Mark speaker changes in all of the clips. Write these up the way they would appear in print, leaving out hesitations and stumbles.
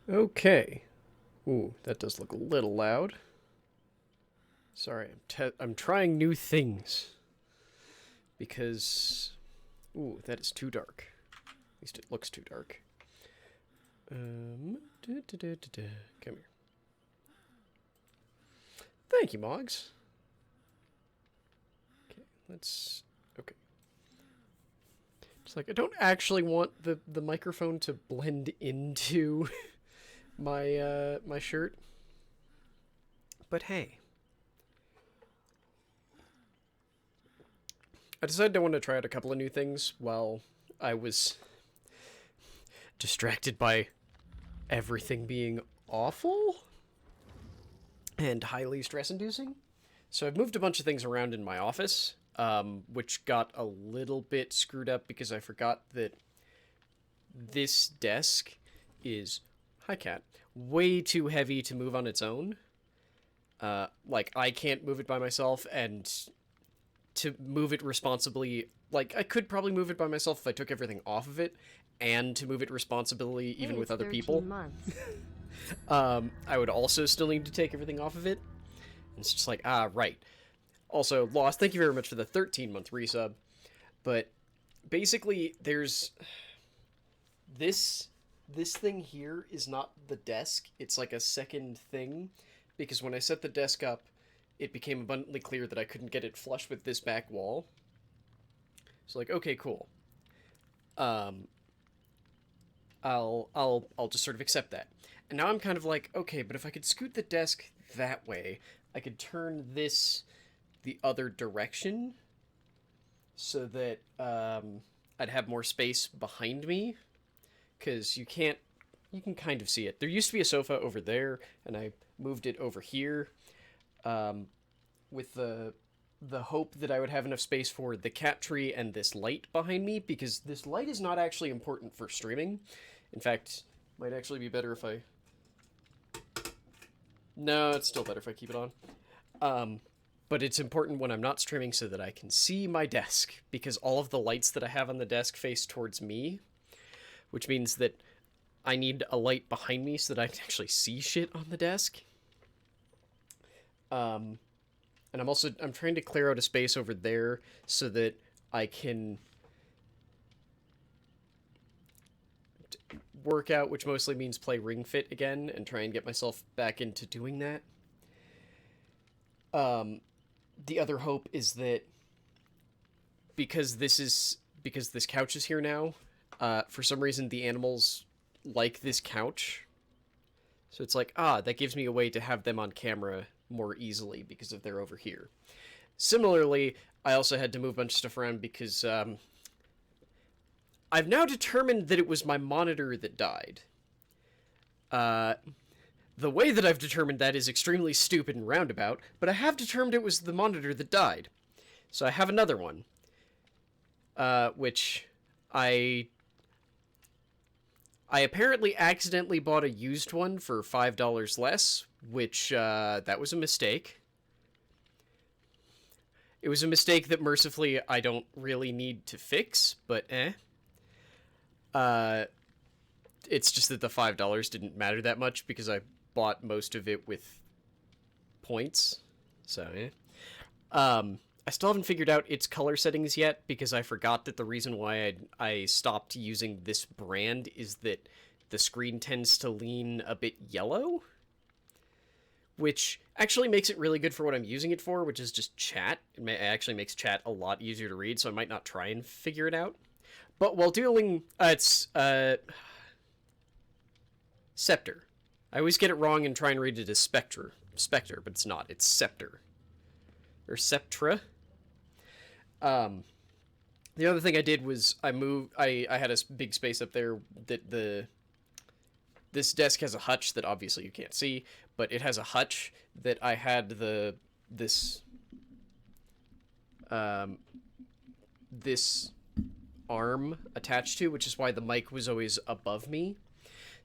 Speaker 1: Okay. Ooh, that does look a little loud. Sorry, I'm trying new things. Because... Ooh, that is too dark. At least it looks too dark. Come here. Thank you, Moggs. Okay, let's... Okay. It's like, I don't actually want the microphone to blend into my shirt. But hey. I decided I wanted to try out a couple of new things while I was distracted by everything being awful and highly stress-inducing. So I've moved a bunch of things around in my office, which got a little bit screwed up because I forgot that this desk is, hi cat, way too heavy to move on its own. Like, I can't move it by myself, and to move it responsibly, like, I could probably move it by myself if I took everything off of it, and to move it responsibly even
Speaker 2: Hey,
Speaker 1: with
Speaker 2: it's
Speaker 1: other
Speaker 2: 13
Speaker 1: people,
Speaker 2: months.
Speaker 1: I would also still need to take everything off of it. And it's just like, right. Also, Lost, thank you very much for the 13-month resub. But basically, there's this thing here is not the desk. It's like a second thing, because when I set the desk up, it became abundantly clear that I couldn't get it flush with this back wall. So like, okay, cool. Um, I'll just sort of accept that. And now I'm kind of like, okay, but if I could scoot the desk that way, I could turn this the other direction so that I'd have more space behind me, because you can kind of see it. There used to be a sofa over there, and I moved it over here, um, with the hope that I would have enough space for the cat tree and this light behind me, because this light is not actually important for streaming. In fact, might actually be better if I... No, it's still better if I keep it on. Um, but it's important when I'm not streaming so that I can see my desk, because all of the lights that I have on the desk face towards me, which means that I need a light behind me so that I can actually see shit on the desk. Um, and I'm trying to clear out a space over there so that I can work out, which mostly means play Ring Fit again and try and get myself back into doing that. Um, the other hope is that because this couch is here now, for some reason the animals like this couch. So it's like, that gives me a way to have them on camera more easily because if they're over here. Similarly, I also had to move a bunch of stuff around because I've now determined that it was my monitor that died. Uh, the way that I've determined that is extremely stupid and roundabout, but I have determined it was the monitor that died. So I have another one, which I I apparently accidentally bought a used one for $5 less, which that was a mistake. It was a mistake that mercifully I don't really need to fix, but eh. Uh, it's just that the $5 didn't matter that much because I bought most of it with points. So, eh. I still haven't figured out its color settings yet because I forgot that the reason why I stopped using this brand is that the screen tends to lean a bit yellow, which actually makes it really good for what I'm using it for, which is just chat. It actually makes chat a lot easier to read, so I might not try and figure it out. But while dealing, it's Scepter. I always get it wrong and try and read it as Spectre, but it's not. It's Scepter or Sceptra. The other thing I did was I had a big space up there that this desk has a hutch that obviously you can't see, but it has a hutch that I had this um this arm attached to, which is why the mic was always above me.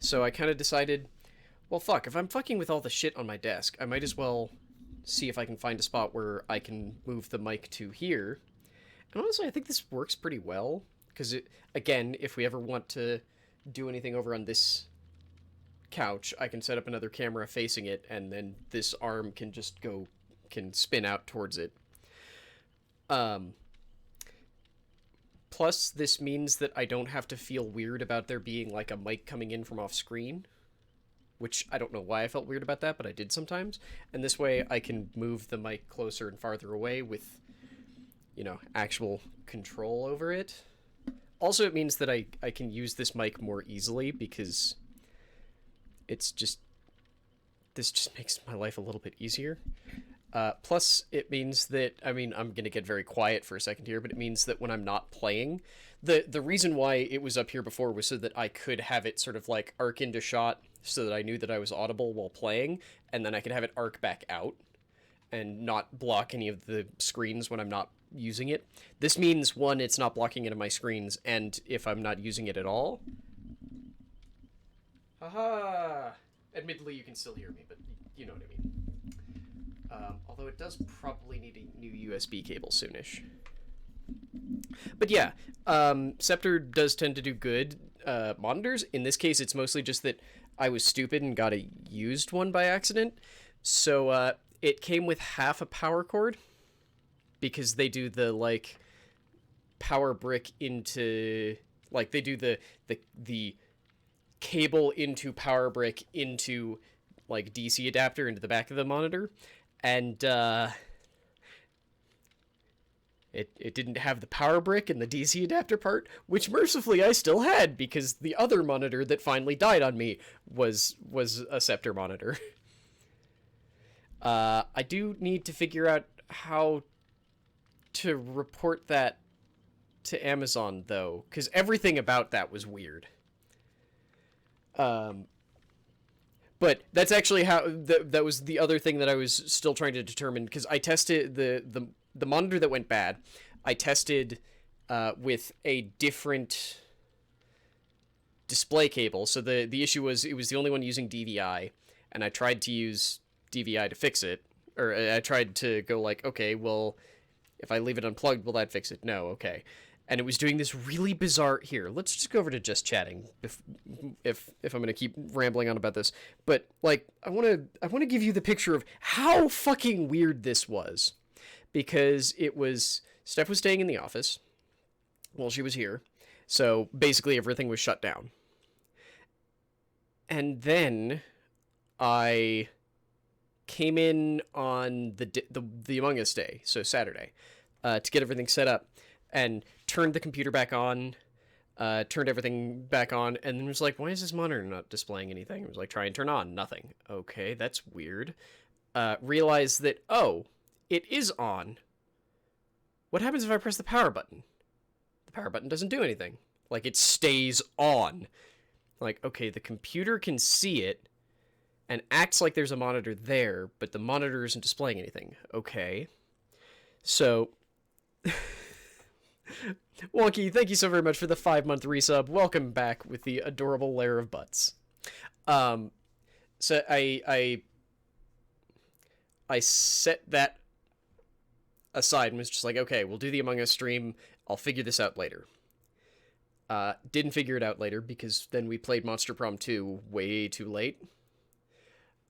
Speaker 1: So I kind of decided, well, fuck, if I'm fucking with all the shit on my desk, I might as well see if I can find a spot where I can move the mic to here. And honestly, I think this works pretty well, because again, if we ever want to do anything over on this couch, I can set up another camera facing it, and then this arm can just can spin out towards it. Plus, this means that I don't have to feel weird about there being like a mic coming in from off screen, which I don't know why I felt weird about that, but I did sometimes. And this way I can move the mic closer and farther away with, actual control over it. Also, it means that I can use this mic more easily because this just makes my life a little bit easier. Plus, it means that, I'm going to get very quiet for a second here, but it means that when I'm not playing, the reason why it was up here before was so that I could have it sort of like arc into shot so that I knew that I was audible while playing, and then I could have it arc back out and not block any of the screens when I'm not using it. This means, one, it's not blocking any of my screens, and if I'm not using it at all... Haha! Admittedly, you can still hear me, but you know what I mean. Although it does probably need a new USB cable soonish. But yeah, Scepter does tend to do good monitors. In this case, it's mostly just that I was stupid and got a used one by accident. So it came with half a power cord because they do the like power brick into like they do the cable into power brick into like DC adapter into the back of the monitor. And it didn't have the power brick and the DC adapter part, which mercifully I still had because the other monitor that finally died on me was a Scepter monitor. I do need to figure out how to report that to Amazon, though, because everything about that was weird. But that's actually how that was the other thing that I was still trying to determine, because I tested the monitor that went bad. I tested with a different display cable. So the issue was it was the only one using DVI, and I tried to use DVI to fix it, or I tried to go like, okay, well, if I leave it unplugged, will that fix it? No, okay. And it was doing this really bizarre... Here, let's just go over to just chatting if I'm going to keep rambling on about this. But, like, I want to give you the picture of how fucking weird this was. Because it was... Steph was staying in the office while she was here. So, basically, everything was shut down. And then I came in on the Among Us day, so Saturday, to get everything set up. And turned the computer back on, turned everything back on, and then was like, why is this monitor not displaying anything? I was like, try and turn on. Nothing. Okay, that's weird. Realized that, oh, it is on. What happens if I press the power button? The power button doesn't do anything. Like, it stays on. Like, okay, the computer can see it and acts like there's a monitor there, but the monitor isn't displaying anything. Okay. So... Wonky, thank you so very much for the 5-month resub. Welcome back with the adorable layer of butts. So I set that aside and was just like, okay, we'll do the Among Us stream. I'll figure this out later. Didn't figure it out later because then we played Monster Prom 2 way too late.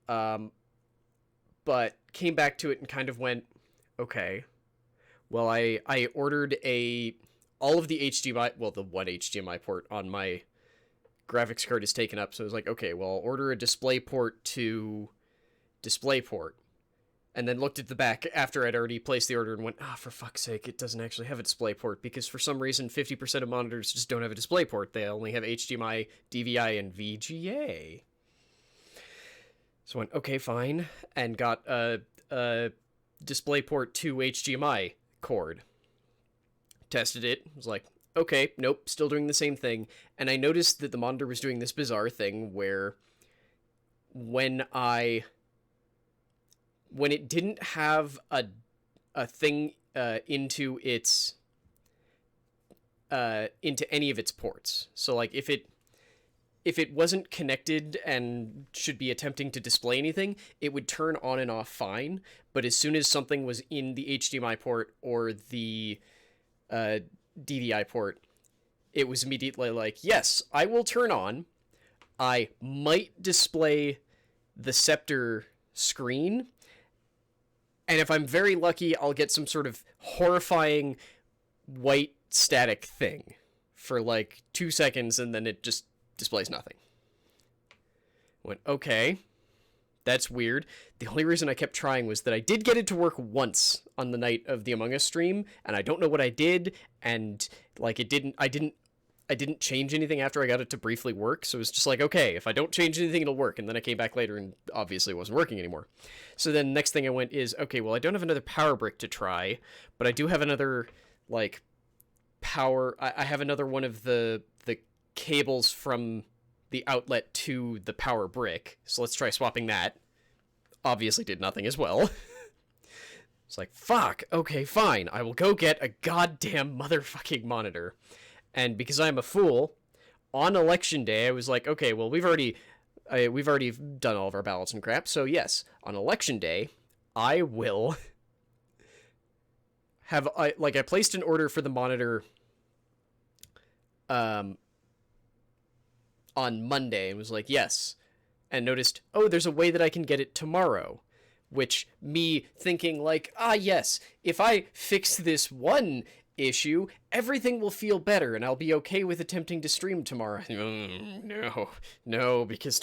Speaker 1: But came back to it and kind of went, okay... Well, I ordered all of the HDMI, well, the one HDMI port on my graphics card is taken up, so I was like, okay, well, I'll order a DisplayPort to DisplayPort, and then looked at the back after I'd already placed the order and went, for fuck's sake, it doesn't actually have a DisplayPort, because for some reason 50% of monitors just don't have a DisplayPort. They only have HDMI, DVI, and VGA. So I went, okay, fine, and got a DisplayPort to HDMI cord. Tested it. Was like, okay, nope, still doing the same thing. And I noticed that the monitor was doing this bizarre thing where when it didn't have a thing into its into any of its ports. So like if it wasn't connected and should be attempting to display anything, it would turn on and off fine. But as soon as something was in the HDMI port or the DVI port, it was immediately like, yes, I will turn on. I might display the scepter screen, and if I'm very lucky, I'll get some sort of horrifying white static thing for like 2 seconds, and then it just displays nothing. Went, okay, that's weird. The only reason I kept trying was that I did get it to work once on the night of the Among Us stream, and I don't know what I did, and like I didn't change anything after I got it to briefly work, so it was just like, okay, if I don't change anything, it'll work. And then I came back later and obviously it wasn't working anymore. So then next thing I went is, okay, well, I don't have another power brick to try, but I do have another, like, I have another one of the cables from the outlet to the power brick, so let's try swapping that. Obviously did nothing as well. It's like, fuck, okay, fine, I will go get a goddamn motherfucking monitor. And because I'm a fool, on election day, I was like, okay, well, we've already done all of our ballots and crap, so yes, on election day, I will have, I placed an order for the monitor, on Monday, and was like, yes, and noticed, oh, there's a way that I can get it tomorrow, which, me thinking like, yes, if I fix this one issue, everything will feel better, and I'll be okay with attempting to stream tomorrow. No, because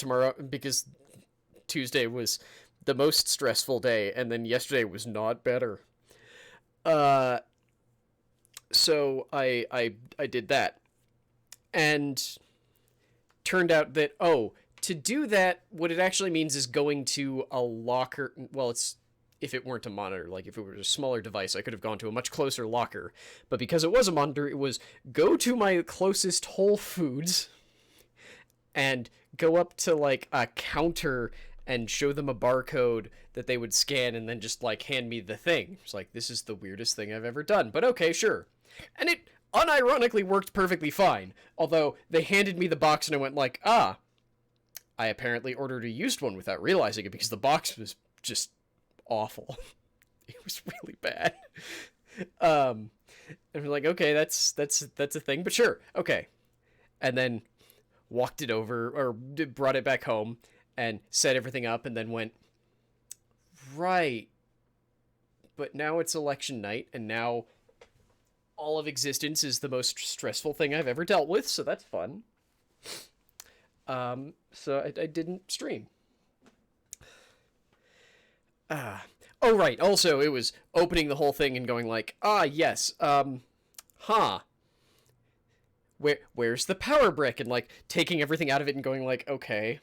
Speaker 1: Tuesday was the most stressful day, and then yesterday was not better. So I did that, and turned out that, to do that, what it actually means is going to a locker. Well, it's, if it weren't a monitor, like if it were a smaller device, I could have gone to a much closer locker. But because it was a monitor, it was go to my closest Whole Foods and go up to like a counter and show them a barcode that they would scan and then just like hand me the thing. It's like, this is the weirdest thing I've ever done, but okay, sure. And it unironically worked perfectly fine. Although they handed me the box and I went like, I apparently ordered a used one without realizing it because the box was just awful. It was really bad. And we're like, okay, that's a thing, but sure, okay. And then walked it over, or brought it back home and set everything up, and then went, right, but now it's election night, and now all of existence is the most stressful thing I've ever dealt with, so that's fun. So I didn't stream. Oh, right. Also, it was opening the whole thing and going like, yes, where's the power brick? And like taking everything out of it and going like, okay,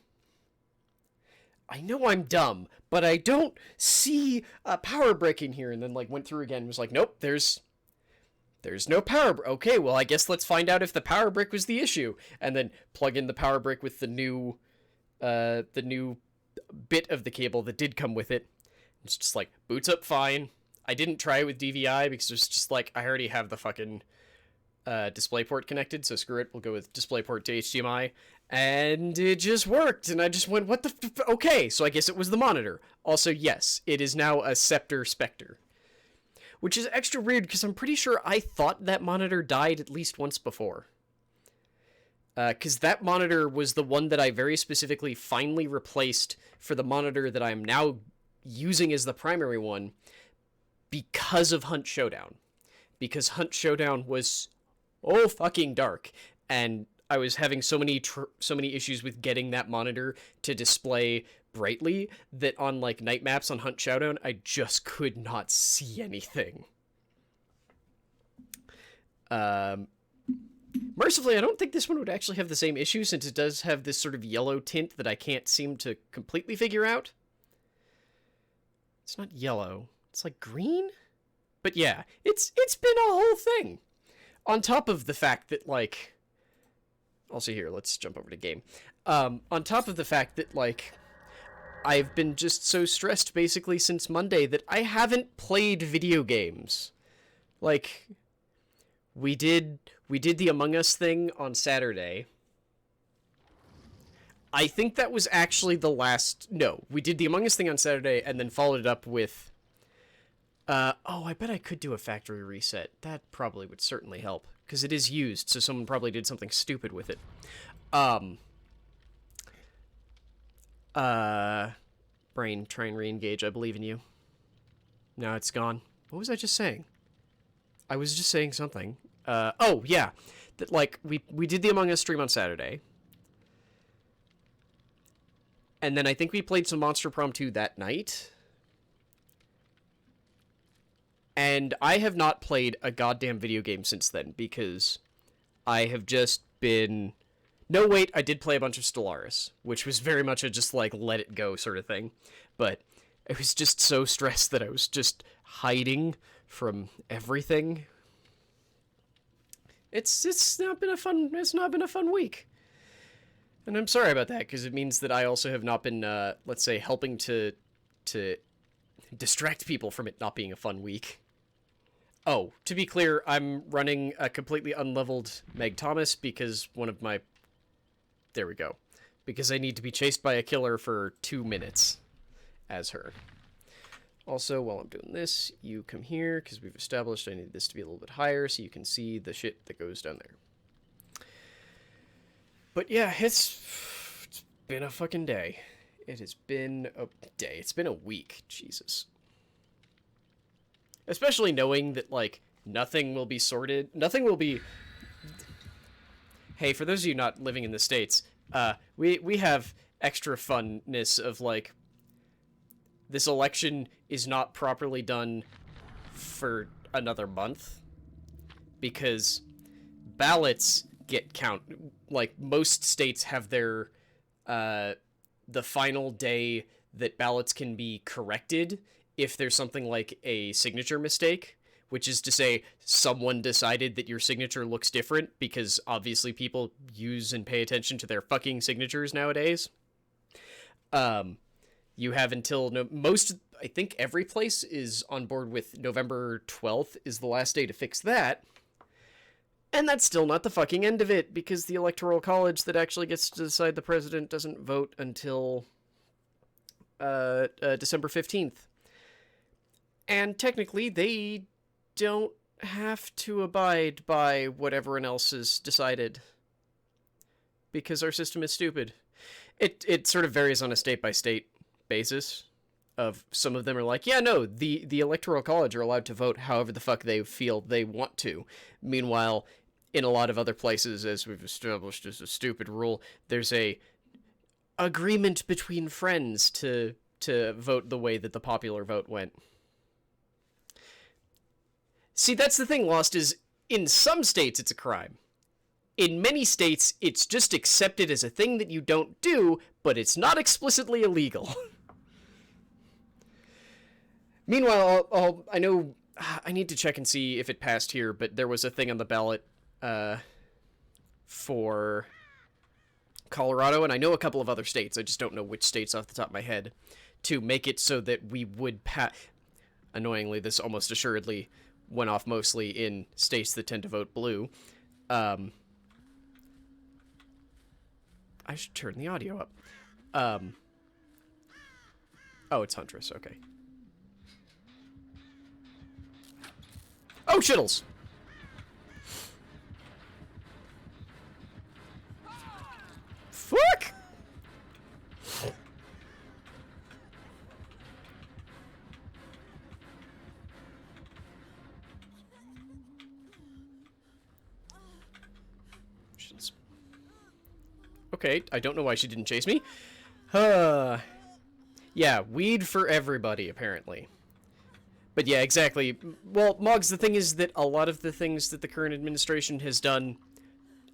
Speaker 1: I know I'm dumb, but I don't see a power brick in here. And then like went through again and was like, nope, there's no power brick. Okay, well, I guess let's find out if the power brick was the issue. And then plug in the power brick with the new bit of the cable that did come with it. It's just like, boots up fine. I didn't try it with DVI because it's just like, I already have the fucking DisplayPort connected, so screw it, we'll go with DisplayPort to HDMI. And it just worked, and I just went, what the okay, so I guess it was the monitor. Also, yes, it is now a Scepter Spectre. Which is extra weird, because I'm pretty sure I thought that monitor died at least once before. Because that monitor was the one that I very specifically finally replaced for the monitor that I'm now using as the primary one because of Hunt Showdown. Because Hunt Showdown was fucking dark, and I was having so many issues with getting that monitor to display brightly that on like night maps on Hunt Showdown, I just could not see anything. Mercifully, I don't think this one would actually have the same issue, since it does have this sort of yellow tint that I can't seem to completely figure out. It's not yellow. It's like green? But yeah, it's been a whole thing. On top of the fact that, like... Also here, let's jump over to game. On top of the fact that, like, I've been just so stressed basically since Monday that I haven't played video games. Like, we did the Among Us thing on Saturday. I think that was actually the last... No, we did the Among Us thing on Saturday and then followed it up with... I bet I could do a factory reset. That probably would certainly help, because it is used, so someone probably did something stupid with it. Brain, try and re-engage. I believe in you. No, it's gone. What was I just saying? I was just saying something. Oh, yeah. That, like, we did the Among Us stream on Saturday. And then I think we played some Monster Prom 2 that night. And I have not played a goddamn video game since then, because I have just been... No, wait, I did play a bunch of Stellaris, which was very much a just, like, let it go sort of thing. But I was just so stressed that I was just hiding from everything. It's not been a fun week. And I'm sorry about that, because it means that I also have not been, let's say, helping to distract people from it not being a fun week. Oh, to be clear, I'm running a completely unleveled Meg Thomas because one of my... There we go. Because I need to be chased by a killer for 2 minutes as her. Also, while I'm doing this, you come here, because we've established I need this to be a little bit higher so you can see the shit that goes down there. But yeah, it's been a fucking day. It has been a day. It's been a week. Jesus. Especially knowing that, like, nothing will be sorted. Nothing will be... Hey, for those of you not living in the States, we have extra funness of, like, this election is not properly done for another month. Because ballots get like, most states have their, the final day that ballots can be corrected if there's something like a signature mistake, which is to say someone decided that your signature looks different because obviously people use and pay attention to their fucking signatures nowadays. You have until I think every place is on board with November 12th is the last day to fix that. And that's still not the fucking end of it, because the Electoral College that actually gets to decide the president doesn't vote until December 15th. And technically, they don't have to abide by what everyone else has decided, because our system is stupid. It sort of varies on a state-by-state basis. Of some of them are like, yeah, no, the Electoral College are allowed to vote however the fuck they feel they want to. Meanwhile, in a lot of other places, as we've established as a stupid rule, there's a agreement between friends to vote the way that the popular vote went. See, that's the thing, Lost, is in some states it's a crime. In many states, it's just accepted as a thing that you don't do, but it's not explicitly illegal. Meanwhile, I know I need to check and see if it passed here, but there was a thing on the ballot for Colorado, and I know a couple of other states, I just don't know which states off the top of my head, to make it so that we would pass... Annoyingly, this almost assuredly went off mostly in states that tend to vote blue. I should turn the audio up. Oh, it's Huntress, okay. Oh, shittles! Fuck! Okay, I don't know why she didn't chase me. Yeah, weed for everybody, apparently. But yeah, exactly. Well, Moggs, the thing is that a lot of the things that the current administration has done,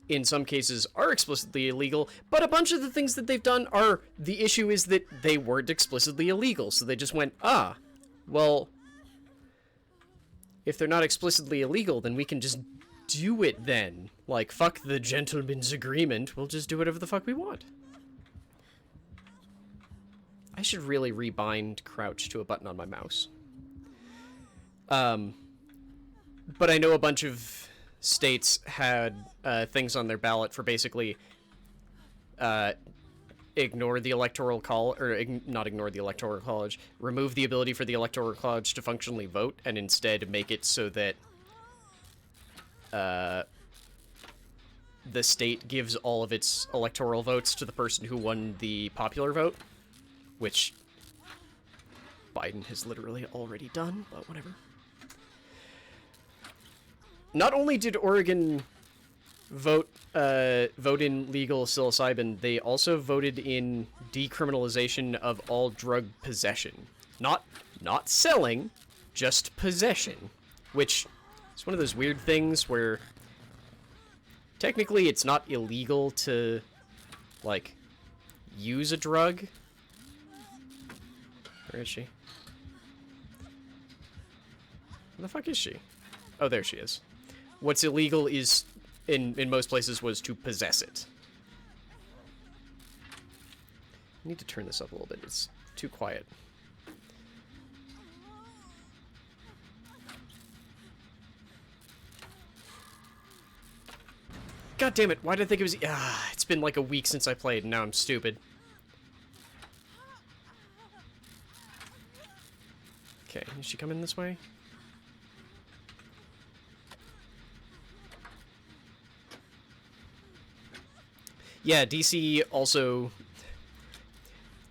Speaker 1: in some cases, are explicitly illegal, but a bunch of the things that they've done are... The issue is that they weren't explicitly illegal, so they just went, well, if they're not explicitly illegal, then we can just do it then. Like, fuck the gentleman's agreement, we'll just do whatever the fuck we want. I should really rebind crouch to a button on my mouse. But I know a bunch of states had things on their ballot for basically ignore the electoral call, or not ignore the electoral college, remove the ability for the electoral college to functionally vote, and instead make it so that the state gives all of its electoral votes to the person who won the popular vote. which Biden has literally already done, but whatever. Not only did Oregon vote in legal psilocybin, they also voted in decriminalization of all drug possession. Not selling, just possession, which is one of those weird things where technically it's not illegal to, like, use a drug. Where is she? Where the fuck is she? Oh, there she is. What's illegal is, in most places, was to possess it. I need to turn this up a little bit. It's too quiet. God damn it, why did I think it was... it's been like a week since I played, and now I'm stupid. Okay, is she coming this way? Yeah, DC also...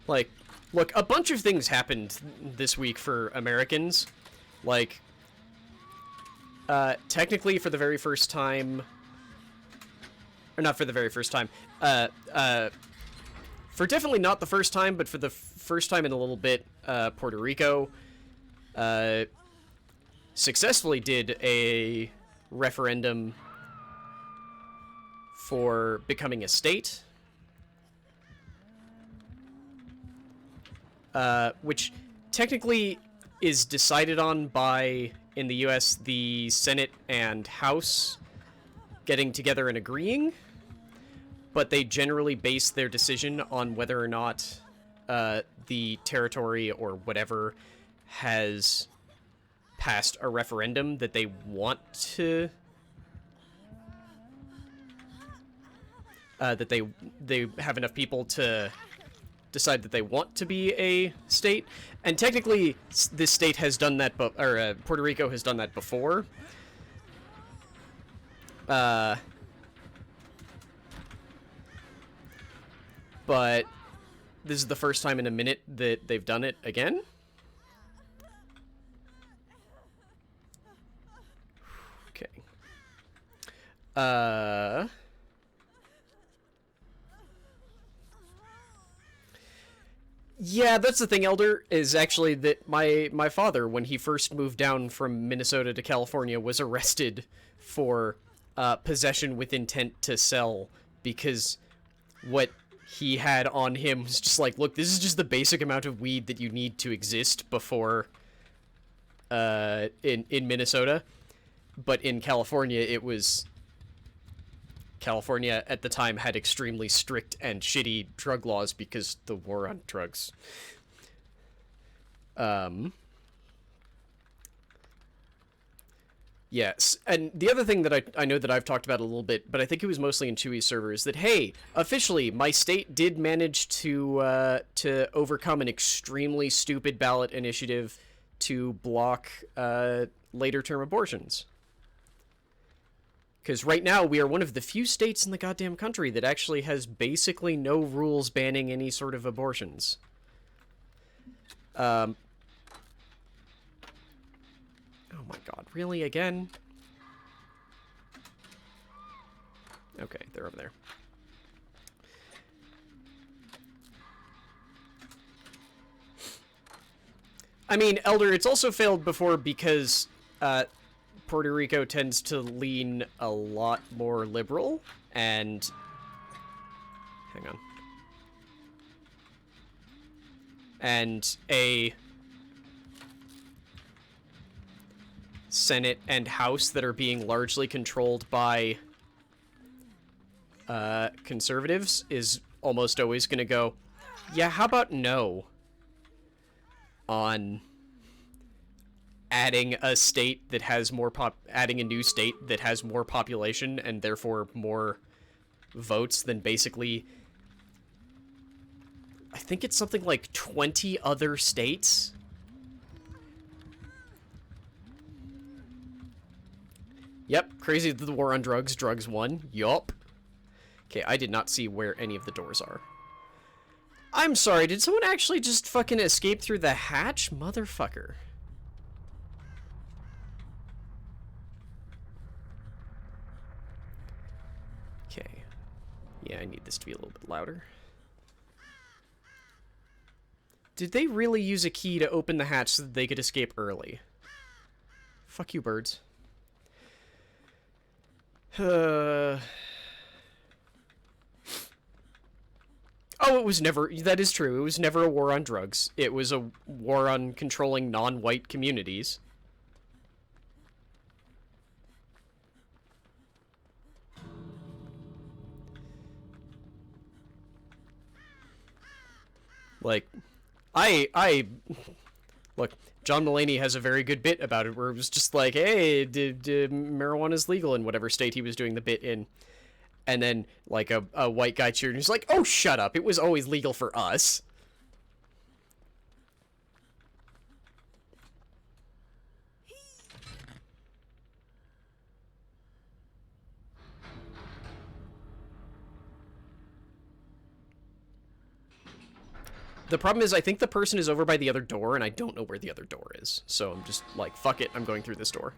Speaker 1: Like, look, a bunch of things happened this week for Americans. Like, technically for the very first time... Or not for the very first time. For definitely not the first time, but for the first time in a little bit, Puerto Rico successfully did a referendum for becoming a state. Which technically is decided on by, in the US, the Senate and House getting together and agreeing, but they generally base their decision on whether or not the territory or whatever has passed a referendum that they want to... that they have enough people to decide that they want to be a state. And technically, this state has done that, or Puerto Rico has done that before. But this is the first time in a minute that they've done it again. Okay. Yeah, that's the thing, Elder, is actually that my father, when he first moved down from Minnesota to California, was arrested for possession with intent to sell, because what he had on him was just like, look, this is just the basic amount of weed that you need to exist before in Minnesota. But in California, it was... California at the time had extremely strict and shitty drug laws because the war on drugs. Yes, and the other thing that I know that I've talked about a little bit, but I think it was mostly in Chewy's servers, that, hey, officially, my state did manage to overcome an extremely stupid ballot initiative to block later-term abortions. Because right now, we are one of the few states in the goddamn country that actually has basically no rules banning any sort of abortions. Oh my god, really? Again? Okay, they're over there. I mean, Elder, it's also failed before because, Puerto Rico tends to lean a lot more liberal, and... Hang on. And a Senate and House that are being largely controlled by conservatives is almost always going to go, yeah, how about no on adding a state that has more adding a new state that has more population and therefore more votes than basically, I think it's something like 20 other states. Yep, crazy that the war on drugs, drugs won. Yup. Okay, I did not see where any of the doors are. I'm sorry, did someone actually just fucking escape through the hatch? Motherfucker. Okay. Yeah, I need this to be a little bit louder. Did they really use a key to open the hatch so that they could escape early? Fuck you, birds. Oh, it was never... That is true. It was never a war on drugs. It was a war on controlling non-white communities. Like, look, John Mulaney has a very good bit about it where it was just like, hey, marijuana's legal in whatever state he was doing the bit in. And then, like, a white guy cheered and he's like, oh, shut up. It was always legal for us. The problem is I think the person is over by the other door, and I don't know where the other door is. So I'm just like, fuck it, I'm going through this door.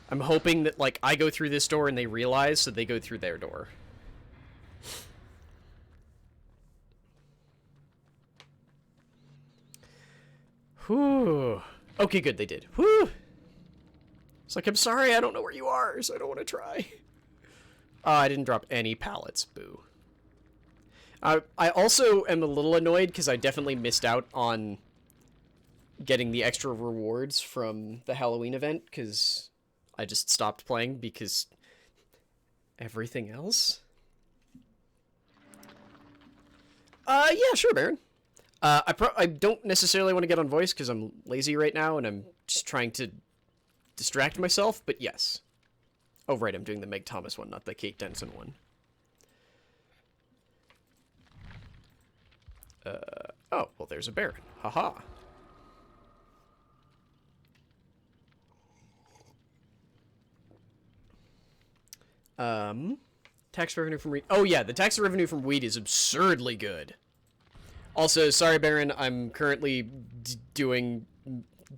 Speaker 1: I'm hoping that, like, I go through this door and they realize, so they go through their door. Whew. Okay, good, they did. Whew. It's like, I'm sorry, I don't know where you are, so I don't want to try. I didn't drop any pallets. Boo. I also am a little annoyed because I definitely missed out on getting the extra rewards from the Halloween event because I just stopped playing because everything else. Yeah, sure, Baron. I don't necessarily want to get on voice because I'm lazy right now and I'm just trying to distract myself, but yes. Oh, right, I'm doing the Meg Thomas one, not the Kate Denson one. Oh, well, there's a Baron. Haha. Tax revenue from weed. Oh, yeah, the tax revenue from weed is absurdly good. Also, sorry, Baron, I'm currently doing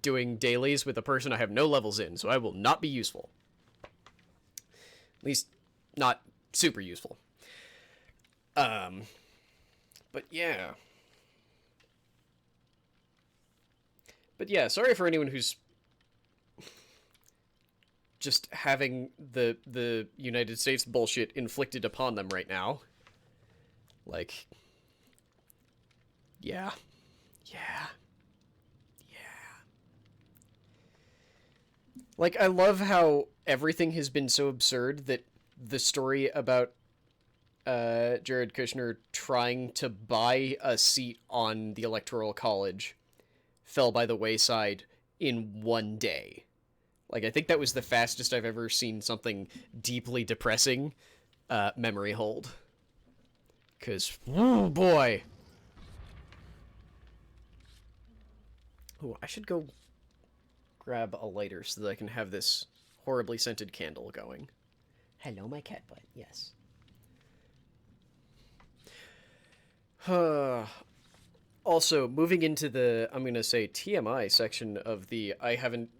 Speaker 1: dailies with a person I have no levels in, so I will not be useful. At least, not super useful. But yeah. But yeah, sorry for anyone who's just having the United States bullshit inflicted upon them right now. Like, yeah. Yeah. Like, I love how everything has been so absurd that the story about Jared Kushner trying to buy a seat on the Electoral College fell by the wayside in one day. Like, I think that was the fastest I've ever seen something deeply depressing memory hold. Because, oh boy. Oh, I should go grab a lighter so that I can have this horribly scented candle going. Hello, my cat butt. Yes. Also, moving into the, I'm going to say, TMI section of the I haven't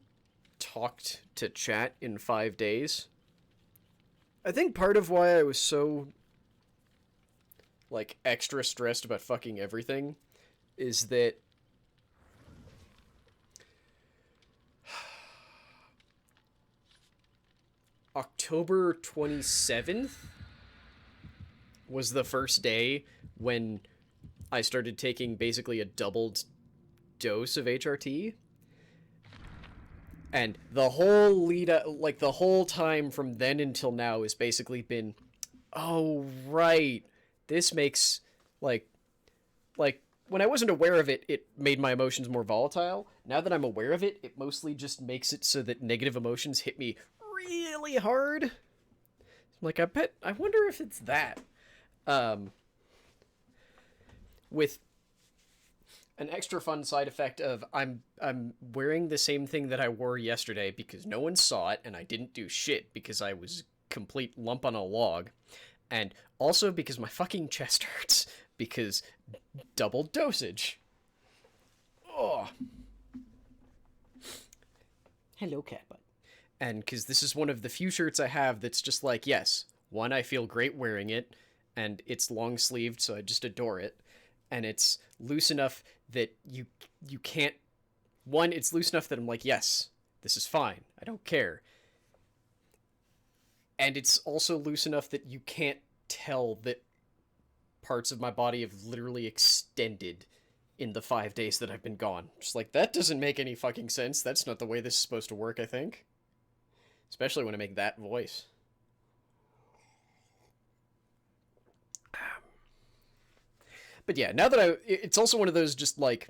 Speaker 1: talked to chat in 5 days. I think part of why I was so, like, extra stressed about fucking everything is that October 27th was the first day when I started taking basically a doubled dose of HRT. And the whole lead up, like the whole time from then until now has basically been, oh, right, this makes, like, when I wasn't aware of it, it made my emotions more volatile. Now that I'm aware of it, it mostly just makes it so that negative emotions hit me really hard. I'm like, I wonder if it's that. With an extra fun side effect of I'm wearing the same thing that I wore yesterday because no one saw it and I didn't do shit because I was complete lump on a log. And also because my fucking chest hurts. Because double dosage. Oh. Hello, Catbutt. And because this is one of the few shirts I have that's just like, yes, one, I feel great wearing it, and it's long-sleeved, so I just adore it. And it's loose enough that you can't... One, it's loose enough that I'm like, yes, this is fine. I don't care. And it's also loose enough that you can't tell that parts of my body have literally extended in the 5 days that I've been gone. Just like, that doesn't make any fucking sense. That's not the way this is supposed to work, I think. Especially when I make that voice. But yeah, now that it's also one of those just like,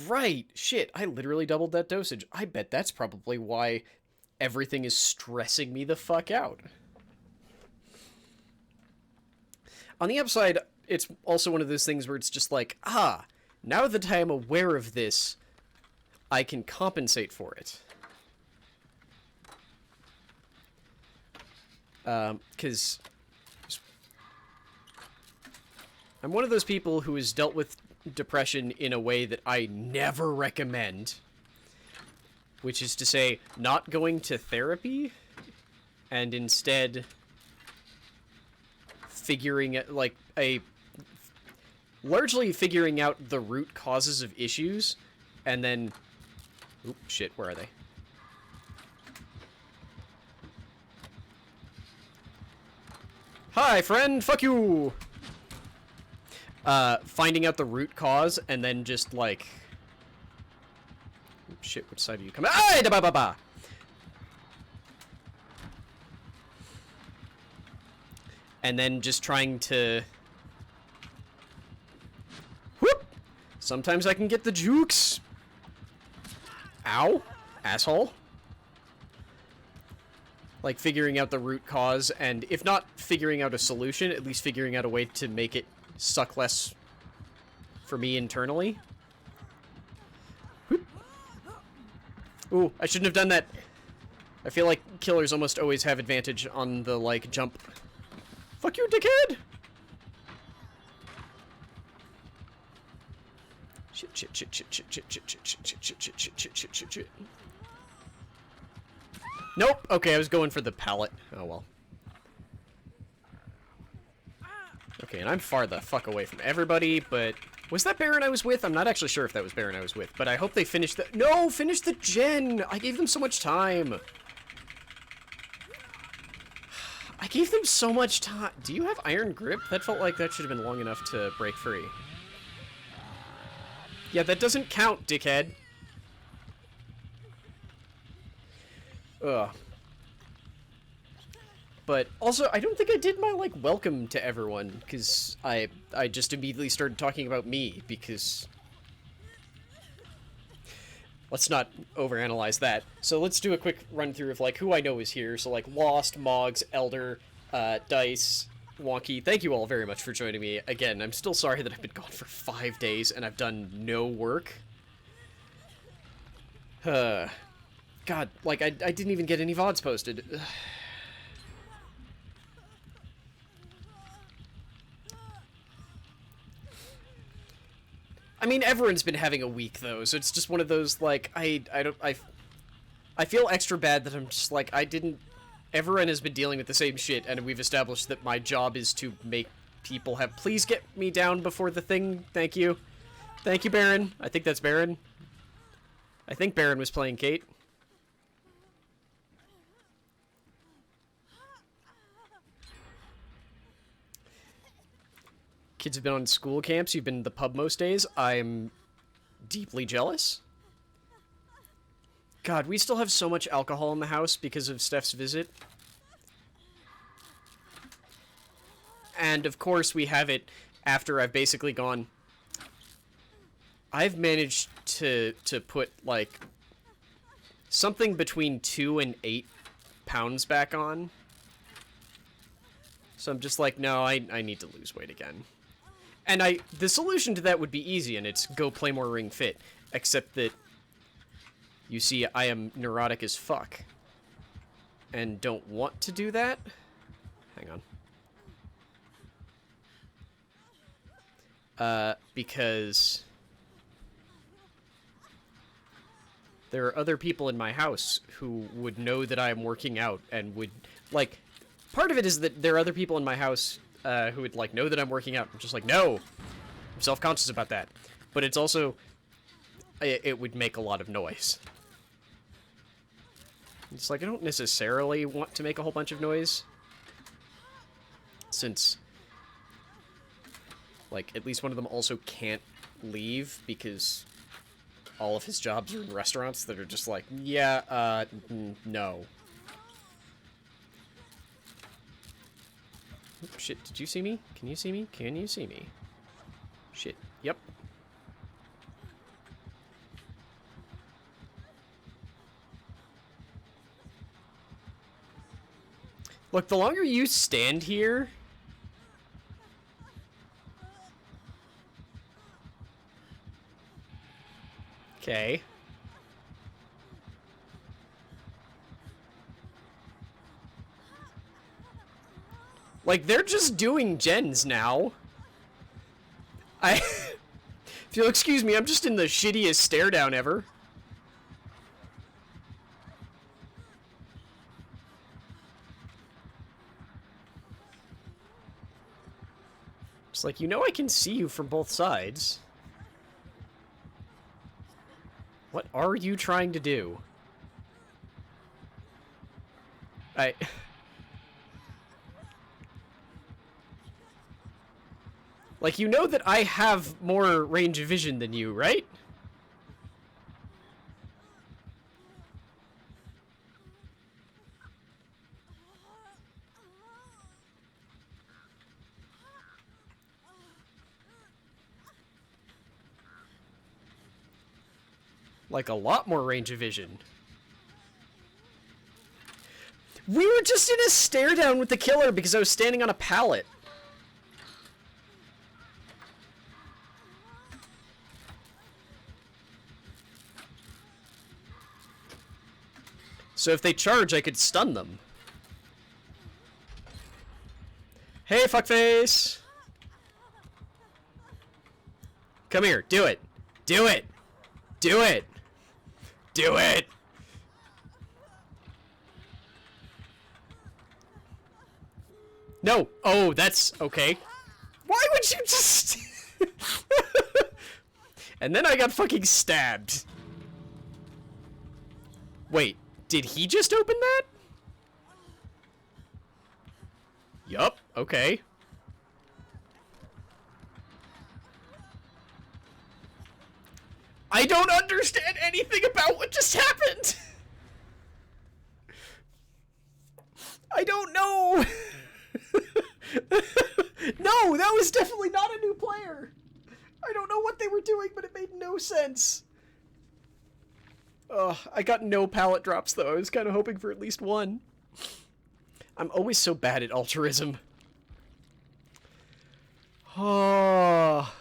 Speaker 1: right, shit, I literally doubled that dosage. I bet that's probably why everything is stressing me the fuck out. On the upside, it's also one of those things where it's just like, now that I am aware of this, I can compensate for it. Because I'm one of those people who has dealt with depression in a way that I never recommend. Which is to say, not going to therapy, and instead figuring out, like, largely figuring out the root causes of issues, and then... Oop, shit, where are they? Hi, friend! Fuck you! Finding out the root cause, and then just, like... Oop, shit, which side are you coming? Ah, da ba ba ba! And then just trying to... Whoop! Sometimes I can get the jukes! Ow! Asshole. Like, figuring out the root cause, and if not figuring out a solution, at least figuring out a way to make it suck less for me internally. Whoop. Ooh, I shouldn't have done that. I feel like killers almost always have advantage on the, like, jump. Fuck you, dickhead! Shit, shit, shit, shit, shit, shit, shit, shit, shit, shit, shit, shit, shit, shit, shit, shit. Nope! Okay, I was going for the pallet. Oh, well. Okay, and I'm far the fuck away from everybody, but... Was that Baron I was with? I'm not actually sure if that was Baron I was with, but I hope they finished the... No! Finish the gen! I gave them so much time! I gave them so much time. Do you have Iron Grip? That felt like that should have been long enough to break free. Yeah, that doesn't count, dickhead. Ugh. But also, I don't think I did my, like, welcome to everyone, because I just immediately started talking about me, because... Let's not overanalyze that. So let's do a quick run-through of, like, who I know is here. So, like, Lost, Moggs, Elder, Dice, Wonky. Thank you all very much for joining me. Again, I'm still sorry that I've been gone for 5 days, and I've done no work. God, like, I didn't even get any VODs posted. I mean, everyone's been having a week, though, so it's just one of those, like, I feel extra bad that I'm just, like, everyone has been dealing with the same shit, and we've established that my job is to make people have... Please get me down before the thing, thank you. Thank you, Baron. I think that's Baron. I think Baron was playing Kate. Kids have been on school camps. You've been in the pub most days. I'm deeply jealous. God, we still have so much alcohol in the house because of Steph's visit. And, of course, we have it after I've basically gone... I've managed to put, like, something between 2 and 8 pounds back on. So I'm just like, no, I need to lose weight again. And the solution to that would be easy, and it's go play more Ring Fit. Except that, you see, I am neurotic as fuck. and don't want to do that. Hang on. Because there are other people in my house who would know that I am working out and would, like, part of it is that there are other people in my house who would, like, know that I'm working out. I'm just like, no, I'm self-conscious about that. But it's also, it would make a lot of noise. It's like, I don't necessarily want to make a whole bunch of noise. Since, like, at least one of them also can't leave because all of his jobs are in restaurants that are just like, yeah, no. Oh, shit, did you see me? Can you see me? Can you see me? Shit, yep. Look, the longer you stand here... Okay. Like, they're just doing gens now. If you'll excuse me, I'm just in the shittiest stare down ever. It's like, you know I can see you from both sides. What are you trying to do? Like, you know that I have more range of vision than you, right? Like, a lot more range of vision. We were just in a stare down with the killer because I was standing on a pallet. So if they charge, I could stun them. Hey, fuckface! Come here, do it! Do it! Do it! Do it! No! Oh, that's okay. Why would you just... And then I got fucking stabbed. Wait, did he just open that? Yup, okay. I don't understand anything about what just happened! I don't know! No, that was definitely not a new player! I don't know what they were doing, but it made no sense. Ugh, I got no pallet drops, though. I was kind of hoping for at least one. I'm always so bad at altruism. Oh.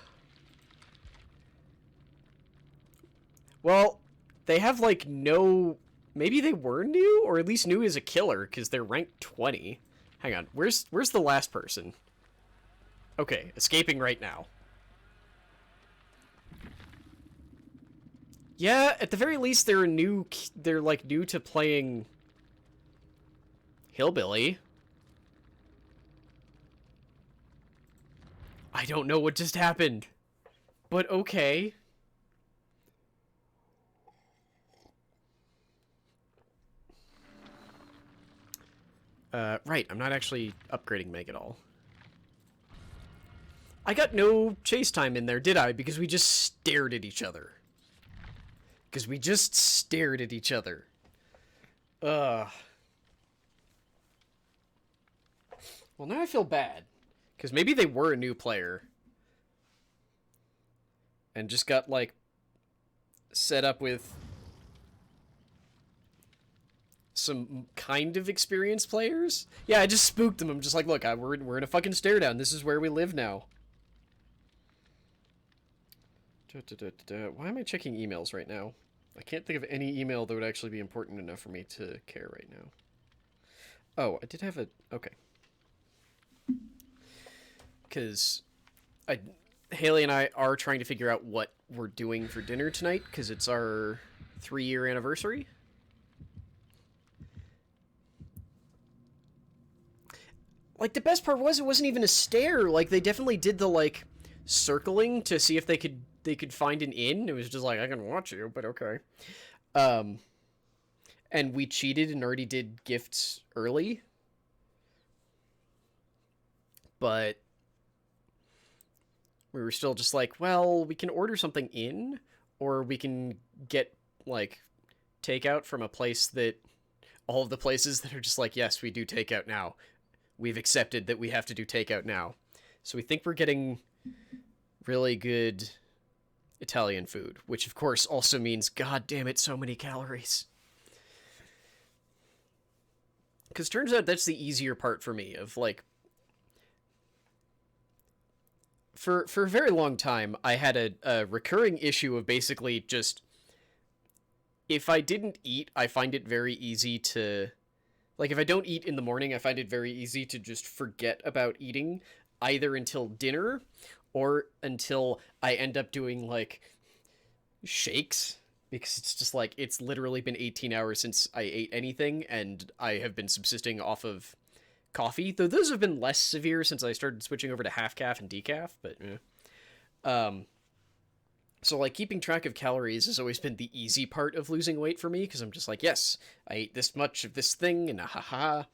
Speaker 1: Well, they have, like, no... Maybe they were new, or at least new as a killer, because they're ranked 20. Hang on, where's the last person? Okay, escaping right now. Yeah, at the very least, they're like, new to playing... Hillbilly. I don't know what just happened. But okay. Right, I'm not actually upgrading Meg at all. I got no chase time in there, did I? Because we just stared at each other. Because we just stared at each other. Ugh. Well, now I feel bad. Because maybe they were a new player. And just got, like, set up with some kind of experienced players. Yeah, I just spooked them. I'm just like, look, we're in a fucking stare down. This is where we live now. Why am I checking emails right now? I can't think of any email that would actually be important enough for me to care right now. Oh, I did have a... Okay. Because I... Haley and I are trying to figure out what we're doing for dinner tonight, because it's our 3-year anniversary. Like, the best part was it wasn't even a stair. Like, they definitely did the, like, circling to see if they could find an inn. It was just like, I can watch you, but okay. And we cheated and already did gifts early. But we were still just like, well, we can order something in, or we can get, like, takeout from a place that... All of the places that are just like, yes, we do takeout now. We've accepted that we have to do takeout now. So we think we're getting really good Italian food, which of course also means, god damn it, so many calories. Because turns out that's the easier part for me, of like... For a very long time, I had a recurring issue of basically just... If I didn't eat, I find it very easy to... Like, if I don't eat in the morning, I find it very easy to just forget about eating, either until dinner, or until I end up doing, like, shakes, because it's just, like, it's literally been 18 hours since I ate anything, and I have been subsisting off of coffee, though those have been less severe since I started switching over to half-calf and decaf, but, So, like, keeping track of calories has always been the easy part of losing weight for me, because I'm just like, yes, I ate this much of this thing, and ha.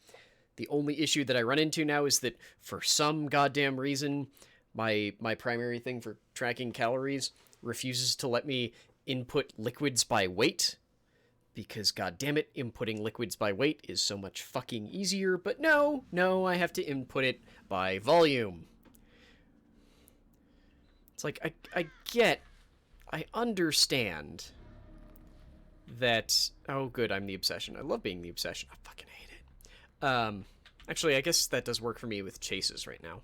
Speaker 1: The only issue that I run into now is that, for some goddamn reason, my primary thing for tracking calories refuses to let me input liquids by weight, because, goddammit, inputting liquids by weight is so much fucking easier, but no, I have to input it by volume. It's like, I understand that... Oh, good, I'm the obsession. I love being the obsession. I fucking hate it. Actually, I guess that does work for me with chases right now.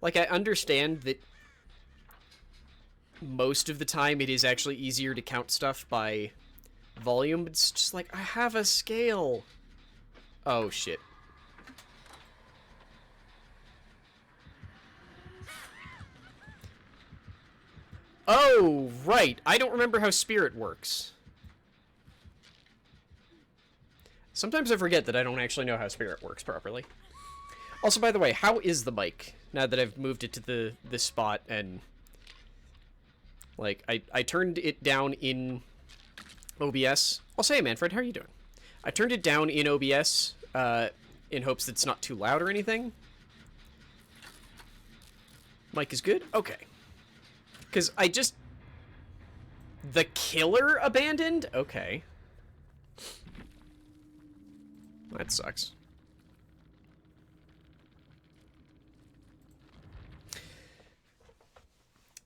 Speaker 1: Like, I understand that most of the time it is actually easier to count stuff by volume. It's just like, I have a scale. Oh, shit. Oh, right. I don't remember how spirit works. Sometimes I forget that I don't actually know how spirit works properly. Also, by the way, how is the mic now that I've moved it to this spot and... Like, I turned it down in OBS. I'll say, Manfred, how are you doing? I turned it down in OBS in hopes that it's not too loud or anything. Mic is good? Okay. Because I just... The killer abandoned? Okay. That sucks.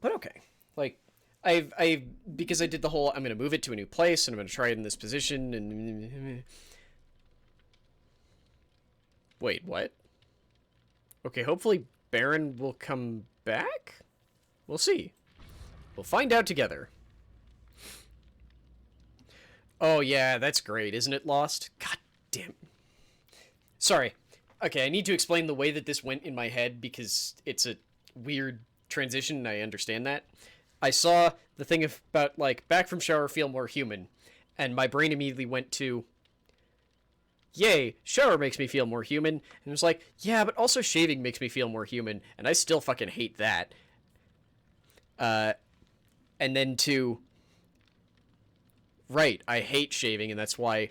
Speaker 1: But okay. Like, because I did the whole, I'm going to move it to a new place, and I'm going to try it in this position, and... Wait, what? Okay, hopefully Baron will come back? We'll see. We'll find out together. Oh, yeah, that's great. Isn't it, Lost? God damn. Sorry. Okay, I need to explain the way that this went in my head, because it's a weird transition, and I understand that. I saw the thing about, like, back from shower, feel more human, and my brain immediately went to, yay, shower makes me feel more human, and it was like, yeah, but also shaving makes me feel more human, and I still fucking hate that. And then to, right, I hate shaving, and that's why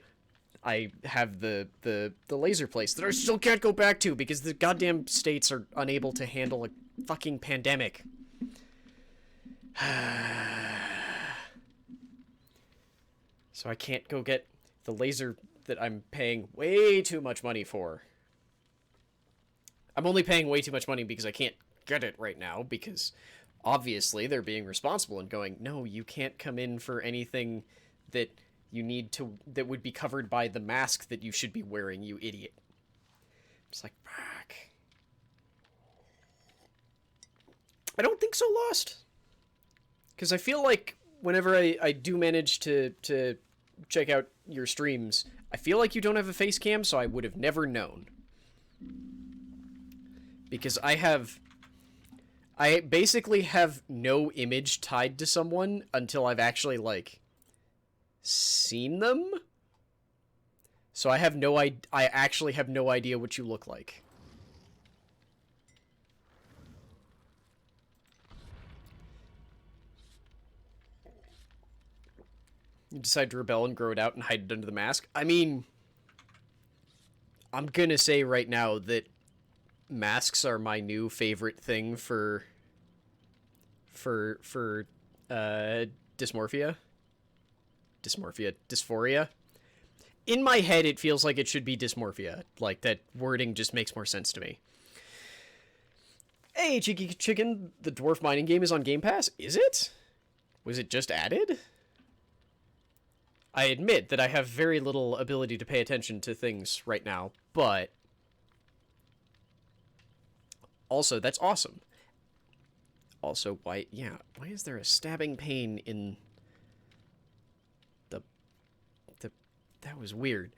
Speaker 1: I have the laser place that I still can't go back to, because the goddamn states are unable to handle a fucking pandemic. So I can't go get the laser that I'm paying way too much money for. I'm only paying way too much money because I can't get it right now, because obviously they're being responsible and going, no, you can't come in for anything that you need to, that would be covered by the mask that you should be wearing, you idiot. It's like, fuck. I don't think so, Lost. Because I feel like whenever I do manage to check out your streams, I feel like you don't have a face cam, so I would have never known. Because I basically have no image tied to someone until I've actually, like, seen them. So I actually have no idea what you look like. You decide to rebel and grow it out and hide it under the mask. I mean, I'm gonna say right now that masks are my new favorite thing for dysmorphia. Dysphoria. In my head, it feels like it should be dysmorphia. Like, that wording just makes more sense to me. Hey, Cheeky Chicken, the dwarf mining game is on Game Pass. Is it? Was it just added? I admit that I have very little ability to pay attention to things right now, but also, that's awesome. Also, why is there a stabbing pain in the that was weird.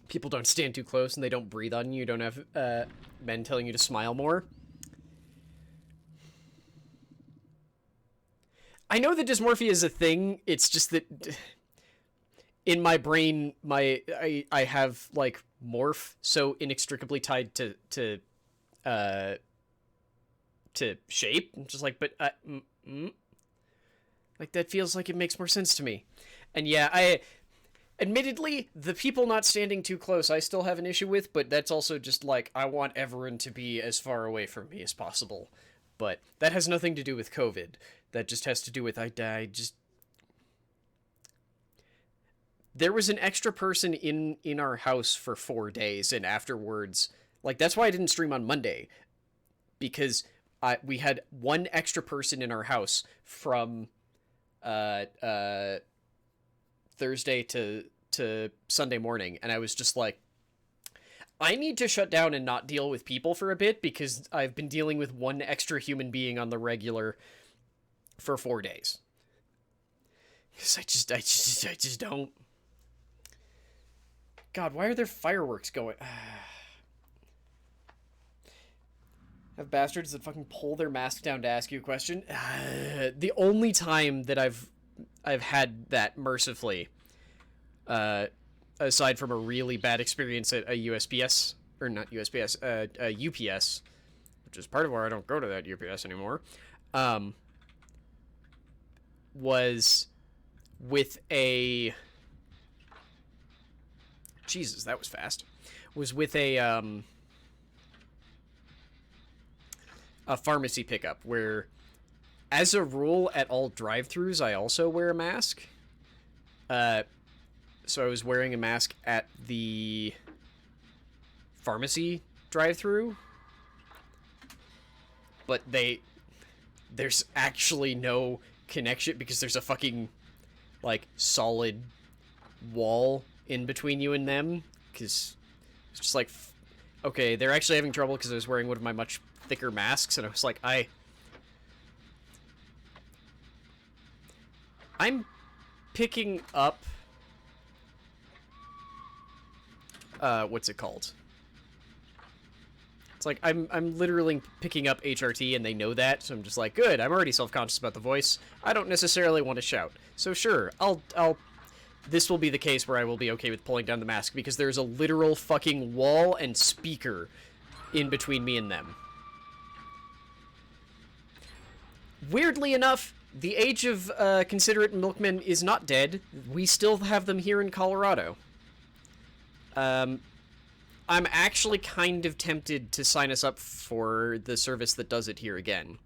Speaker 1: People don't stand too close and they don't breathe on you. You don't have men telling you to smile more. I know that dysmorphia is a thing. It's just that in my brain, I have, like, morph so inextricably tied to shape. I'm just like, but like, that feels like it makes more sense to me. And yeah, admittedly, the people not standing too close I still have an issue with, but that's also just, like, I want everyone to be as far away from me as possible. But that has nothing to do with COVID. That just has to do with there was an extra person in our house for 4 days, and afterwards, like, that's why I didn't stream on Monday, because we had one extra person in our house from Thursday to Sunday morning, and I was just like, I need to shut down and not deal with people for a bit, because I've been dealing with one extra human being on the regular for 4 days. Because I just don't. God, why are there fireworks going? Have bastards that fucking pull their mask down to ask you a question? The only time that I've had that, mercifully, aside from a really bad experience at a USPS, or not USPS, a UPS, which is part of why I don't go to that UPS anymore, was with a... Jesus, that was fast. Was with a pharmacy pickup, where, as a rule, at all drive-thrus, I also wear a mask. So I was wearing a mask at the pharmacy drive-thru, but there's actually no connection, because there's a fucking, like, solid wall in between you and them, because it's just like, okay, they're actually having trouble because I was wearing one of my much thicker masks, and I was like, I'm picking up, what's it called? It's like, I'm literally picking up HRT, and they know that, so I'm just like, good, I'm already self-conscious about the voice. I don't necessarily want to shout. So sure, this will be the case where I will be okay with pulling down the mask, because there's a literal fucking wall and speaker in between me and them. Weirdly enough, the age of considerate milkmen is not dead. We still have them here in Colorado. I'm actually kind of tempted to sign us up for the service that does it here again.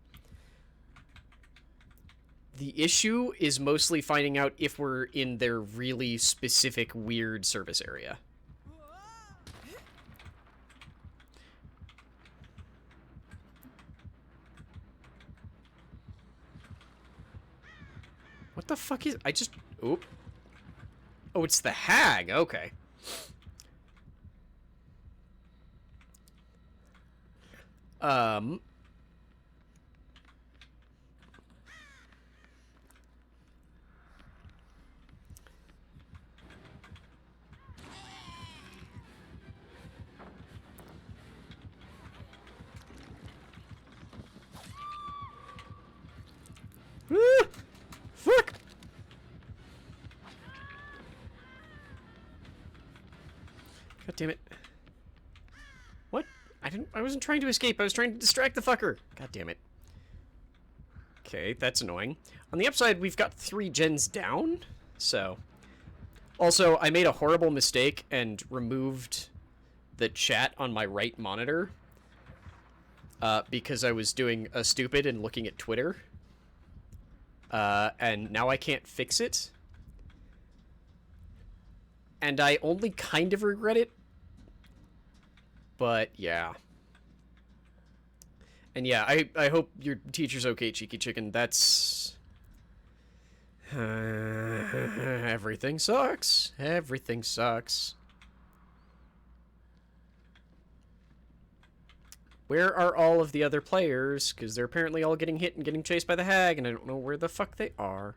Speaker 1: The issue is mostly finding out if we're in their really specific, weird service area. What the fuck is... Oop. Oh, it's the hag. Okay. God damn it. What? I wasn't trying to escape. I was trying to distract the fucker. God damn it. Okay, that's annoying. On the upside, we've got 3 gens down, so... Also, I made a horrible mistake and removed the chat on my right monitor because I was doing a stupid and looking at Twitter. And now I can't fix it. And I only kind of regret it. But, yeah. And yeah, I hope your teacher's okay, Cheeky Chicken. That's... everything sucks. Everything sucks. Where are all of the other players? Because they're apparently all getting hit and getting chased by the hag, and I don't know where the fuck they are.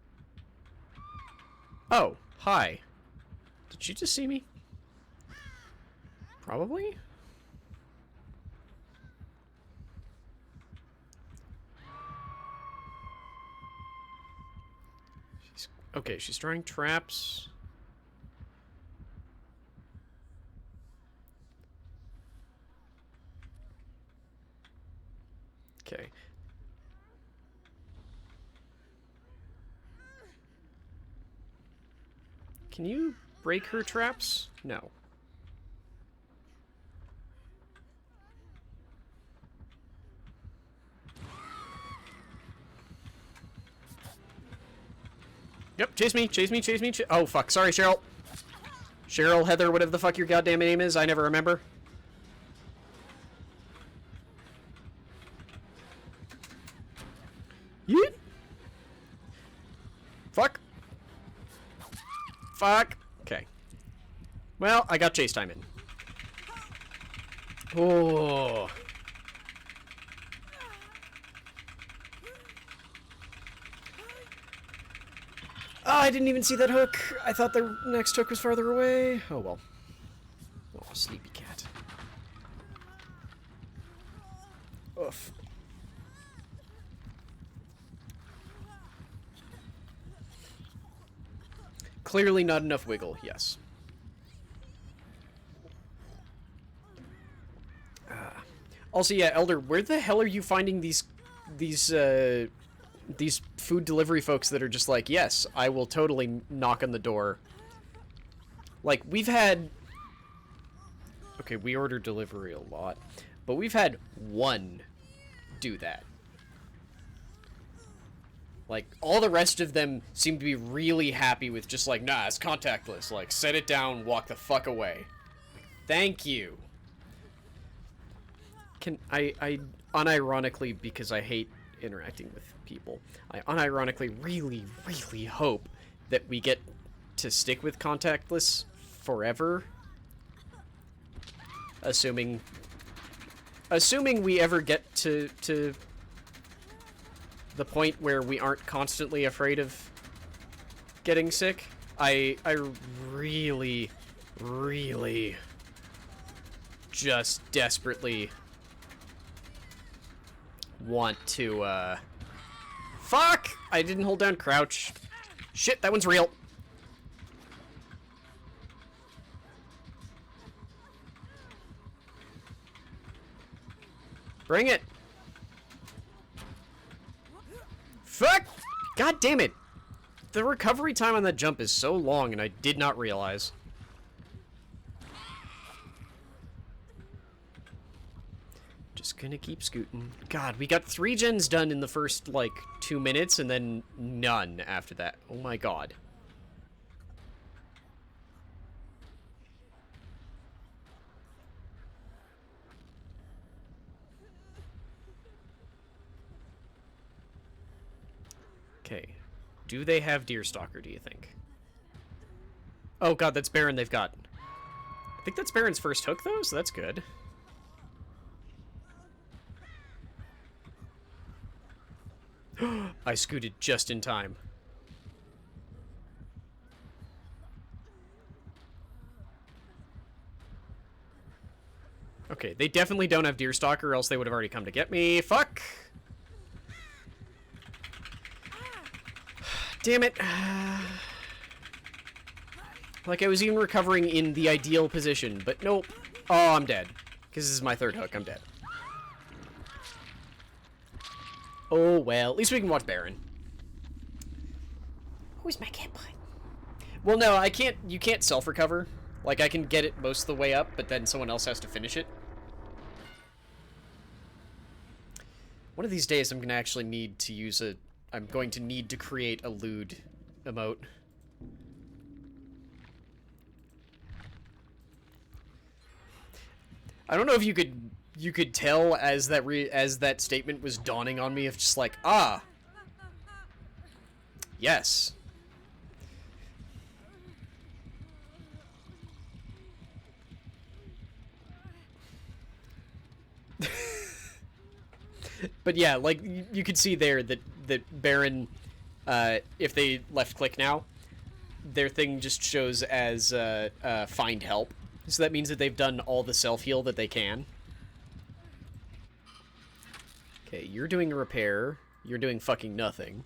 Speaker 1: Oh, hi. Did you just see me? Probably? Okay, she's throwing traps. Okay. Can you break her traps? No. Yep, chase me, chase me, chase me, oh, fuck. Sorry, Cheryl. Cheryl, Heather, whatever the fuck your goddamn name is. I never remember. Yeet. Fuck. Fuck. Okay. Well, I got chase time in. Oh. Oh, I didn't even see that hook. I thought the next hook was farther away. Oh, well. Oh, sleepy cat. Oof. Clearly not enough wiggle, yes. Also, yeah, Elder, where the hell are you finding these food delivery folks that are just like, yes, I will totally knock on the door. Like, we've had... Okay, we order delivery a lot, but we've had one do that. Like, all the rest of them seem to be really happy with just like, nah, it's contactless. Like, set it down, walk the fuck away. Thank you. I unironically, because I hate interacting with people, I unironically really, really hope that we get to stick with contactless forever. Assuming we ever get to the point where we aren't constantly afraid of getting sick. I really, really just desperately want to, fuck! I didn't hold down crouch. Shit, that one's real. Bring it! Fuck! God damn it! The recovery time on that jump is so long, and I did not realize. Just gonna keep scooting. God, we got 3 gens done in the first, like, 2 minutes, and then none after that. Oh my god. Okay. Do they have Deerstalker, do you think? Oh god, that's Baron they've got. I think that's Baron's first hook, though, so that's good. I scooted just in time. Okay, they definitely don't have Deerstalker, or else they would have already come to get me. Fuck! Damn it. Like I was even recovering in the ideal position, but nope. Oh, I'm dead. Because this is my third hook. I'm dead. Oh, well. At least we can watch Baron. Who's my cat boy? Well, no, I can't. You can't self-recover. Like, I can get it most of the way up, but then someone else has to finish it. One of these days, I'm going to actually need to use a... I'm going to need to create a lewd emote. I don't know if you could tell as that statement was dawning on me, of just like, ah, yes. But yeah, like you could see there that Baron, if they left click now, their thing just shows as find help. So that means that they've done all the self-heal that they can. Okay, you're doing a repair. You're doing fucking nothing.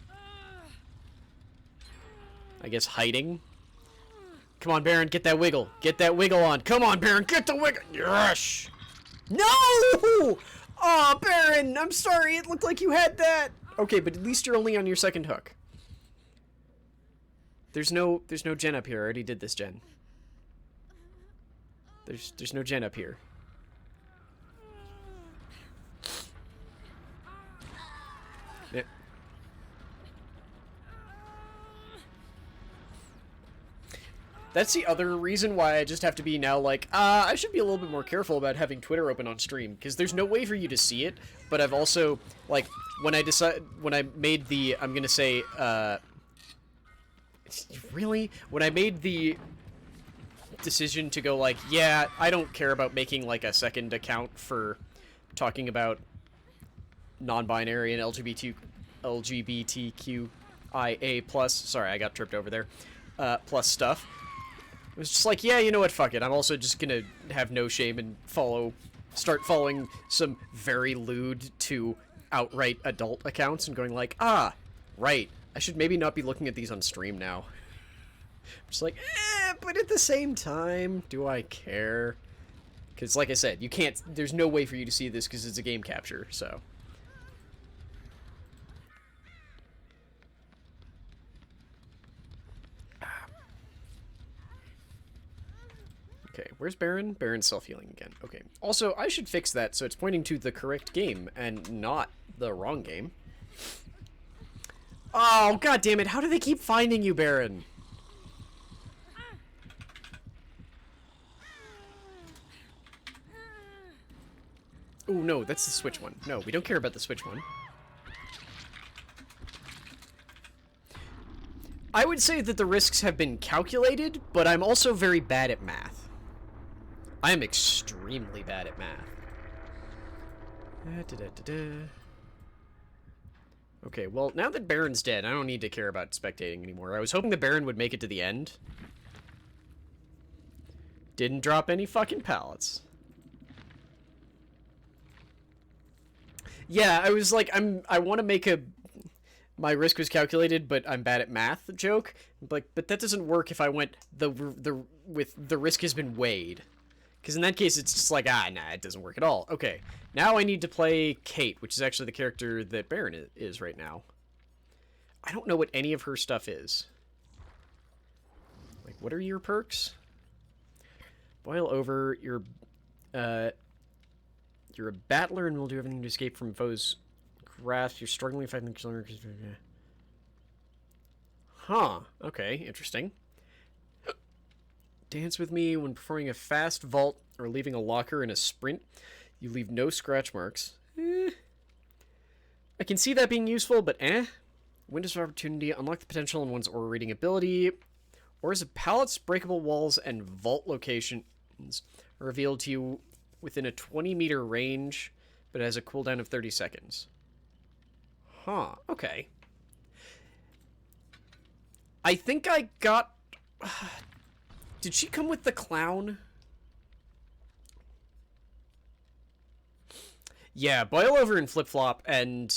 Speaker 1: I guess hiding. Come on, Baron, get that wiggle. Get that wiggle on. Come on, Baron, get the wiggle. Yes! No! Aw, Baron, I'm sorry. It looked like you had that. Okay, but at least you're only on your second hook. There's no gen up here. I already did this gen. There's no gen up here. Yeah. That's the other reason why I just have to be now like, I should be a little bit more careful about having Twitter open on stream, because there's no way for you to see it, but I've also, like, when I made the, I'm gonna say, really? When I made the decision to go like, yeah, I don't care about making like a second account for talking about non-binary and LGBTQIA plus, sorry, I got tripped over there, plus stuff. It was just like, yeah, you know what, fuck it. I'm also just gonna have no shame and start following some very lewd to outright adult accounts and going like, ah, right, I should maybe not be looking at these on stream now. Just like, but at the same time, do I care? Because, like I said, you can't, there's no way for you to see this because it's a game capture, so. Okay, where's Baron? Baron's self-healing again. Okay. Also, I should fix that so it's pointing to the correct game and not the wrong game. Oh, god damn it. How do they keep finding you, Baron? Oh, no, that's the Switch one. No, we don't care about the Switch one. I would say that the risks have been calculated, but I'm also very bad at math. I am extremely bad at math. Okay, well, now that Baron's dead, I don't need to care about spectating anymore. I was hoping the Baron would make it to the end. Didn't drop any fucking pallets. Yeah, I was like, I want to make my risk was calculated, but I'm bad at math joke. Like, but that doesn't work if I went the risk has been weighed. Because in that case, it's just like, nah, it doesn't work at all. Okay, now I need to play Kate, which is actually the character that Baron is right now. I don't know what any of her stuff is. Like, what are your perks? Boil over, you're a battler and will do everything to escape from foes' grasp. You're struggling fighting the killer. Huh, okay, interesting. Dance with me when performing a fast vault or leaving a locker in a sprint. You leave no scratch marks. I can see that being useful, but Windows of Opportunity. Unlock the potential in one's aura reading ability. Auras of pallets, breakable walls, and vault locations are revealed to you within a 20-meter range, but it has a cooldown of 30 seconds. Huh, okay. I think I got... Did she come with the clown? Yeah, boil over and flip-flop, and...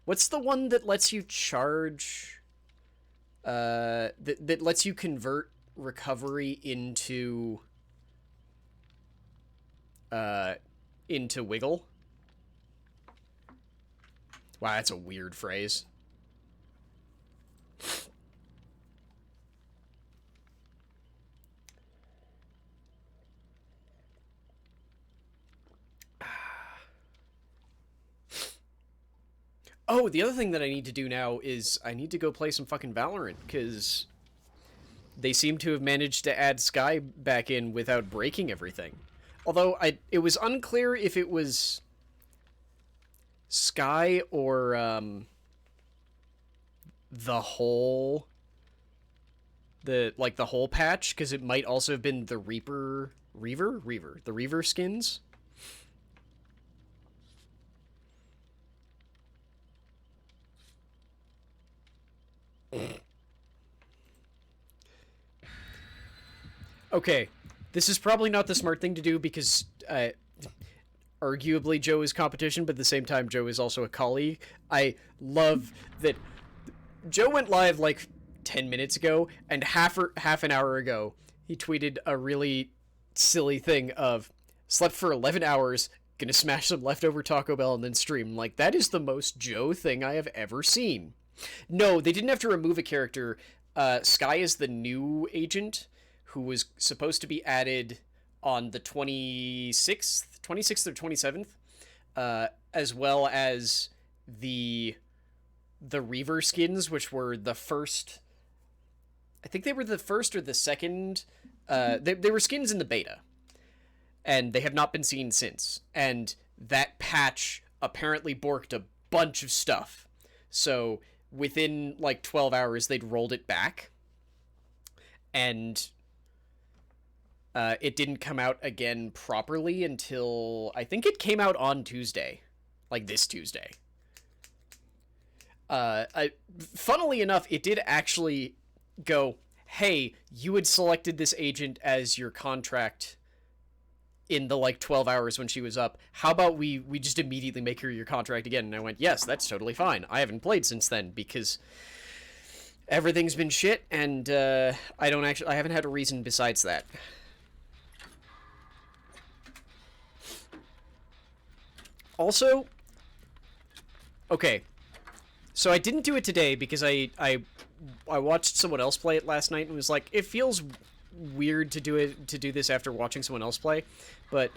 Speaker 1: What's the one that lets you charge... that lets you convert recovery into wiggle. Wow, that's a weird phrase. Oh, the other thing that I need to do now is I need to go play some fucking Valorant, because they seem to have managed to add Sky back in without breaking everything. Although it was unclear if it was Sky or the whole the whole patch, because it might also have been the Reaver the Reaver skins. Okay, this is probably not the smart thing to do, because arguably Joe is competition, but at the same time Joe is also a colleague. I love that Joe went live like 10 minutes ago, and half an hour ago he tweeted a really silly thing of slept for 11 hours, gonna smash some leftover Taco Bell and then stream. Like, that is the most Joe thing I have ever seen. No, they didn't have to remove a character. Sky is the new agent who was supposed to be added on the 26th or 27th, as well as the Reaver skins, which were the first. I think they were the first or the second. They were skins in the beta, and they have not been seen since. And that patch apparently borked a bunch of stuff. So within like 12 hours, they'd rolled it back, and it didn't come out again properly until I think it came out on Tuesday, like this Tuesday. Funnily enough, it did actually go, hey, you had selected this agent as your contract in the like 12 hours when she was up. How about we just immediately make her your contract again? And I went, yes, that's totally fine. I haven't played since then because everything's been shit, and I haven't had a reason besides that. Also, okay, so I didn't do it today because I watched someone else play it last night and was like, it feels weird to do this after watching someone else play, but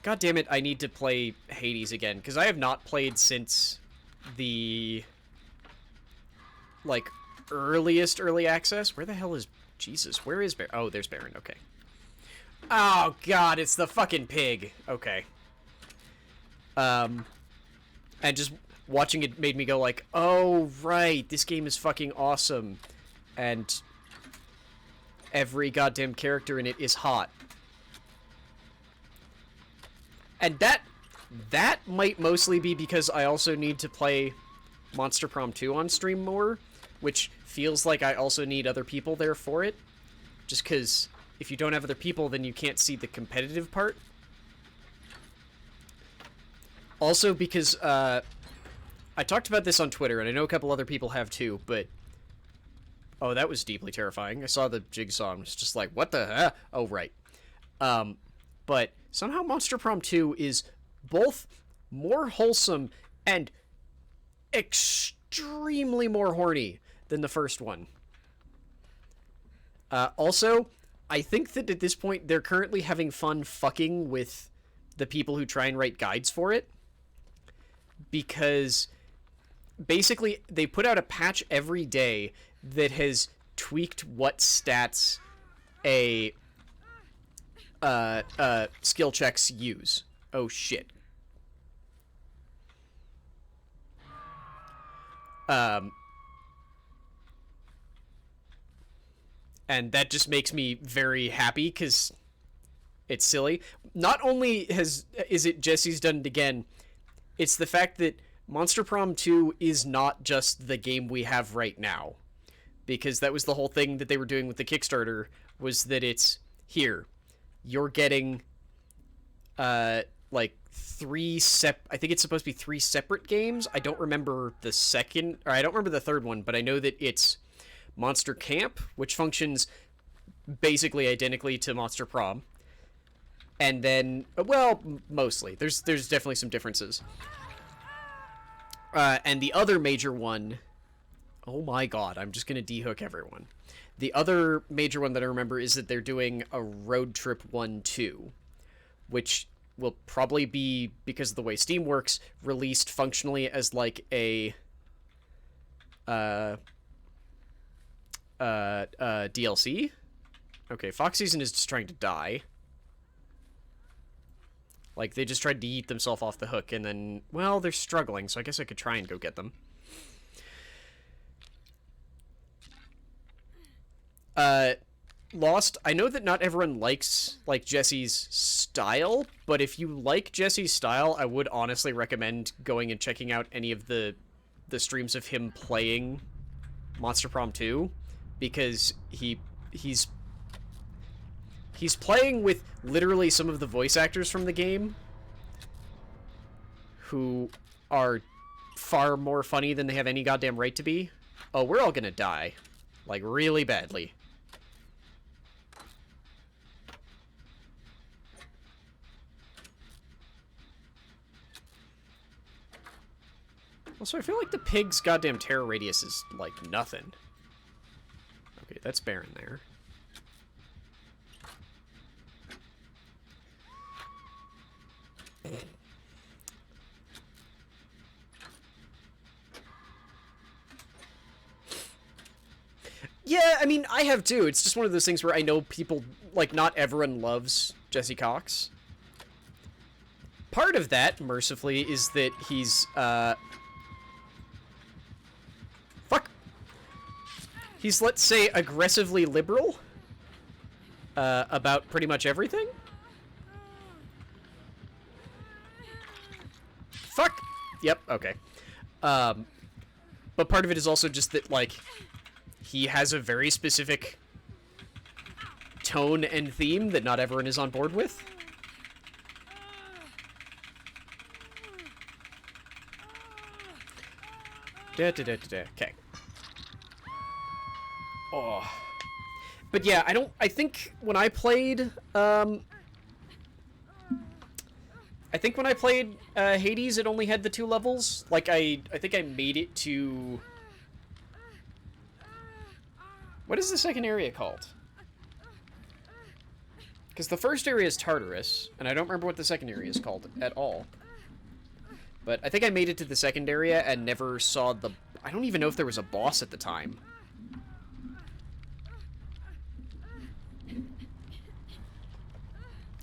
Speaker 1: god damn it, I need to play Hades again, because I have not played since the like earliest early access. Where the hell is Jesus? Where is Baron? Oh, there's Baron. Okay. Oh god, it's the fucking pig. Okay. And just watching it made me go like, oh, right, this game is fucking awesome. And every goddamn character in it is hot. And that might mostly be because I also need to play Monster Prom 2 on stream more, which feels like I also need other people there for it. Just because if you don't have other people, then you can't see the competitive part. Also, because I talked about this on Twitter, and I know a couple other people have too, but oh, that was deeply terrifying. I saw the jigsaw and was just like, what the oh, right. But somehow Monster Prom 2 is both more wholesome and extremely more horny than the first one. Also, I think that at this point, they're currently having fun fucking with the people who try and write guides for it. Because basically, they put out a patch every day that has tweaked what stats skill checks use. Oh, shit. And that just makes me very happy, because it's silly. Not only is it Jesse's done it again, it's the fact that Monster Prom 2 is not just the game we have right now. Because that was the whole thing that they were doing with the Kickstarter, was that it's, here, you're getting, like, I think it's supposed to be 3 separate games. I don't remember the second, or I don't remember the third one, but I know that it's Monster Camp, which functions basically identically to Monster Prom. And then, well, mostly. There's definitely some differences. And the other major one... Oh my god, I'm just going to de-hook everyone. The other major one that I remember is that they're doing a Road Trip 1-2, which will probably be, because of the way Steam works, released functionally as like a DLC. Okay, Fox Season is just trying to die. Like, they just tried to eat themselves off the hook, and then, well, they're struggling, so I guess I could try and go get them. Lost, I know that not everyone likes, like, Jesse's style, but if you like Jesse's style, I would honestly recommend going and checking out any of the streams of him playing Monster Prom 2, because he's playing with literally some of the voice actors from the game, who are far more funny than they have any goddamn right to be. Oh, we're all gonna die. Like, really badly. Also, I feel like the pig's goddamn terror radius is, like, nothing. Okay, that's Baron there. Yeah, I mean, I have too. It's just one of those things where I know people, like, not everyone loves Jesse Cox. Part of that, mercifully, is that he's, he's, let's say, aggressively liberal about pretty much everything. Fuck! Yep, okay. But part of it is also just that, like, he has a very specific tone and theme that not everyone is on board with. Okay. Oh. But yeah, I think when I played, Hades, it only had the 2 levels. Like, I think I made it to... What is the second area called? Because the first area is Tartarus, and I don't remember what the second area is called at all. But I think I made it to the second area and never saw the... I don't even know if there was a boss at the time.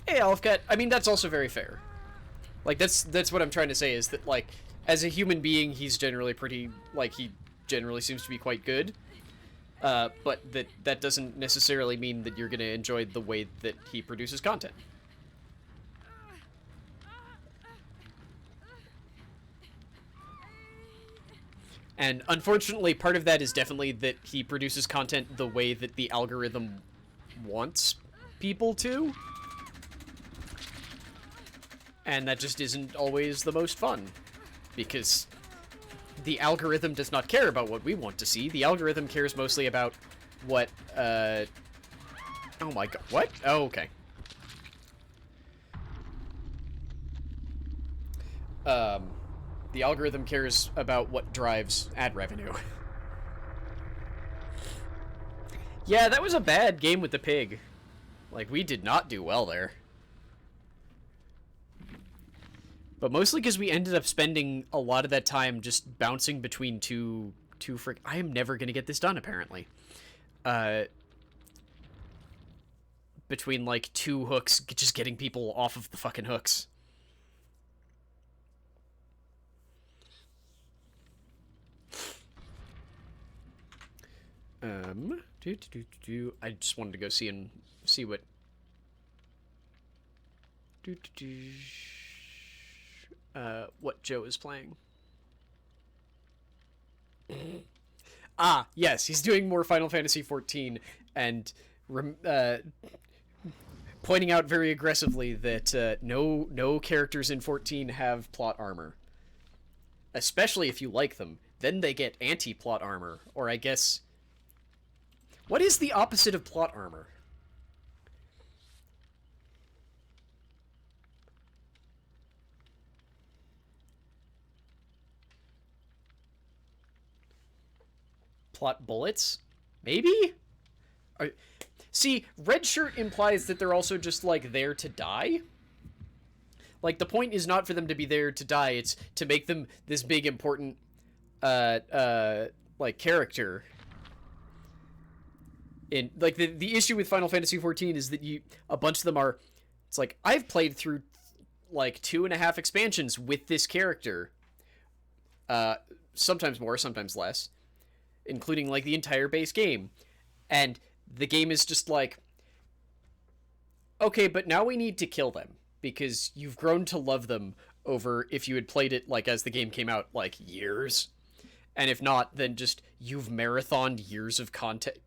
Speaker 1: Hey, Elfcat. I mean, that's also very fair. Like, that's what I'm trying to say, is that, like, as a human being, he's generally pretty... Like, he generally seems to be quite good. But that doesn't necessarily mean that you're going to enjoy the way that he produces content. And unfortunately, part of that is definitely that he produces content the way that the algorithm wants people to. And that just isn't always the most fun. Because the algorithm does not care about what we want to see. The algorithm cares mostly about what, Oh my god, what? Oh, okay. The algorithm cares about what drives ad revenue. Yeah, that was a bad game with the pig. Like, we did not do well there. But mostly because we ended up spending a lot of that time just bouncing between two I am never going to get this done, apparently. Between, like, 2 hooks, just getting people off of the fucking hooks. I just wanted to go see what... what Joe is playing. Ah, yes, he's doing more Final Fantasy XIV, and pointing out very aggressively that no characters in 14 have plot armor. Especially if you like them. Then they get anti-plot armor, or I guess What is the opposite of plot armor? Plot bullets? Maybe? See, red shirt implies that they're also just, like, there to die. Like, the point is not for them to be there to die, it's to make them this big, important, like, character. In, like, the issue with Final Fantasy XIV is that a bunch of them are, it's like, I've played through, like, 2.5 expansions with this character. Sometimes more, sometimes less. Including, like, the entire base game. And the game is just like, okay, but now we need to kill them. Because you've grown to love them over if you had played it, like, as the game came out, like, years. And if not, then just, you've marathoned years of content.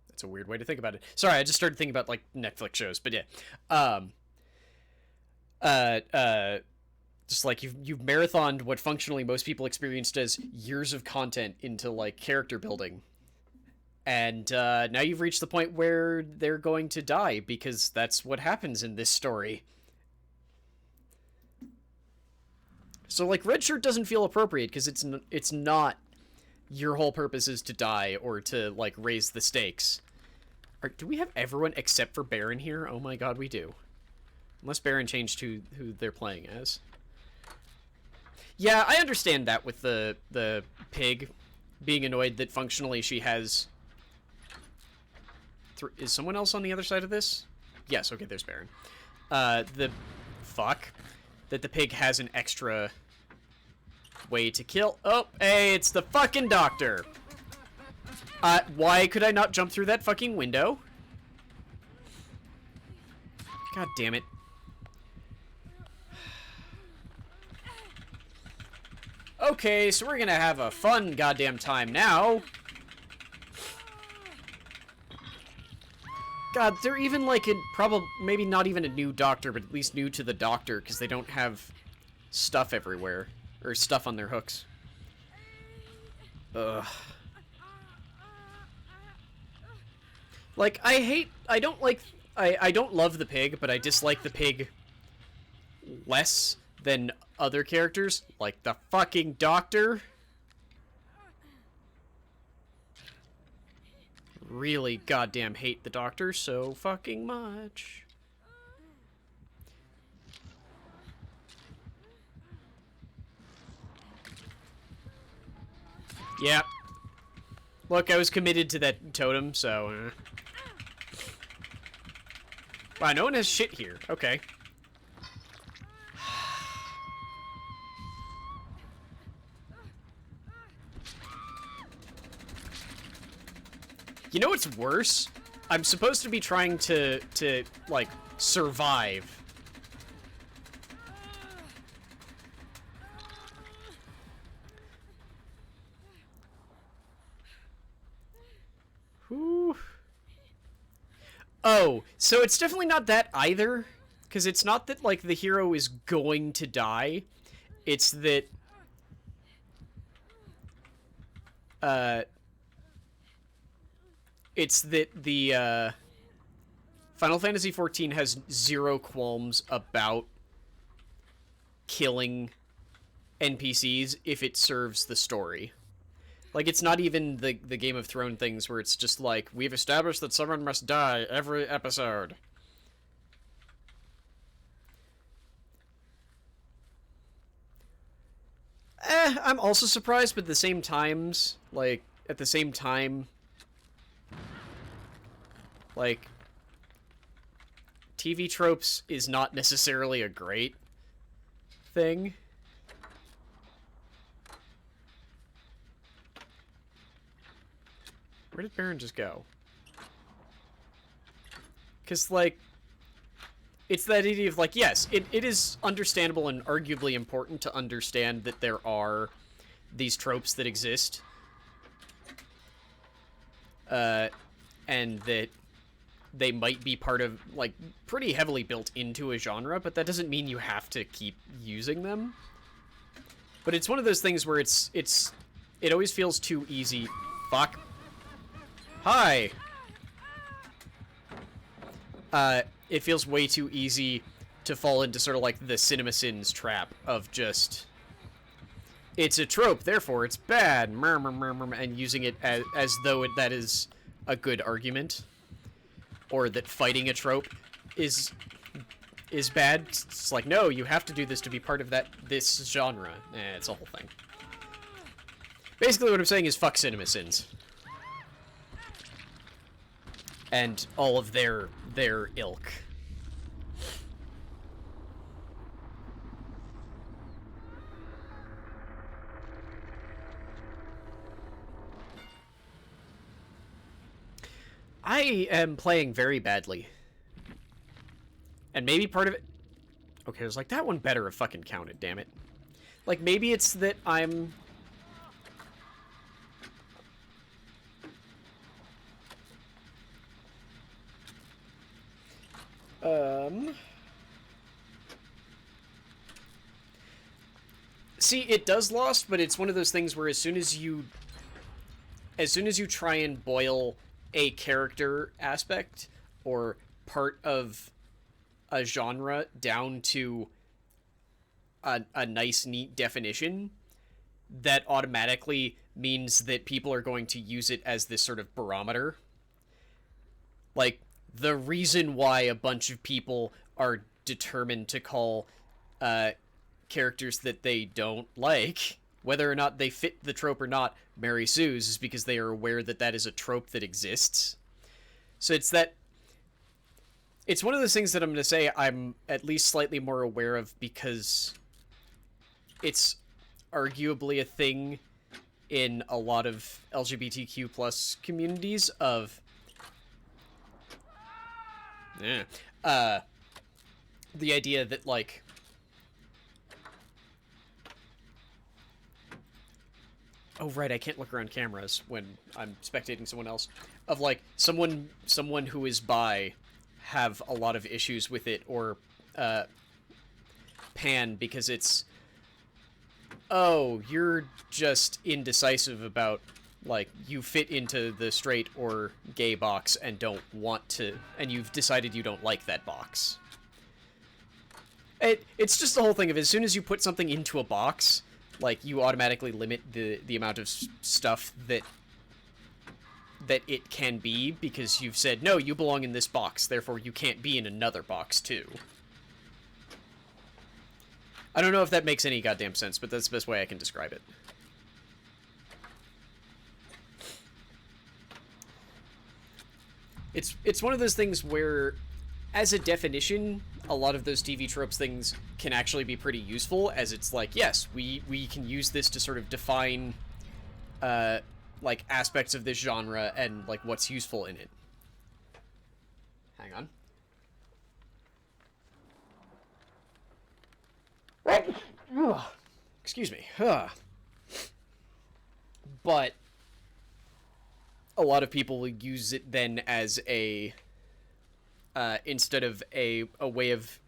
Speaker 1: That's a weird way to think about it. Sorry, I just started thinking about, like, Netflix shows, but yeah. Just like you've marathoned what functionally most people experienced as years of content into, like, character building. And now you've reached the point where they're going to die, because that's what happens in this story. So, like, red shirt doesn't feel appropriate, because it's not your whole purpose is to die or to, like, raise the stakes. Do we have everyone except for Baron here? Oh my god, we do. Unless Baron changed who they're playing as. Yeah, I understand that with the pig being annoyed that functionally she has... Is someone else on the other side of this? Yes, okay, there's Baron. Fuck. That the pig has an extra way to kill... Oh, hey, it's the fucking doctor! Why could I not jump through that fucking window? God damn it. Okay, so we're gonna have a fun goddamn time now. God, they're even like maybe not even a new doctor, but at least new to the doctor, because they don't have stuff everywhere. Or stuff on their hooks. Ugh. Like, I don't love the pig, but I dislike the pig less than other characters, like the fucking doctor. Really goddamn hate the doctor so fucking much. Yeah. Look, I was committed to that totem, so... Wow, no one has shit here. Okay. You know what's worse? I'm supposed to be trying to like, survive. Whew. Oh, so it's definitely not that either. Because it's not that, like, the hero is going to die. It's that... It's that the, Final Fantasy XIV has zero qualms about killing NPCs if it serves the story. Like, it's not even the Game of Thrones things where it's just like, we've established that someone must die every episode. I'm also surprised, but at the same times, like, at the same time, like, TV tropes is not necessarily a great thing. Where did Baron just go? Because, like, it's that idea of, like, yes, it is understandable and arguably important to understand that there are these tropes that exist. And that they might be part of, like, pretty heavily built into a genre, but that doesn't mean you have to keep using them. But it's one of those things where it always feels too easy. Fuck. Hi! It feels way too easy to fall into sort of like the CinemaSins trap of just... It's a trope, therefore it's bad, and using it as though that is a good argument. Or that fighting a trope is bad. It's like, no, you have to do this to be part of this genre. It's a whole thing. Basically what I'm saying is fuck CinemaSins. And all of their ilk. I am playing very badly. And maybe part of it... Okay, I was like, that one better have fucking counted, damn it. Like, maybe it's that I'm... See, it does Lost, but it's one of those things where as soon as you try and boil a character aspect or part of a genre down to a nice, neat definition, that automatically means that people are going to use it as this sort of barometer. Like, the reason why a bunch of people are determined to call characters that they don't like, whether or not they fit the trope or not, Mary Sue's, is because they are aware that that is a trope that exists. So it's one of those things that I'm going to say I'm at least slightly more aware of because it's arguably a thing in a lot of LGBTQ plus communities of... the idea that, like... Oh, right, I can't look around cameras when I'm spectating someone else. Of, like, someone who is bi have a lot of issues with it, or, pan, because it's... Oh, you're just indecisive about, like, you fit into the straight or gay box and don't want to... And you've decided you don't like that box. It's just the whole thing of as soon as you put something into a box... Like, you automatically limit the amount of stuff that it can be, because you've said, no, you belong in this box, therefore you can't be in another box, too. I don't know if that makes any goddamn sense, but that's the best way I can describe it. It's one of those things where, as a definition, a lot of those TV tropes things can actually be pretty useful, as it's like, yes, we can use this to sort of define, like, aspects of this genre and, like, what's useful in it. Hang on. Excuse me. But a lot of people will use it then as a... instead of a way of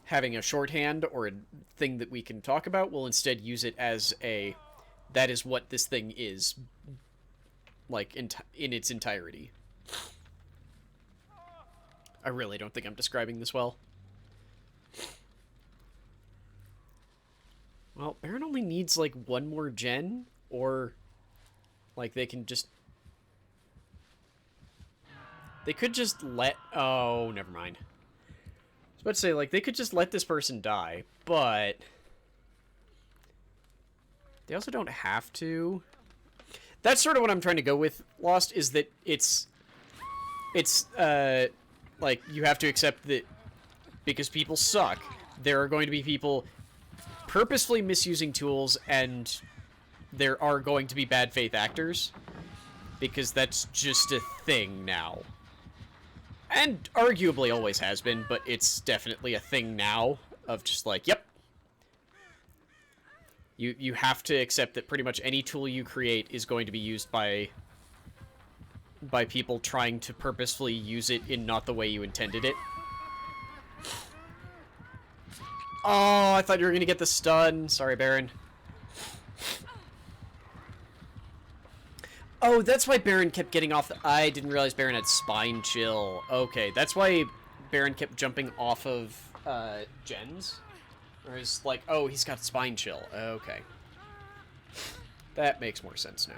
Speaker 1: having a shorthand or a thing that we can talk about, we'll instead use it as a, that is what this thing is, like, in its entirety. I really don't think I'm describing this well. Well, Baron only needs, like, one more gen, or, like, they can just... They could just let... Oh, never mind. I was about to say, like, they could just let this person die, but... They also don't have to. That's sort of what I'm trying to go with, Lost, is that it's, like, you have to accept that because people suck, there are going to be people purposefully misusing tools, and there are going to be bad faith actors, because that's just a thing now. And arguably always has been, but it's definitely a thing now, of just like, yep. You have to accept that pretty much any tool you create is going to be used by people trying to purposefully use it in not the way you intended it. Oh, I thought you were going to get the stun. Sorry, Baron. Oh, that's why Baron kept getting off the... I didn't realize Baron had spine chill. Okay, that's why Baron kept jumping off of, gens. Or is like, oh, he's got spine chill. Okay. That makes more sense now.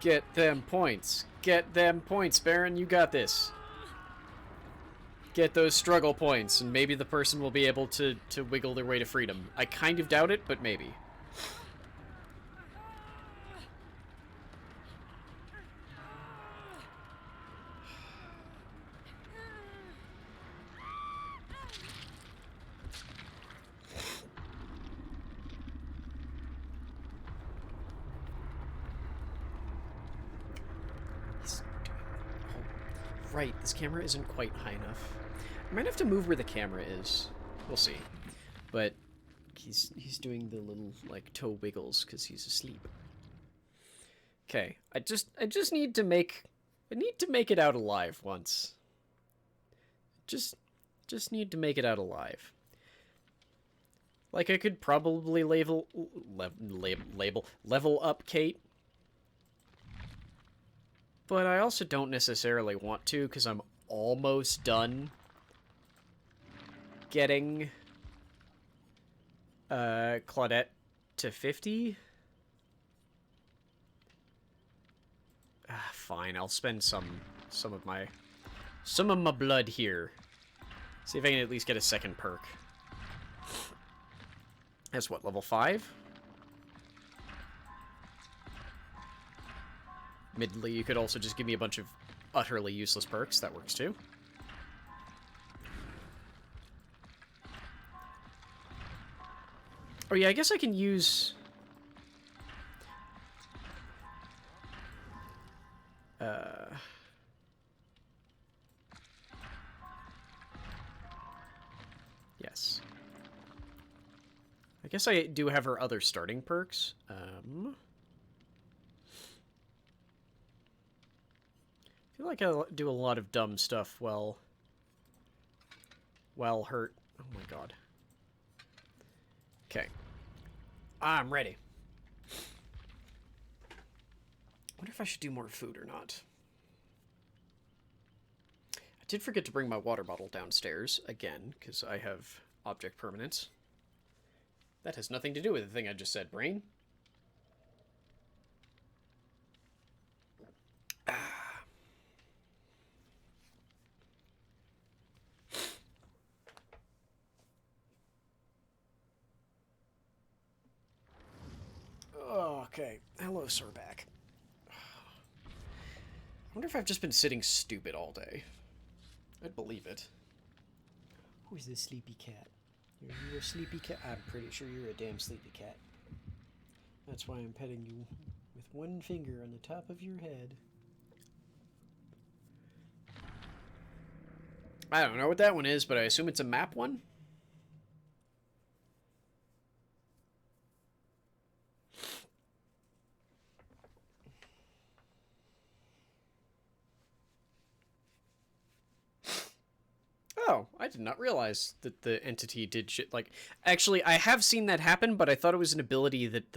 Speaker 1: Get them points. Get them points, Baron. You got this. Get those struggle points, and maybe the person will be able to wiggle their way to freedom. I kind of doubt it, but maybe. Right, this camera isn't quite high enough. I might have to move where the camera is. We'll see. But he's doing the little like toe wiggles because he's asleep. Okay, I just need to make it out alive once. Just need to make it out alive. Like I could probably level up Kate. But I also don't necessarily want to, because I'm almost done getting Claudette to 50. Fine, I'll spend some of my blood here. See if I can at least get a second perk. That's what, level 5? Admittedly, you could also just give me a bunch of utterly useless perks. That works too. Oh yeah, I guess I can use... Yes. I guess I do have her other starting perks. I feel like I do a lot of dumb stuff while hurt. Oh my god. Okay. I'm ready. I wonder if I should do more food or not. I did forget to bring my water bottle downstairs again, because I have object permanence. That has nothing to do with the thing I just said, brain. Okay, hello, Survibing. I wonder if I've just been sitting stupid all day. I'd believe it. Who's this sleepy cat? You're a sleepy cat? I'm pretty sure you're a damn sleepy cat. That's why I'm petting you with one finger on the top of your head. I don't know what that one is, but I assume it's a map one? Oh, I did not realize that the entity did shit like... Actually, I have seen that happen, but I thought it was an ability that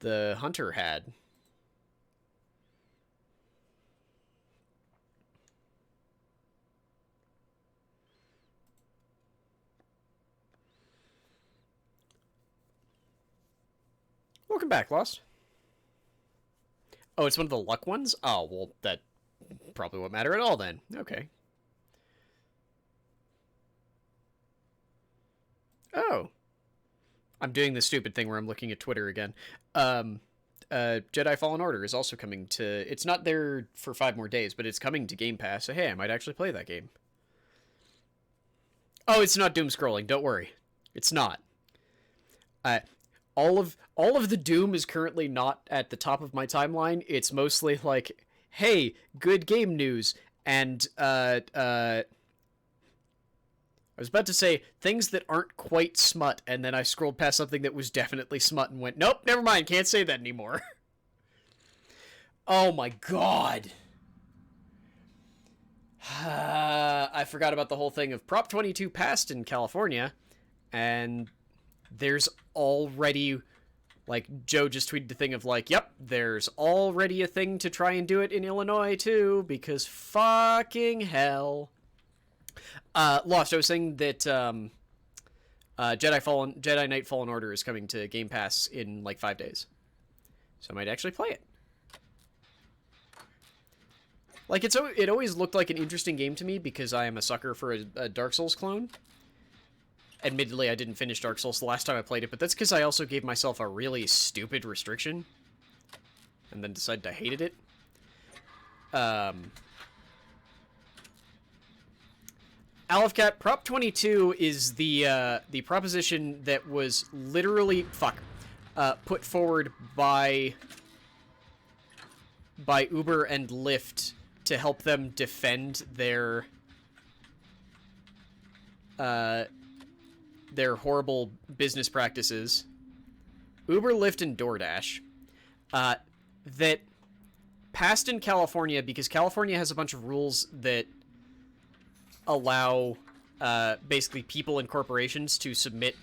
Speaker 1: the hunter had. Welcome back, Lost. Oh, it's one of the luck ones? Oh, well, that probably won't matter at all then. Okay. Oh. I'm doing the stupid thing where I'm looking at Twitter again. Jedi Fallen Order is also coming to... It's not there for 5 more days, but it's coming to Game Pass, so hey, I might actually play that game. Oh, it's not doom scrolling, don't worry. It's not. All of the doom is currently not at the top of my timeline. It's mostly like, hey, good game news, and I was about to say things that aren't quite smut, and then I scrolled past something that was definitely smut and went, nope, never mind, can't say that anymore. Oh my god. I forgot about the whole thing of Prop 22 passed in California, and there's already, like, Joe just tweeted a thing of like, yep, there's already a thing to try and do it in Illinois too, because fucking hell. Lost, I was saying that Jedi Knight Fallen Order is coming to Game Pass in like 5 days, so I might actually play it. Like, it always looked like an interesting game to me because I am a sucker for a Dark Souls clone. Admittedly, I didn't finish Dark Souls the last time I played it, but that's because I also gave myself a really stupid restriction and then decided I hated it. Alfcat, Prop 22 is the proposition that was literally, put forward by Uber and Lyft to help them defend their horrible business practices. Uber, Lyft, and DoorDash. That passed in California because California has a bunch of rules that allow basically people and corporations to submit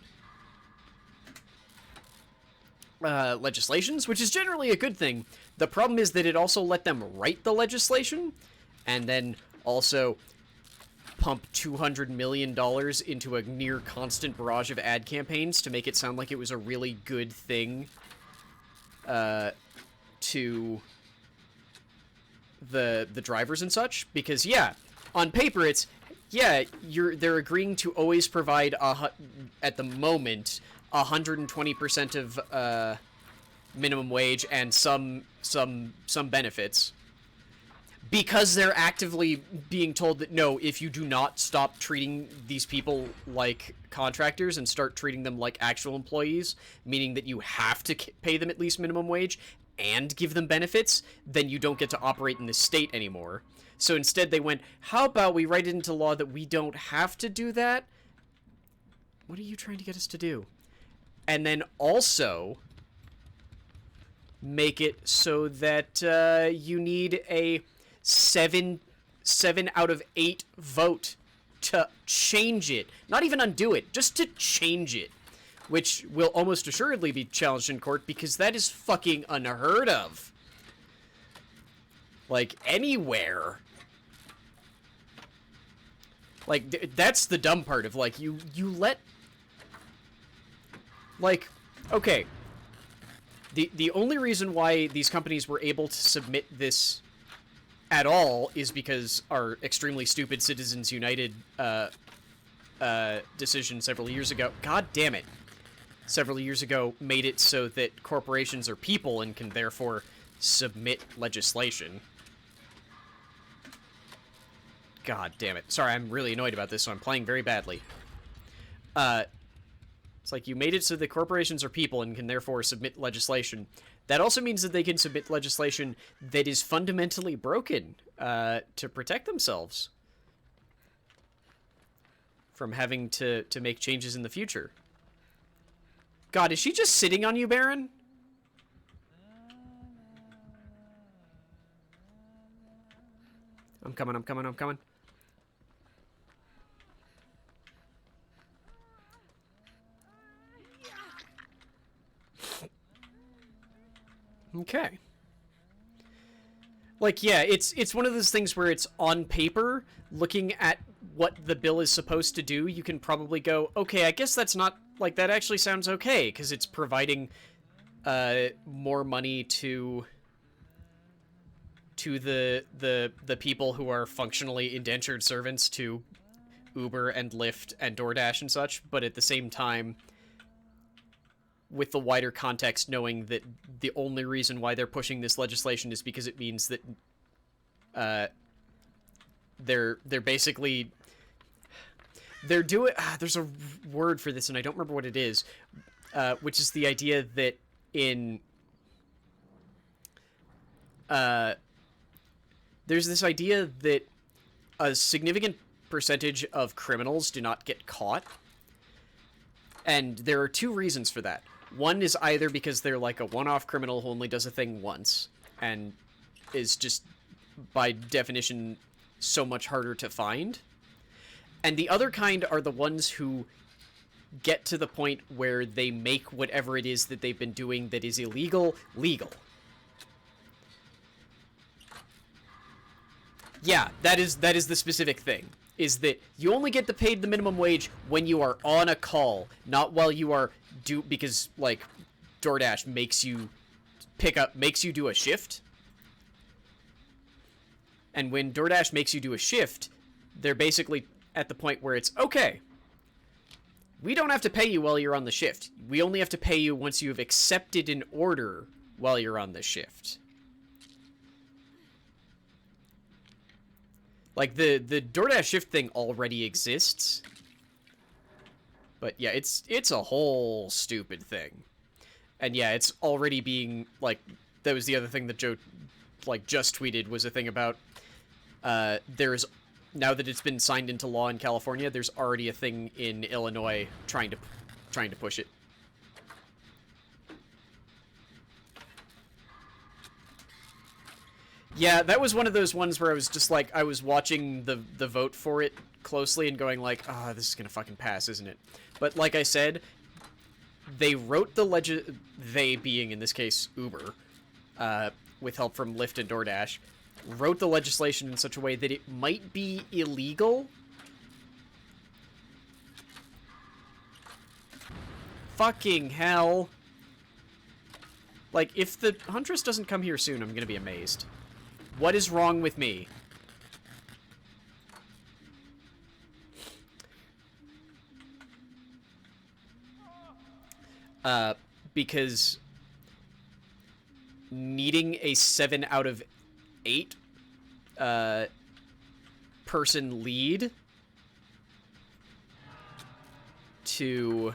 Speaker 1: legislations, which is generally a good thing. The problem is that it also let them write the legislation and then also pump $200 million into a near constant barrage of ad campaigns to make it sound like it was a really good thing to the drivers and such. Because, yeah, on paper it's, yeah, they're agreeing to always provide, at the moment, 120% of minimum wage and some benefits, because they're actively being told that no, if you do not stop treating these people like contractors and start treating them like actual employees, meaning that you have to pay them at least minimum wage and give them benefits, then you don't get to operate in this state anymore. So instead they went, how about we write it into law that we don't have to do that? What are you trying to get us to do? And then also make it so that you need a 7 out of 8 vote to change it. Not even undo it, just to change it. Which will almost assuredly be challenged in court because that is fucking unheard of. Like, anywhere. Like, that's the dumb part of, like, you let... Like, okay. The only reason why these companies were able to submit this at all is because our extremely stupid Citizens United decision several years ago, god damn it, several years ago made it so that corporations are people and can therefore submit legislation. God damn it. Sorry, I'm really annoyed about this, so I'm playing very badly. It's like you made it so that corporations are people and can therefore submit legislation. That also means that they can submit legislation that is fundamentally broken to protect themselves from having to make changes in the future. God, is she just sitting on you, Baron? I'm coming. Okay. Like, yeah, it's one of those things where it's on paper, looking at what the bill is supposed to do, you can probably go, okay, I guess that's not, like, that actually sounds okay, because it's providing more money to the people who are functionally indentured servants to Uber and Lyft and DoorDash and such, but at the same time, with the wider context, knowing that the only reason why they're pushing this legislation is because it means that they're basically doing there's a word for this and I don't remember what it is, which is the idea that in there's this idea that a significant percentage of criminals do not get caught. And there are two reasons for that. One is either because they're like a one-off criminal who only does a thing once, and is just, by definition, so much harder to find. And the other kind are the ones who get to the point where they make whatever it is that they've been doing that is illegal, legal. Yeah, that is the specific thing. Is that you only get paid the minimum wage when you are on a call, not while you are because, like, DoorDash makes you do a shift. And when DoorDash makes you do a shift, they're basically at the point where it's, okay, we don't have to pay you while you're on the shift. We only have to pay you once you have accepted an order while you're on the shift. Like, the DoorDash shift thing already exists. But yeah, it's a whole stupid thing. And yeah, it's already being, like, that was the other thing that Joe, like, just tweeted, was a thing about, there's, now that it's been signed into law in California, there's already a thing in Illinois trying to push it. Yeah, that was one of those ones where I was just like, I was watching the vote for it closely and going like, ah, this is gonna fucking pass, isn't it? But like I said, they wrote the they being, in this case, Uber, with help from Lyft and DoorDash, wrote the legislation in such a way that it might be illegal. Fucking hell. Like, if the Huntress doesn't come here soon, I'm gonna be amazed. What is wrong with me? Because needing a 7 out of 8 person lead to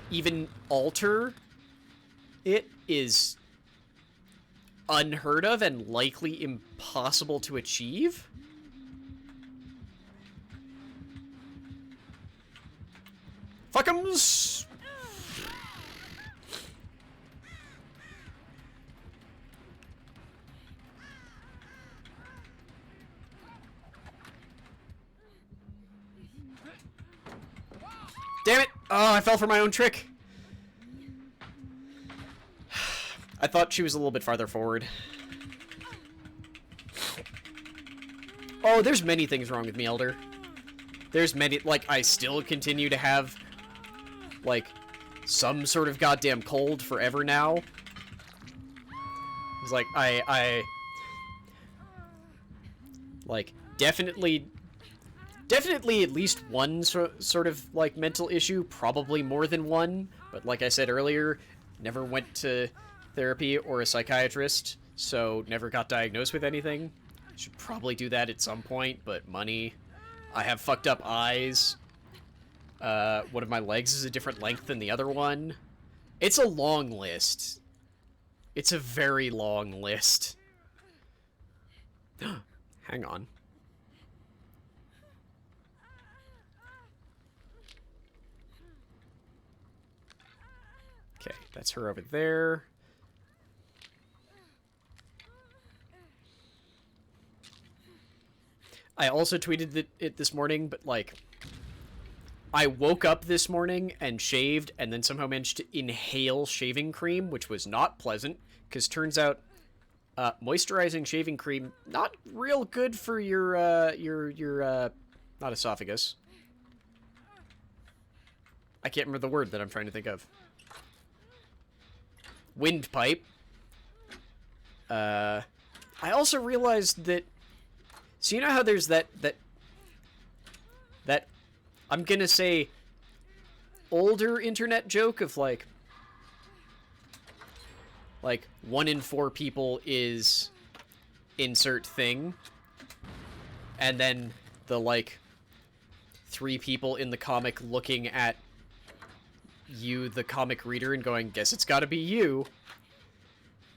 Speaker 1: even alter it is unheard of and likely impossible to achieve. Fuck'ems! Damn it! Oh, I fell for my own trick. I thought she was a little bit farther forward. Oh, there's many things wrong with me, Elder. There's many, like, I still continue to have, like, some sort of goddamn cold forever now. It's like, like, definitely at least one sort of, like, mental issue, probably more than one, but like I said earlier, never went to therapy or a psychiatrist, so never got diagnosed with anything. Should probably do that at some point, but money. I have fucked up eyes. One of my legs is a different length than the other one. It's a long list. It's a very long list. Hang on. Okay, that's her over there. I also tweeted it this morning, but, like, I woke up this morning and shaved and then somehow managed to inhale shaving cream, which was not pleasant, because turns out moisturizing shaving cream, not real good for your not esophagus. I can't remember the word that I'm trying to think of. Windpipe. I also realized that, so you know how there's that I'm gonna say older internet joke of like 1 in 4 people is insert thing, and then the like 3 people in the comic looking at you, the comic reader, and going, guess it's gotta be you.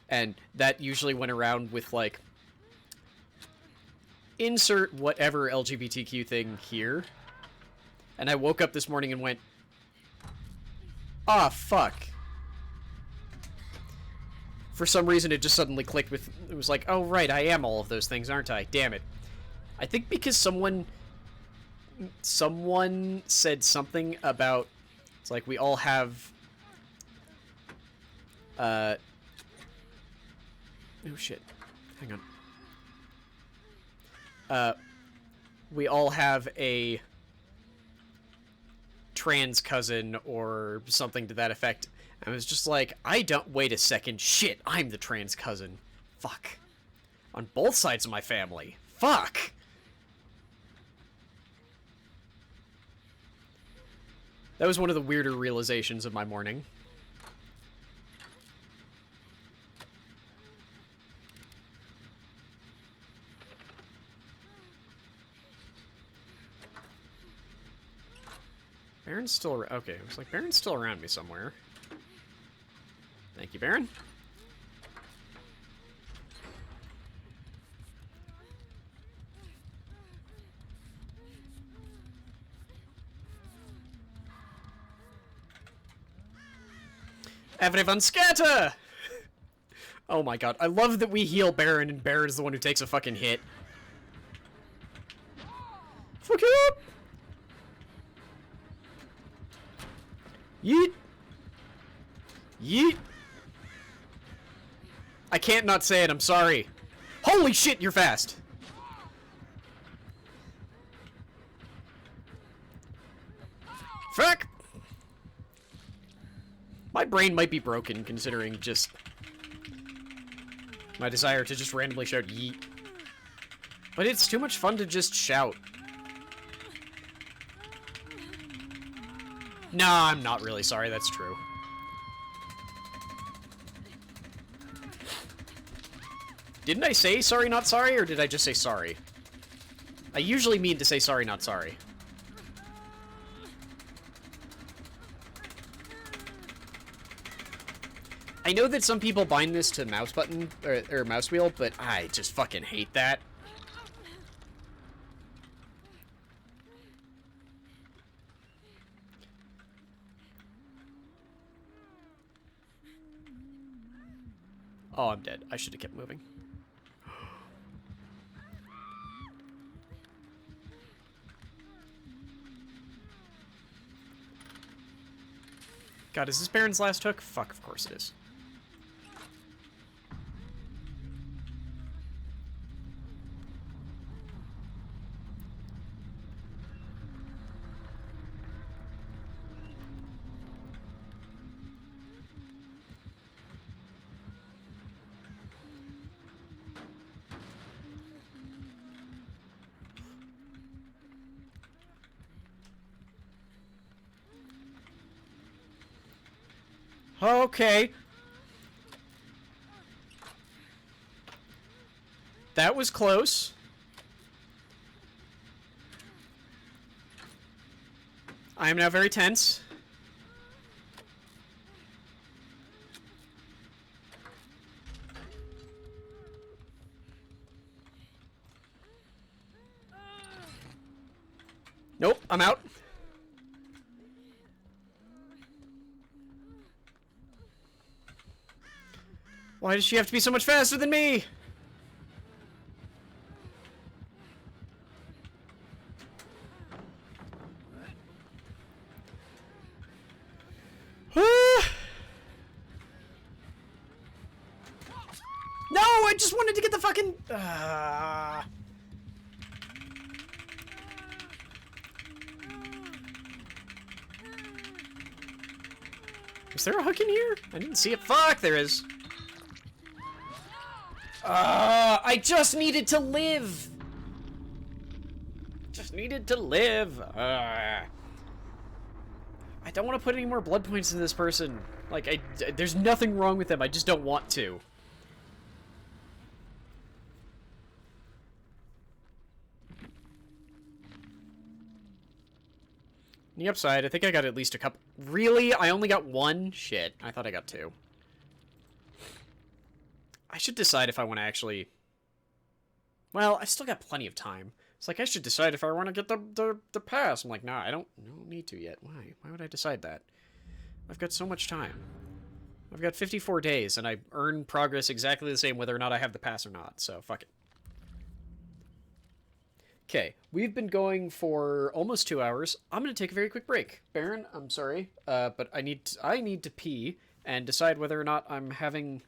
Speaker 1: And that usually went around with like insert whatever LGBTQ thing here. And I woke up this morning and went, ah, fuck. For some reason, it just suddenly clicked with, it was like, oh, right, I am all of those things, aren't I? Damn it. I think because someone said something about, it's like we all have, oh shit, hang on. We all have a trans cousin or something to that effect. I was just like, I don't, wait a second, shit, I'm the trans cousin. Fuck. On both sides of my family. Fuck! That was one of the weirder realizations of my morning. Baron's still around. Okay, it was like, Baron's still around me somewhere. Thank you, Baron. Everyone scatter! Oh my god, I love that we heal Baron and Baron's the one who takes a fucking hit. Fuck you up! Yeet! Yeet! I can't not say it, I'm sorry. Holy shit, you're fast! Fuck! My brain might be broken, considering just my desire to just randomly shout yeet. But it's too much fun to just shout. Nah, I'm not really sorry, that's true. Didn't I say sorry, not sorry, or did I just say sorry? I usually mean to say sorry, not sorry. I know that some people bind this to mouse button, or mouse wheel, but I just fucking hate that. Oh, I'm dead. I should have kept moving. God, is this Baron's last hook? Fuck, of course it is. Okay. That was close. I am now very tense. Nope, I'm out. Why does she have to be so much faster than me? No, I just wanted to get the fucking... Is there a hook in here? I didn't see it. Fuck, there is. I just needed to live. Just needed to live. I don't want to put any more blood points into this person. Like, there's nothing wrong with them. I just don't want to. The upside, I think I got at least a couple. Really? I only got one? Shit. I thought I got two. I should decide if I want to actually Well, I still got plenty of time. It's like, I should decide if I want to get the pass. I'm like, nah, I don't need to yet. Why? Why would I decide that? I've got so much time. I've got 54 days, and I earn progress exactly the same whether or not I have the pass or not, so fuck it. Okay, we've been going for almost 2 hours. I'm going to take a very quick break. Baron, I'm sorry, but I need to pee and decide whether or not I'm having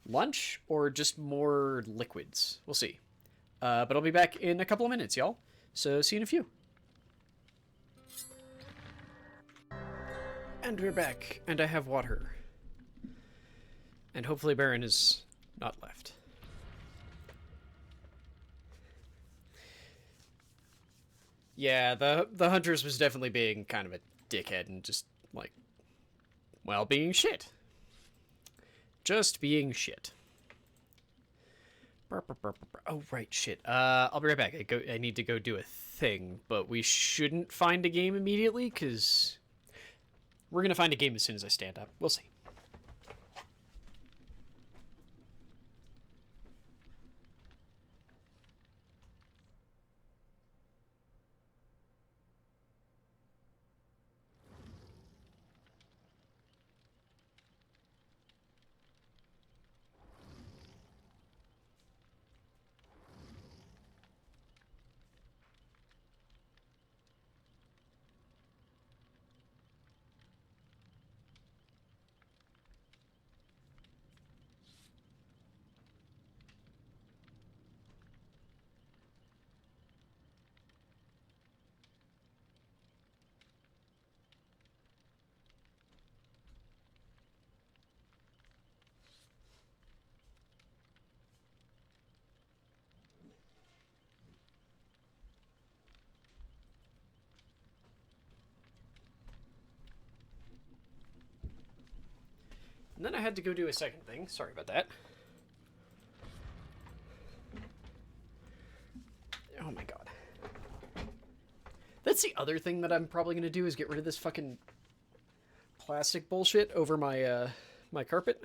Speaker 1: lunch or just more liquids. We'll see. But I'll be back in a couple of minutes, y'all. So see you in a few. And we're back, and I have water. And hopefully Baron is not left. Yeah, the Hunters was definitely being kind of a dickhead and just, like, well, being shit. Just being shit. Oh, right, shit. I'll be right back. I need to go do a thing, but we shouldn't find a game immediately, because we're going to find a game as soon as I stand up. We'll see. And then I had to go do a second thing. Sorry about that. Oh my god. That's the other thing that I'm probably going to do is get rid of this fucking plastic bullshit over my, my carpet.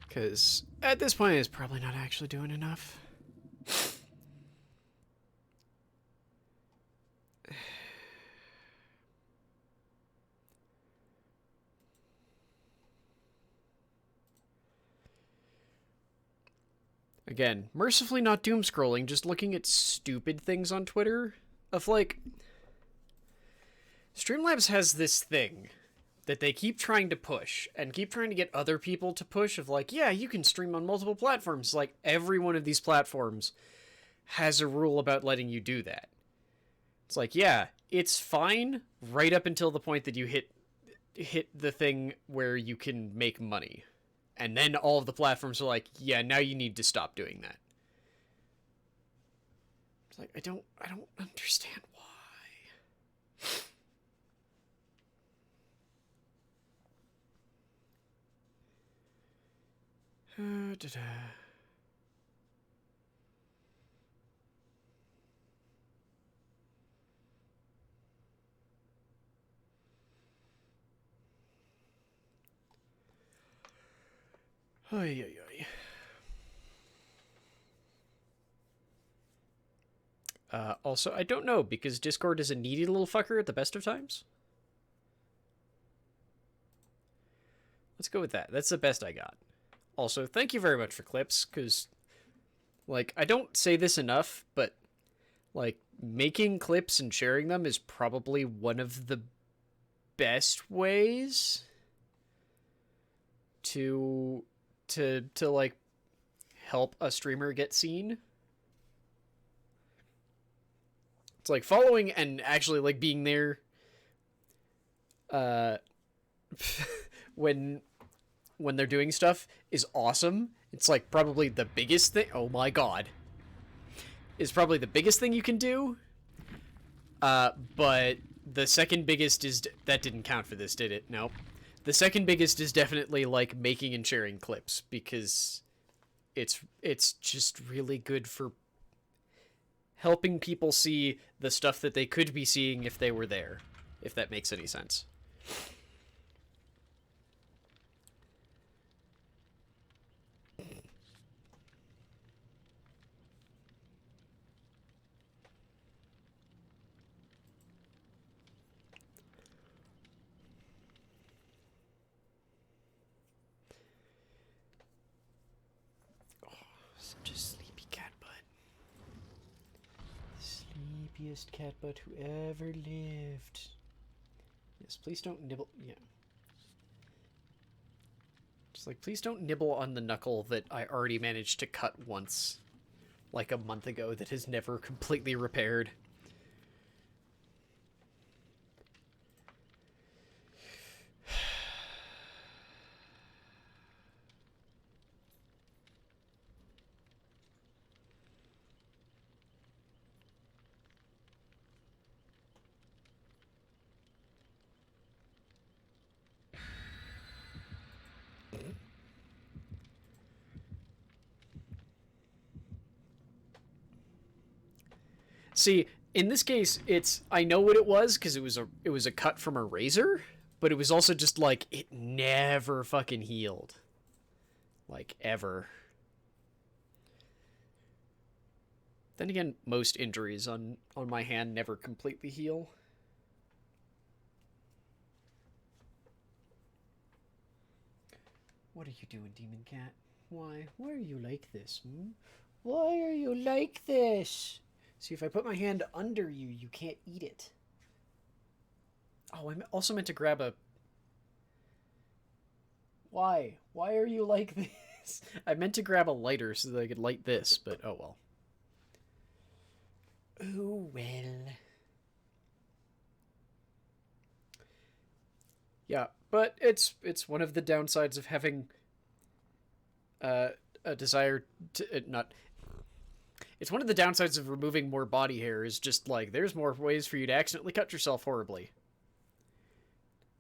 Speaker 1: Because at this point, it's probably not actually doing enough. Again, mercifully not doom scrolling, just looking at stupid things on Twitter of like, Streamlabs has this thing that they keep trying to push and keep trying to get other people to push of like, yeah, you can stream on multiple platforms. Like, every one of these platforms has a rule about letting you do that. It's like, yeah, it's fine right up until the point that you hit the thing where you can make money. And then all of the platforms are like, yeah, now you need to stop doing that. It's like, I don't understand why. Da-da. Oy, oy, oy. Also, I don't know, because Discord is a needy little fucker at the best of times. Let's go with that. That's the best I got. Also, thank you very much for clips, because, like, I don't say this enough, but, like, making clips and sharing them is probably one of the best ways to like, help a streamer get seen. It's like following and actually, like, being there when they're doing stuff is awesome. It's like probably the biggest thing. Oh my god. Is probably the biggest thing you can do. But the second biggest is that didn't count for this, did it? No. The second biggest is definitely like making and sharing clips, because it's just really good for helping people see the stuff that they could be seeing if they were there, if that makes any sense. Such a sleepy cat butt. Sleepiest cat butt who ever lived. Yes, please don't nibble. Yeah. Just like, please don't nibble on the knuckle that I already managed to cut once, like a month ago, that has never completely repaired. See, in this case, I know what it was because it was a cut from a razor, but it was also just like it never fucking healed. Like ever. Then again, most injuries on my hand never completely heal. What are you doing, Demon Cat? Why? Why are you like this? Hmm? Why are you like this? See, if I put my hand under you, you can't eat it. Oh, I also meant to grab a... Why? Why are you like this? I meant to grab a lighter so that I could light this, but oh well. Oh well. Yeah, but it's one of the downsides of having a desire to... not... It's one of the downsides of removing more body hair is just, like, there's more ways for you to accidentally cut yourself horribly.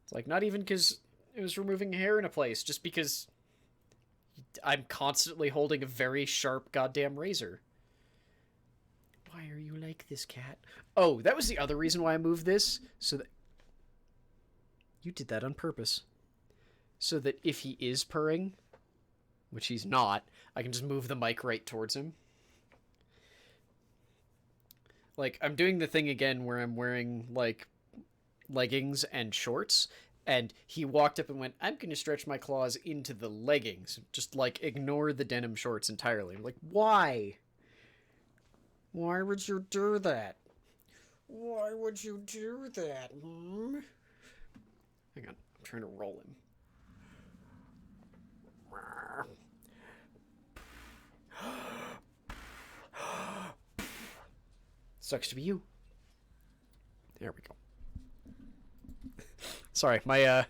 Speaker 1: It's like, not even because it was removing hair in a place, just because I'm constantly holding a very sharp goddamn razor. Why are you like this, cat? Oh, that was the other reason why I moved this, so that... You did that on purpose. So that if he is purring, which he's not, I can just move the mic right towards him. Like, I'm doing the thing again where I'm wearing, like, leggings and shorts, and he walked up and went, I'm going to stretch my claws into the leggings. Just, like, ignore the denim shorts entirely. I'm like, why? Why would you do that? Why would you do that? Hmm? Hang on, I'm trying to roll him. Sucks to be you. There we go. Sorry, my,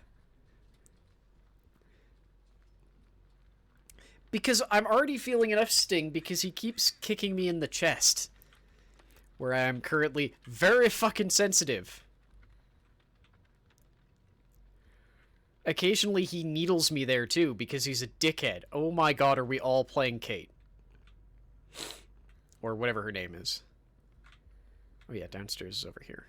Speaker 1: because I'm already feeling enough sting because he keeps kicking me in the chest. Where I am currently very fucking sensitive. Occasionally he needles me there too because he's a dickhead. Oh my god, are we all playing Kate? Or whatever her name is. Oh yeah, downstairs is over here.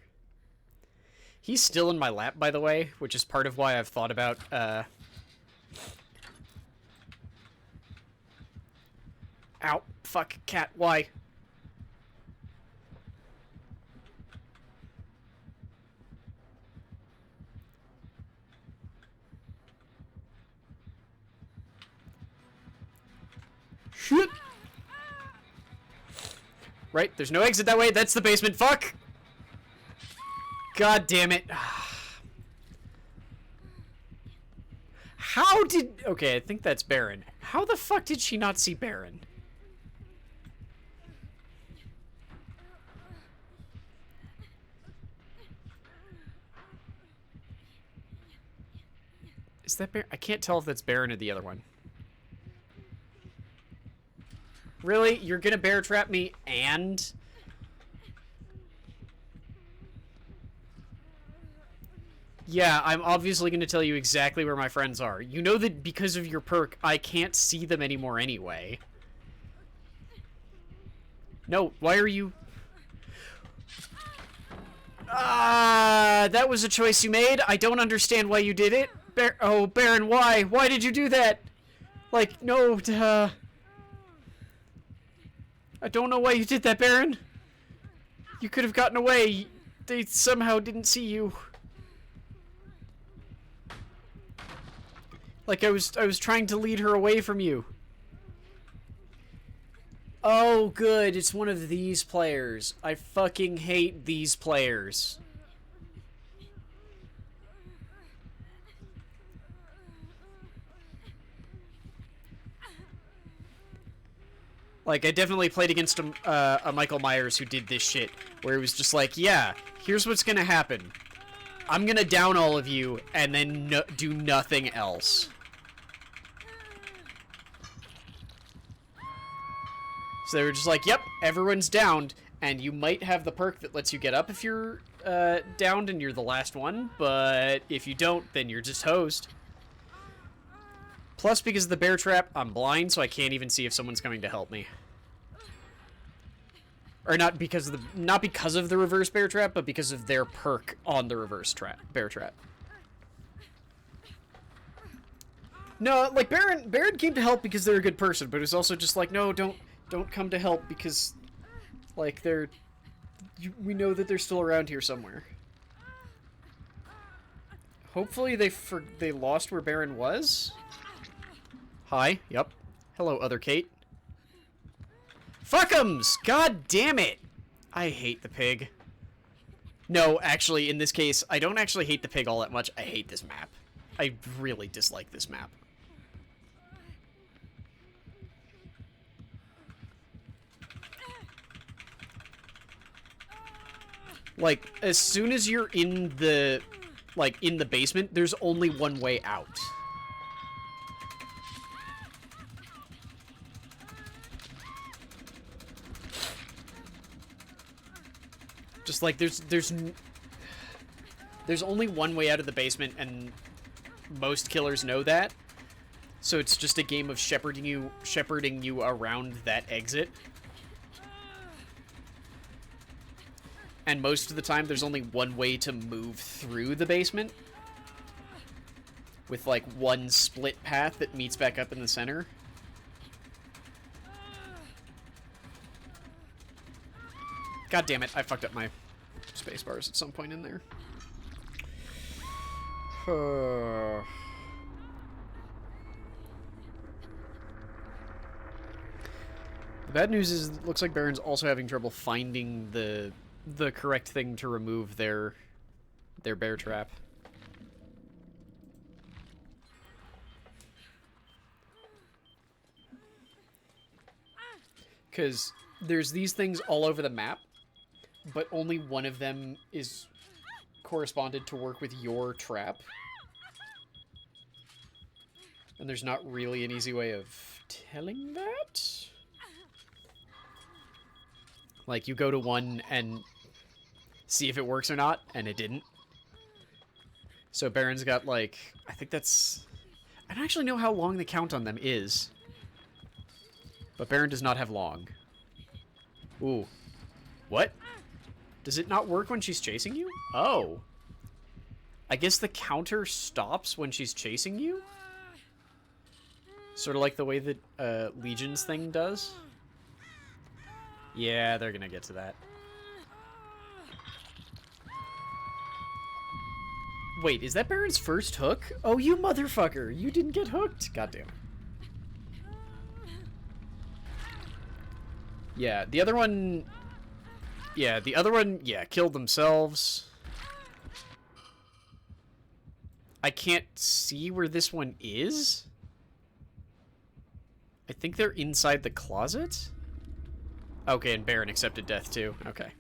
Speaker 1: He's still in my lap, by the way, which is part of why I've thought about, Ow. Fuck, cat, why? Shit! Right, there's no exit that way. That's the basement. Fuck! God damn it. How did... Okay, I think that's Baron. How the fuck did she not see Baron? Is that Baron? I can't tell if that's Baron or the other one. Really? You're gonna bear trap me and... Yeah, I'm obviously gonna tell you exactly where my friends are. You know that because of your perk, I can't see them anymore anyway. No, why are you... That was a choice you made. I don't understand why you did it. Oh, Baron, why? Why did you do that? Like, no, I don't know why you did that, Baron. You could have gotten away. They somehow didn't see you. Like, I was trying to lead her away from you. Oh, good. It's one of these players. I fucking hate these players. Like, I definitely played against a Michael Myers who did this shit, where he was just like, yeah, here's what's gonna happen. I'm gonna down all of you, and then do nothing else. So they were just like, yep, everyone's downed, and you might have the perk that lets you get up if you're downed and you're the last one, but if you don't, then you're just hosed. Plus, because of the bear trap, I'm blind, so I can't even see if someone's coming to help me. Or not because of the reverse bear trap, but because of their perk on the reverse bear trap. No, like Baron came to help because they're a good person, but it was also just like, no, don't come to help because, like, we know that they're still around here somewhere. Hopefully they lost where Baron was. Hi. Yep. Hello, other Kate. Fuck'ems! God damn it! I hate the pig. No, actually, in this case, I don't actually hate the pig all that much. I hate this map. I really dislike this map. Like, as soon as you're in the basement, there's only one way out. Just like there's only one way out of the basement, and most killers know that. So it's just a game of shepherding you around that exit. And most of the time, there's only one way to move through the basement, with like one split path that meets back up in the center. God damn it, I fucked up my space bars at some point in there. The bad news is it looks like Baron's also having trouble finding the correct thing to remove their bear trap. Because there's these things all over the map, but only one of them is corresponded to work with your trap. And there's not really an easy way of telling that. Like, you go to one and see if it works or not, and it didn't. So Baron's got, like, I think that's... I don't actually know how long the count on them is. But Baron does not have long. Ooh. What? Does it not work when she's chasing you? Oh. I guess the counter stops when she's chasing you? Sort of like the way that Legion's thing does? Yeah, they're gonna get to that. Wait, is that Baron's first hook? Oh, you motherfucker! You didn't get hooked! Goddamn. Yeah, the other one... Yeah, killed themselves. I can't see where this one is. I think they're inside the closet? Okay, and Baron accepted death too. Okay.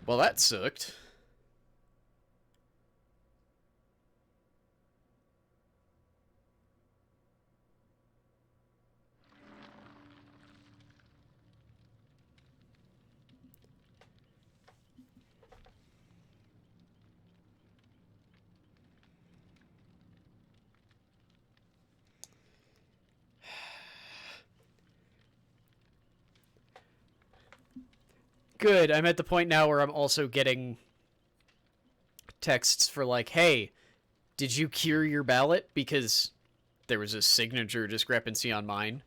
Speaker 1: Well, that sucked. Good. I'm at the point now where I'm also getting texts for like, hey, did you cure your ballot? Because there was a signature discrepancy on mine.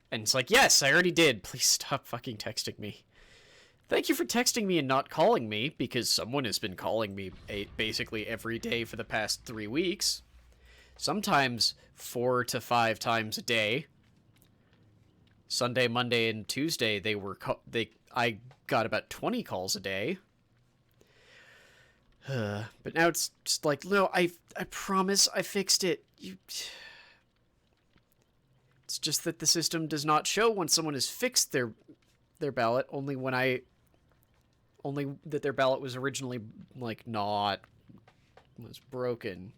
Speaker 1: And it's like, yes, I already did. Please stop fucking texting me. Thank you for texting me and not calling me, because someone has been calling me basically every day for the past 3 weeks. Sometimes 4 to 5 times a day. Sunday, Monday, and Tuesday, I got about 20 calls a day. But now it's just like, no, I promise I fixed it. It's just that the system does not show when someone has fixed their ballot, only that their ballot was originally like was broken.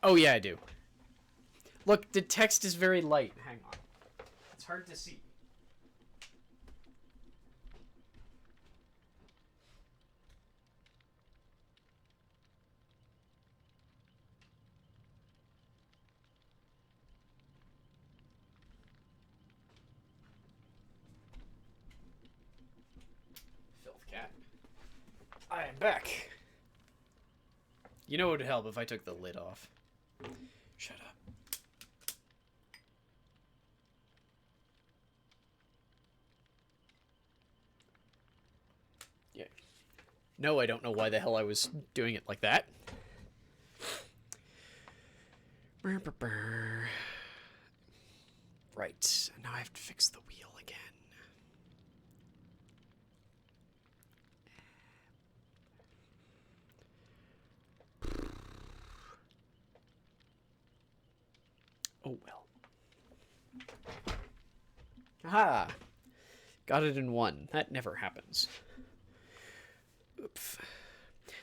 Speaker 1: Oh yeah, I do. Look, the text is very light. Hang on. It's hard to see. Filth cat. I am back. You know what would help if I took the lid off. Shut up. Yeah. No, I don't know why the hell I was doing it like that. Right. Now I have to fix the wheel again. Oh well. Aha! Got it in one. That never happens. Oops.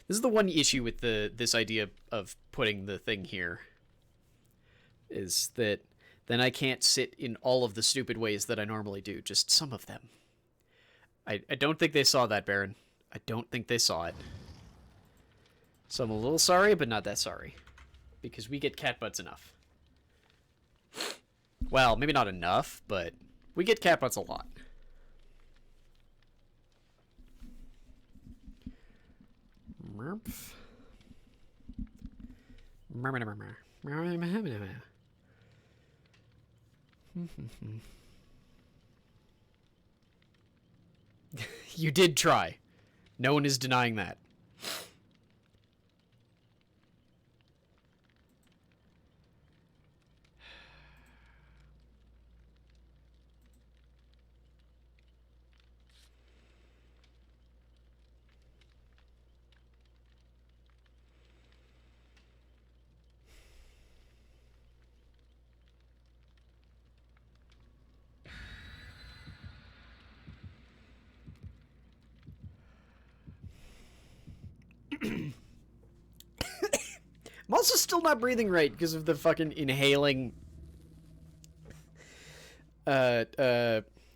Speaker 1: This is the one issue with this idea of putting the thing here. Is that then I can't sit in all of the stupid ways that I normally do. Just some of them. I don't think they saw that, Baron. I don't think they saw it. So I'm a little sorry, but not that sorry. Because we get cat butts enough. Well, maybe not enough, but we get cat butts a lot. You did try. No one is denying that. I'm also still not breathing right because of the fucking inhaling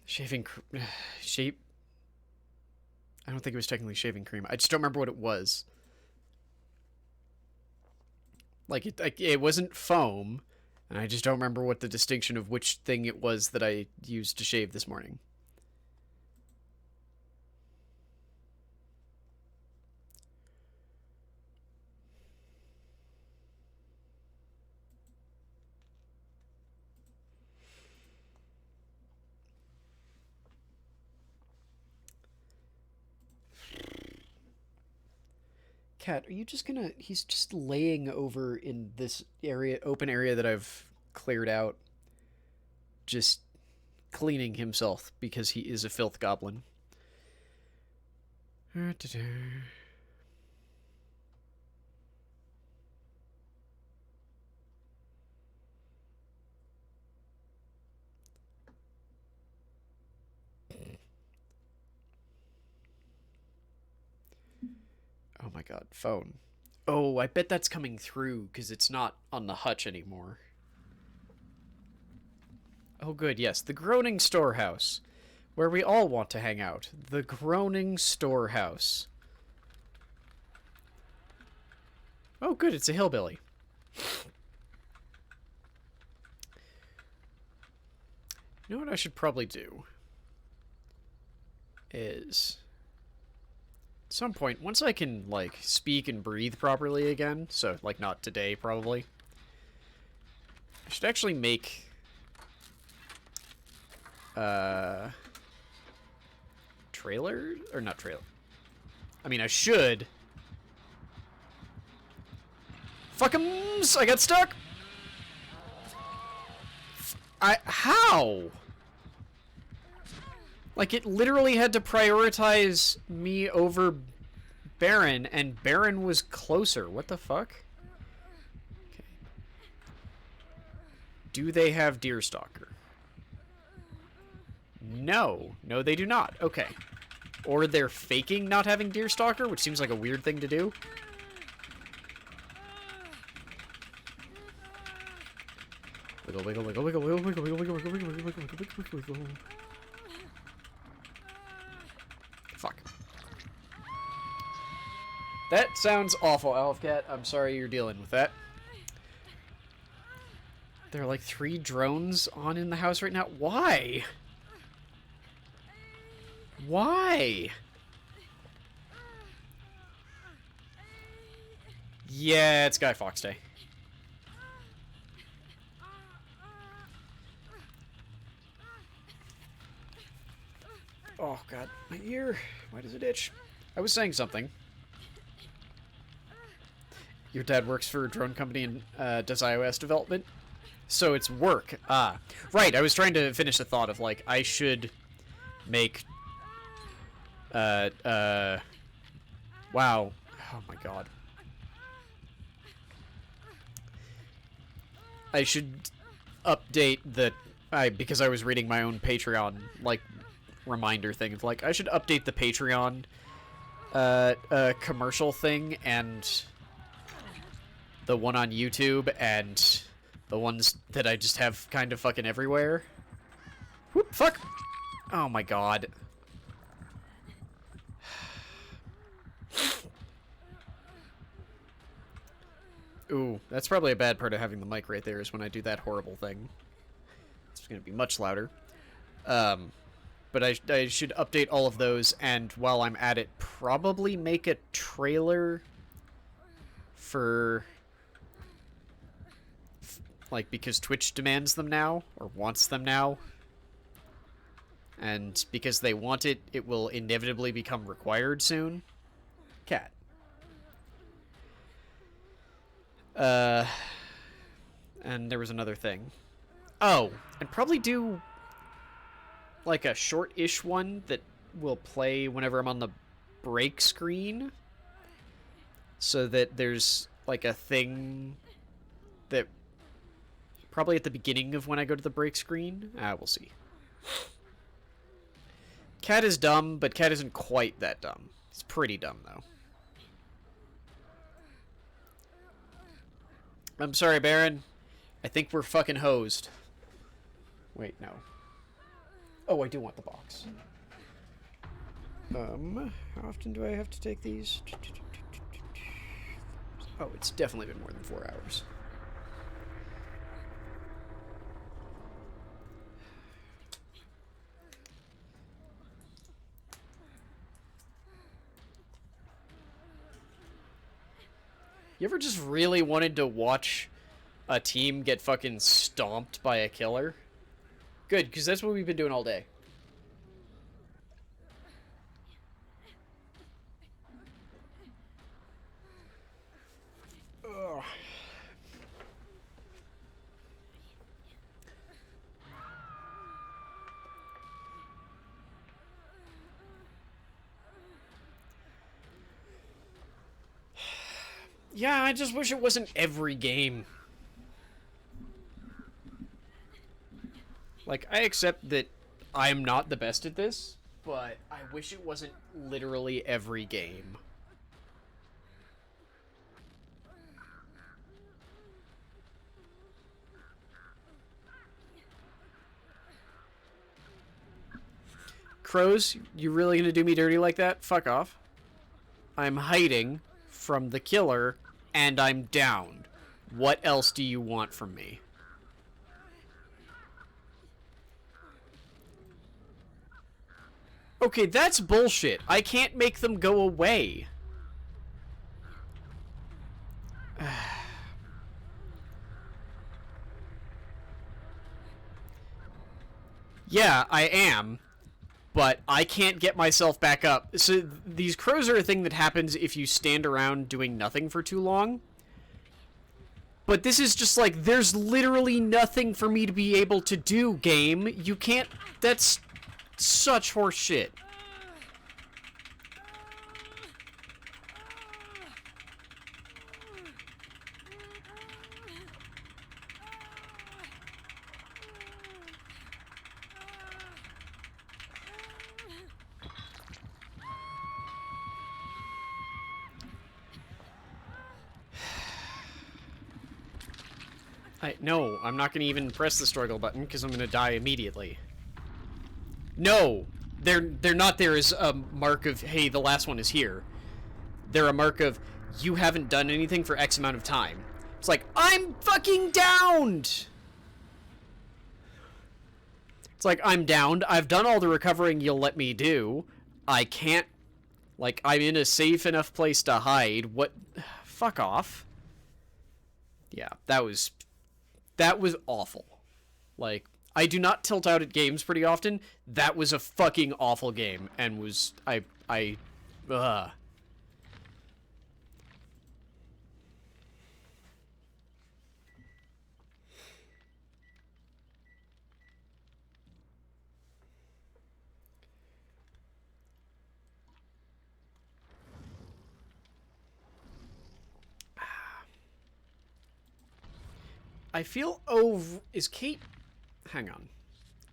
Speaker 1: shaving shape. I don't think it was technically shaving cream. I just don't remember what it was. Like it wasn't foam, and I just don't remember what the distinction of which thing it was that I used to shave this morning. Cat, are you just gonna... He's just laying over in this area, open area that I've cleared out. Just cleaning himself because he is a filth goblin. Oh my god, phone. Oh, I bet that's coming through because it's not on the hutch anymore. Oh good, yes, the groaning storehouse. where we all want to hang out. The Groaning Storehouse. Oh, good, it's a hillbilly. You know what I should probably do? Is... At some point, once I can, like, speak and breathe properly again, so, like, not today, probably, I should actually make... trailer? Or not trailer. I mean, I should. Fuck'ems! I got stuck! How? Like, it literally had to prioritize me over Baron, and Baron was closer. What the fuck? Okay. Do they have Deerstalker? No. No, they do not. Okay. Or they're faking not having Deerstalker, which seems like a weird thing to do. Wiggle, wiggle, wiggle, wiggle, wiggle, wiggle, wiggle, wiggle, wiggle, wiggle, wiggle, wiggle, wiggle. Fuck. That sounds awful, Alfcat. I'm sorry you're dealing with that. There are like 3 drones on in the house right now. Why? Why? Yeah, it's Guy Fawkes Day. Oh, God. My ear. Why does it itch? I was saying something. Your dad works for a drone company and does iOS development? So it's work. Ah. Right, I was trying to finish the thought of, like, I should make... Wow. Oh, my God. I should update the... because I was reading my own Patreon, like... reminder thing of like I should update the Patreon commercial thing and the one on YouTube and the ones that I just have kind of fucking everywhere. Whoop, fuck. Oh my God. Ooh, that's probably a bad part of having the mic right there is when I do that horrible thing. It's gonna be much louder. But I should update all of those, and while I'm at it, probably make a trailer for... like, because Twitch demands them now, or wants them now. And because they want it, it will inevitably become required soon. Cat. And there was another thing. Oh, and probably do... like a short-ish one that will play whenever I'm on the break screen, so that there's like a thing that probably at the beginning of when I go to the break screen. We'll see. Cat is dumb, but Cat isn't quite that dumb. It's pretty dumb though. I'm sorry, Baron. I think we're fucking hosed. Wait, no. Oh, I do want the box. How often do I have to take these? Oh, it's definitely been more than 4 hours. You ever just really wanted to watch a team get fucking stomped by a killer? Good, because that's what we've been doing all day. Ugh. Yeah, I just wish it wasn't every game. Like, I accept that I'm not the best at this, but I wish it wasn't literally every game. Crows, you really gonna do me dirty like that? Fuck off. I'm hiding from the killer, and I'm downed. What else do you want from me? Okay, that's bullshit. I can't make them go away. Yeah, I am. But I can't get myself back up. So these crows are a thing that happens if you stand around doing nothing for too long. But this is just like, there's literally nothing for me to be able to do, game. You can't... That's such horse shit. No, I'm not going to even press the struggle button because I'm going to die immediately. No, they're not there as a mark of, hey, the last one is here. They're a mark of, you haven't done anything for X amount of time. It's like, I'm fucking downed! It's like, I'm downed. I've done all the recovering you'll let me do. I can't... Like, I'm in a safe enough place to hide. What... Fuck off. Yeah, that was awful. Like, I do not tilt out at games pretty often. That was a fucking awful game, and was... Ugh. I feel... Oh, is Kate... Hang on.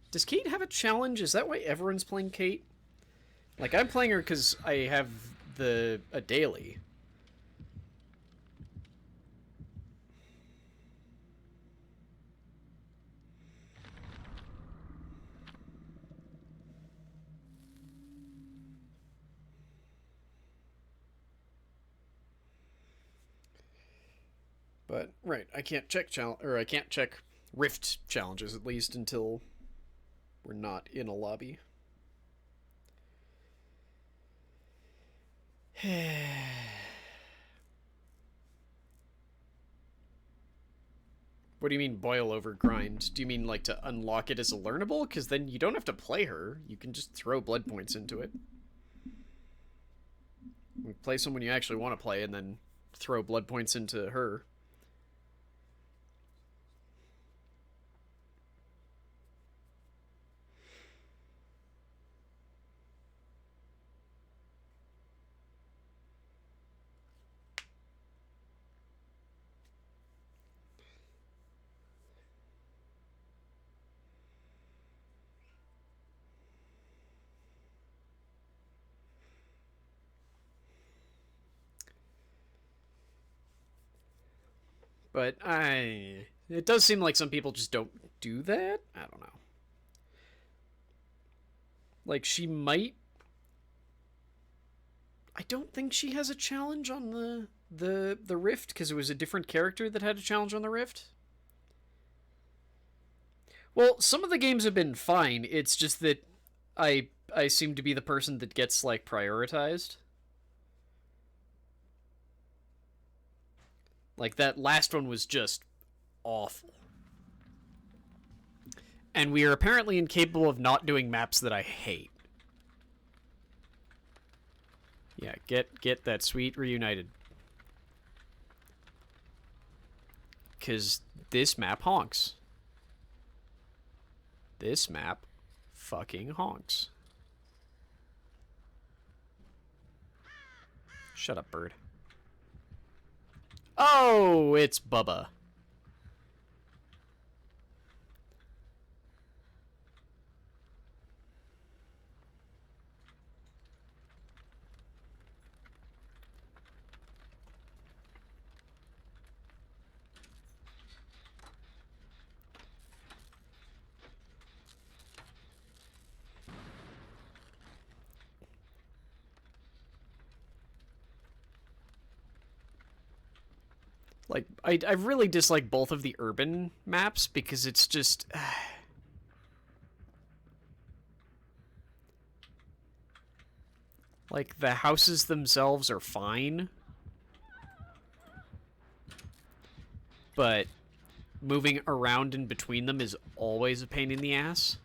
Speaker 1: Does Kate have a challenge? Is that why everyone's playing Kate? Like, I'm playing her because I have a daily. But, right, I can't check I can't check Rift challenges, at least, until we're not in a lobby. What do you mean boil over grind? Do you mean like to unlock it as a learnable? Because then you don't have to play her. You can just throw blood points into it. You play someone you actually want to play and then throw blood points into her. But it does seem like some people just don't do that. I don't know. Like, she might... I don't think she has a challenge on the Rift, because it was a different character that had a challenge on the Rift. Well, some of the games have been fine. It's just that I seem to be the person that gets, like, prioritized. Like, that last one was just awful. And we are apparently incapable of not doing maps that I hate. Yeah, get that sweet reunited. Because this map honks. This map fucking honks. Shut up, bird. Oh, it's Bubba. Like, I really dislike both of the urban maps because it's just... like, the houses themselves are fine. But moving around in between them is always a pain in the ass.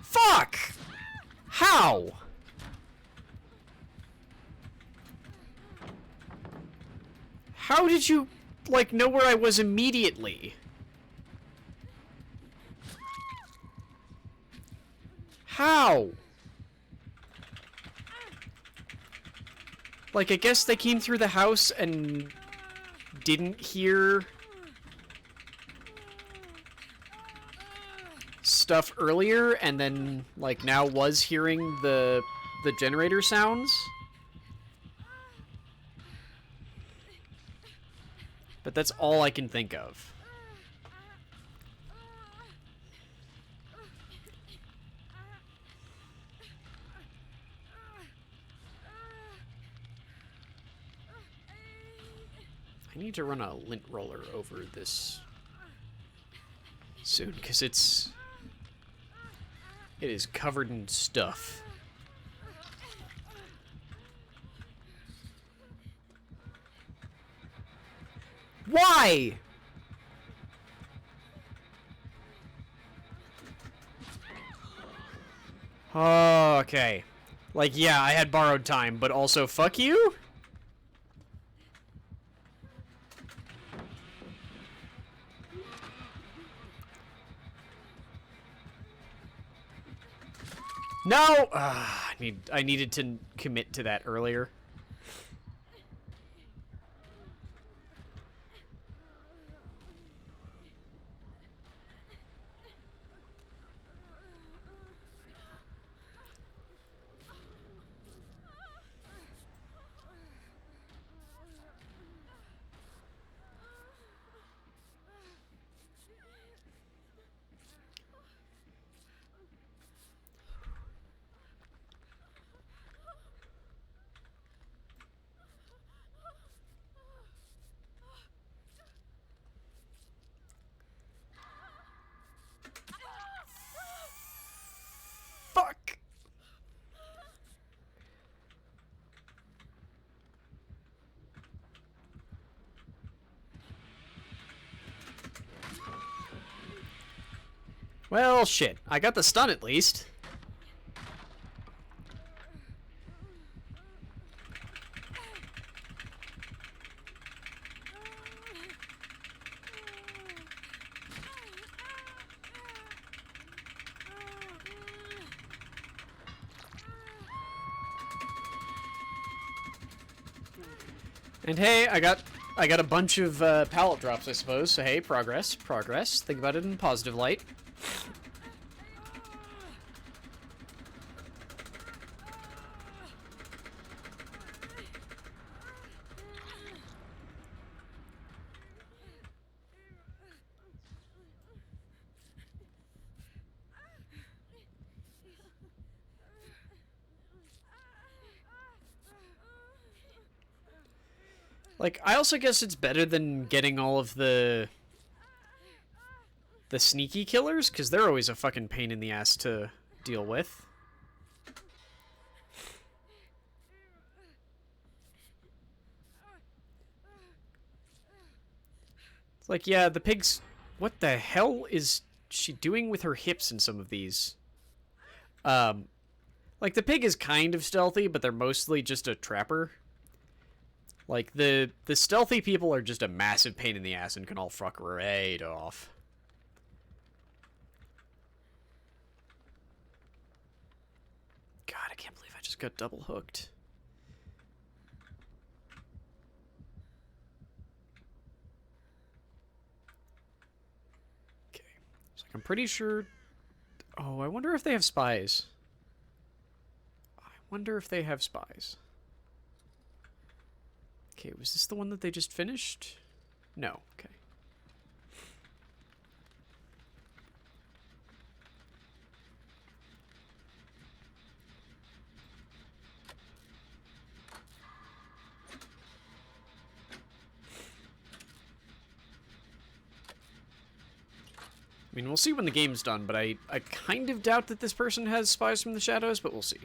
Speaker 1: Fuck! How? How did you, like, know where I was immediately? How? Like, I guess they came through the house and didn't hear stuff earlier, and then, like, now was hearing the generator sounds. But that's all I can think of. I need to run a lint roller over this soon, because it is covered in stuff. Why? Oh, okay. Like, yeah, I had borrowed time, but also fuck you? No! I needed to commit to that earlier. Fuck! Well, shit. I got the stun at least. And hey, I got a bunch of pallet drops, I suppose. So hey, progress, progress. Think about it in a positive light. Like, I also guess it's better than getting all of the sneaky killers, because they're always a fucking pain in the ass to deal with. It's like, yeah, the pig's... What the hell is she doing with her hips in some of these? Like, the pig is kind of stealthy, but they're mostly just a trapper. Like, the stealthy people are just a massive pain in the ass and can all fuck right off. God, I can't believe I just got double hooked. Okay. So I'm pretty sure... Oh, I wonder if they have spies. I wonder if they have spies. Okay, was this the one that they just finished? No, okay. I mean, we'll see when the game's done, but I kind of doubt that this person has spies from the shadows, but we'll see.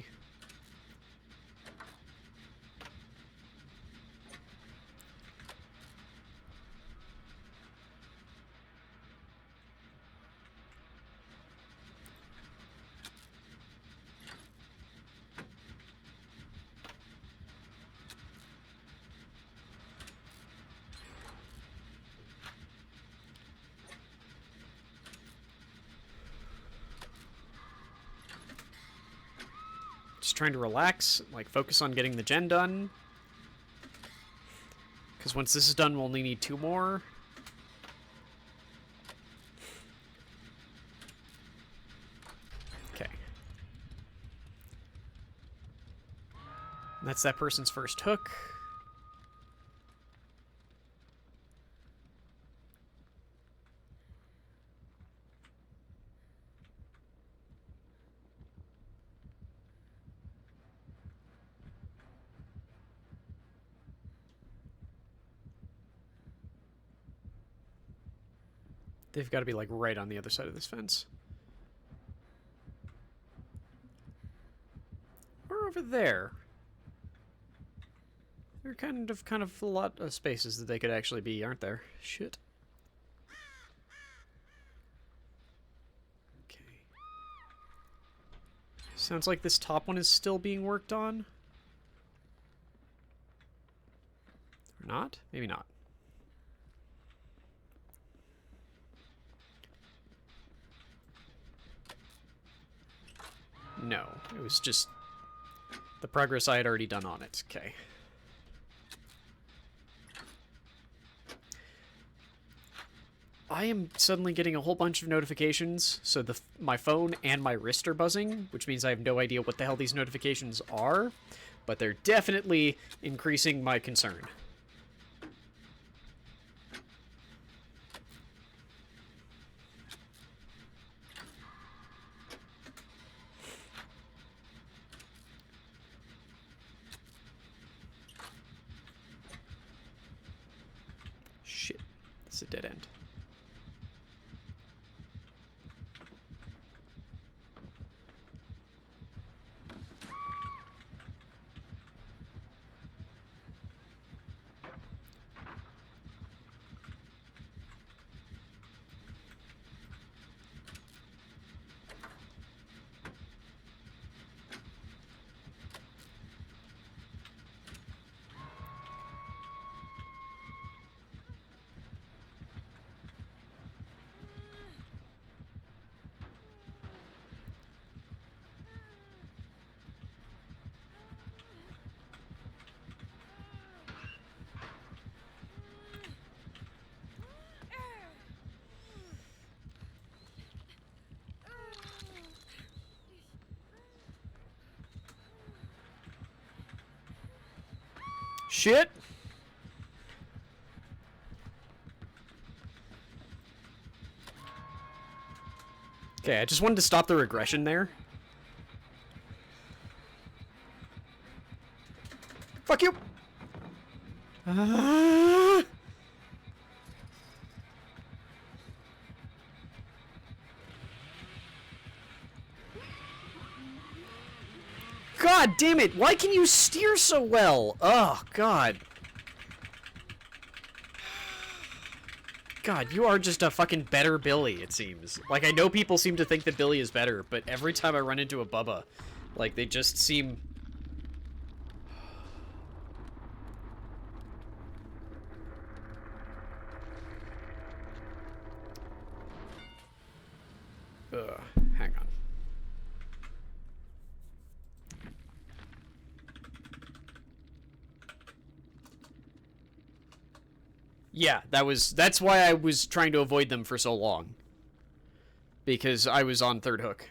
Speaker 1: Just trying to relax, like focus on getting the gen done. Because once this is done, we'll only need 2 more. Okay. That's that person's first hook. They've got to be, like, right on the other side of this fence. Or over there. There are kind of a lot of spaces that they could actually be, aren't there? Shit. Okay. Sounds like this top one is still being worked on. Or not? Maybe not. No, it was just the progress I had already done on it. Okay. I am suddenly getting a whole bunch of notifications, so my phone and my wrist are buzzing, which means I have no idea what the hell these notifications are, but they're definitely increasing my concern. Shit, it's a dead end. Shit! Okay, I just wanted to stop the regression there. Fuck you! God damn it! Why can you steer so well? Oh, God. God, you are just a fucking better Billy, it seems. Like, I know people seem to think that Billy is better, but every time I run into a Bubba, like, they just seem... Ugh, hang on. Yeah, that's why I was trying to avoid them for so long. Because I was on third hook.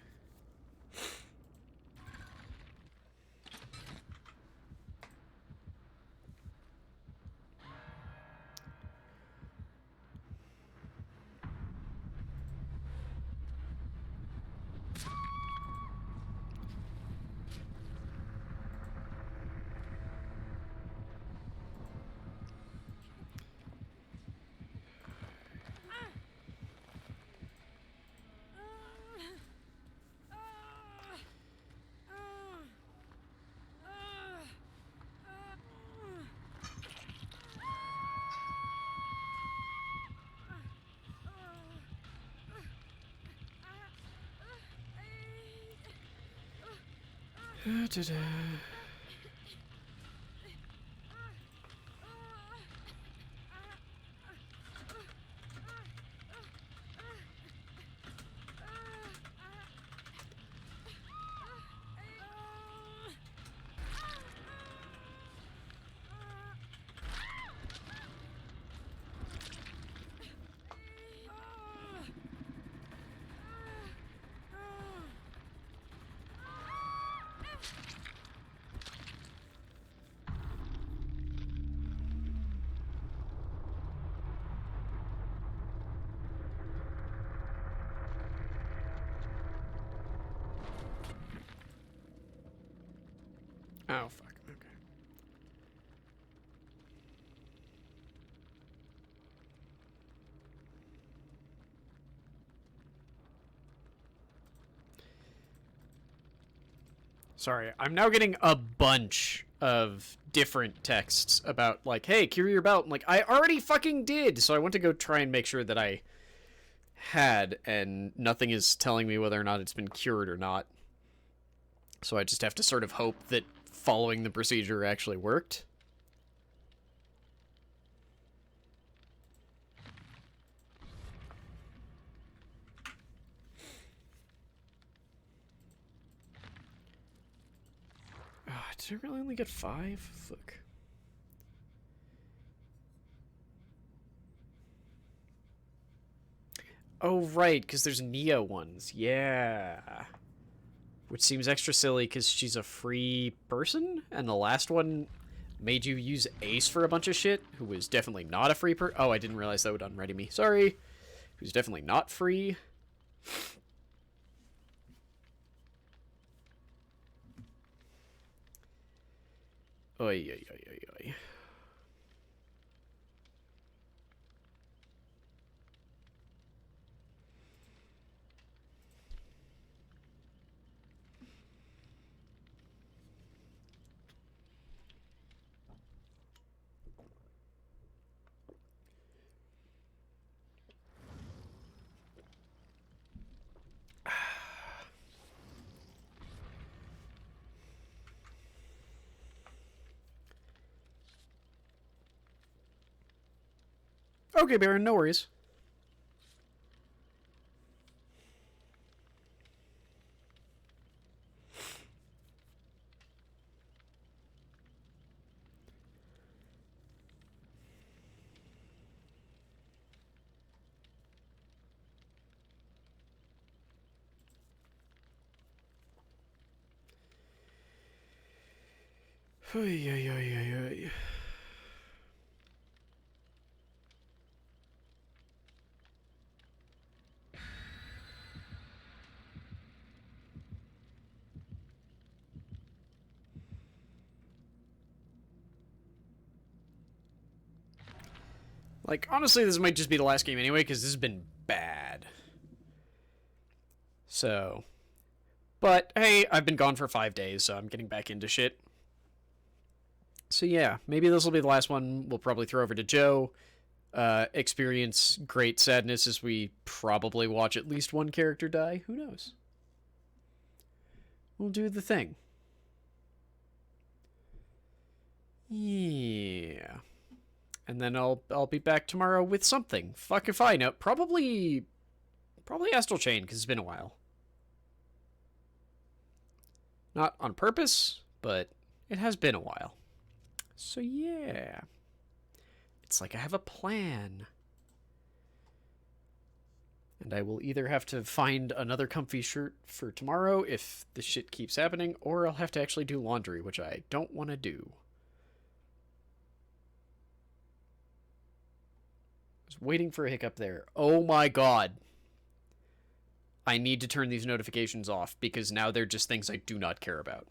Speaker 1: Oh, fuck. Okay. Sorry, I'm now getting a bunch of different texts about, like, hey, cure your belt. I'm like, I already fucking did! So I went to go try and make sure that I had, and nothing is telling me whether or not it's been cured or not. So I just have to sort of hope that following the procedure actually worked. Did I really only get 5? Fuck. Oh, right, because there's Neo ones. Yeah. Which seems extra silly because she's a free person, and the last one made you use Ace for a bunch of shit, who was definitely not a free Oh, I didn't realize that would unready me. Sorry. Who's definitely not free. Oy, oy, oy, oy, oy. Okay, Baron, no worries. Oy, oy, oy, oy, oy. Like, honestly, this might just be the last game anyway, because this has been bad. So. But, hey, I've been gone for 5 days, so I'm getting back into shit. So yeah, maybe this will be the last one. We'll probably throw over to Joe. Experience great sadness as we probably watch at least one character die. Who knows? We'll do the thing. Yeah. And then I'll be back tomorrow with something. Fuck if I know. Probably Astral Chain, because it's been a while. Not on purpose, but it has been a while. So yeah. It's like I have a plan. And I will either have to find another comfy shirt for tomorrow if this shit keeps happening, or I'll have to actually do laundry, which I don't want to do. I was waiting for a hiccup there. Oh my god. I need to turn these notifications off, because now they're just things I do not care about.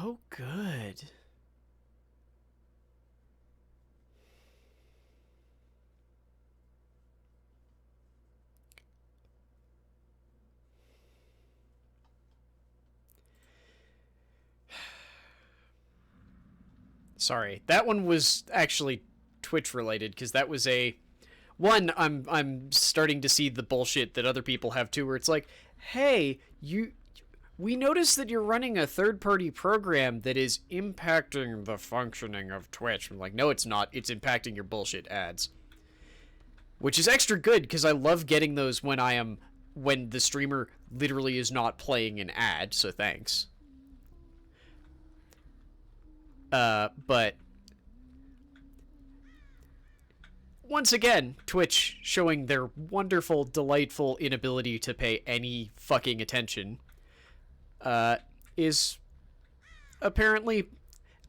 Speaker 1: Oh, good. Sorry. That one was actually Twitch related, because that was a... One, I'm starting to see the bullshit that other people have too, where it's like, hey, we noticed that you're running a third-party program that is impacting the functioning of Twitch. I'm like, no, it's not. It's impacting your bullshit ads. Which is extra good, because I love getting those when the streamer literally is not playing an ad, so thanks. But once again, Twitch showing their wonderful, delightful inability to pay any fucking attention, is apparently,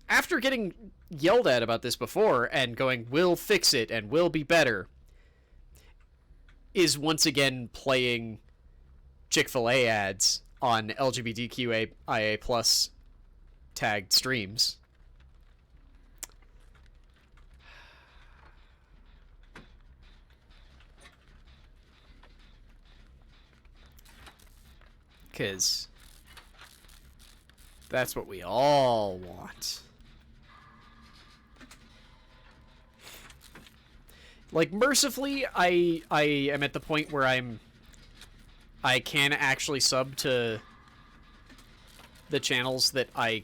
Speaker 1: after getting yelled at about this before and going, we'll fix it and we'll be better, is once again playing Chick-fil-A ads on LGBTQIA plus tagged streams. Because that's what we all want. Like, mercifully, I am at the point where I can actually sub to the channels that I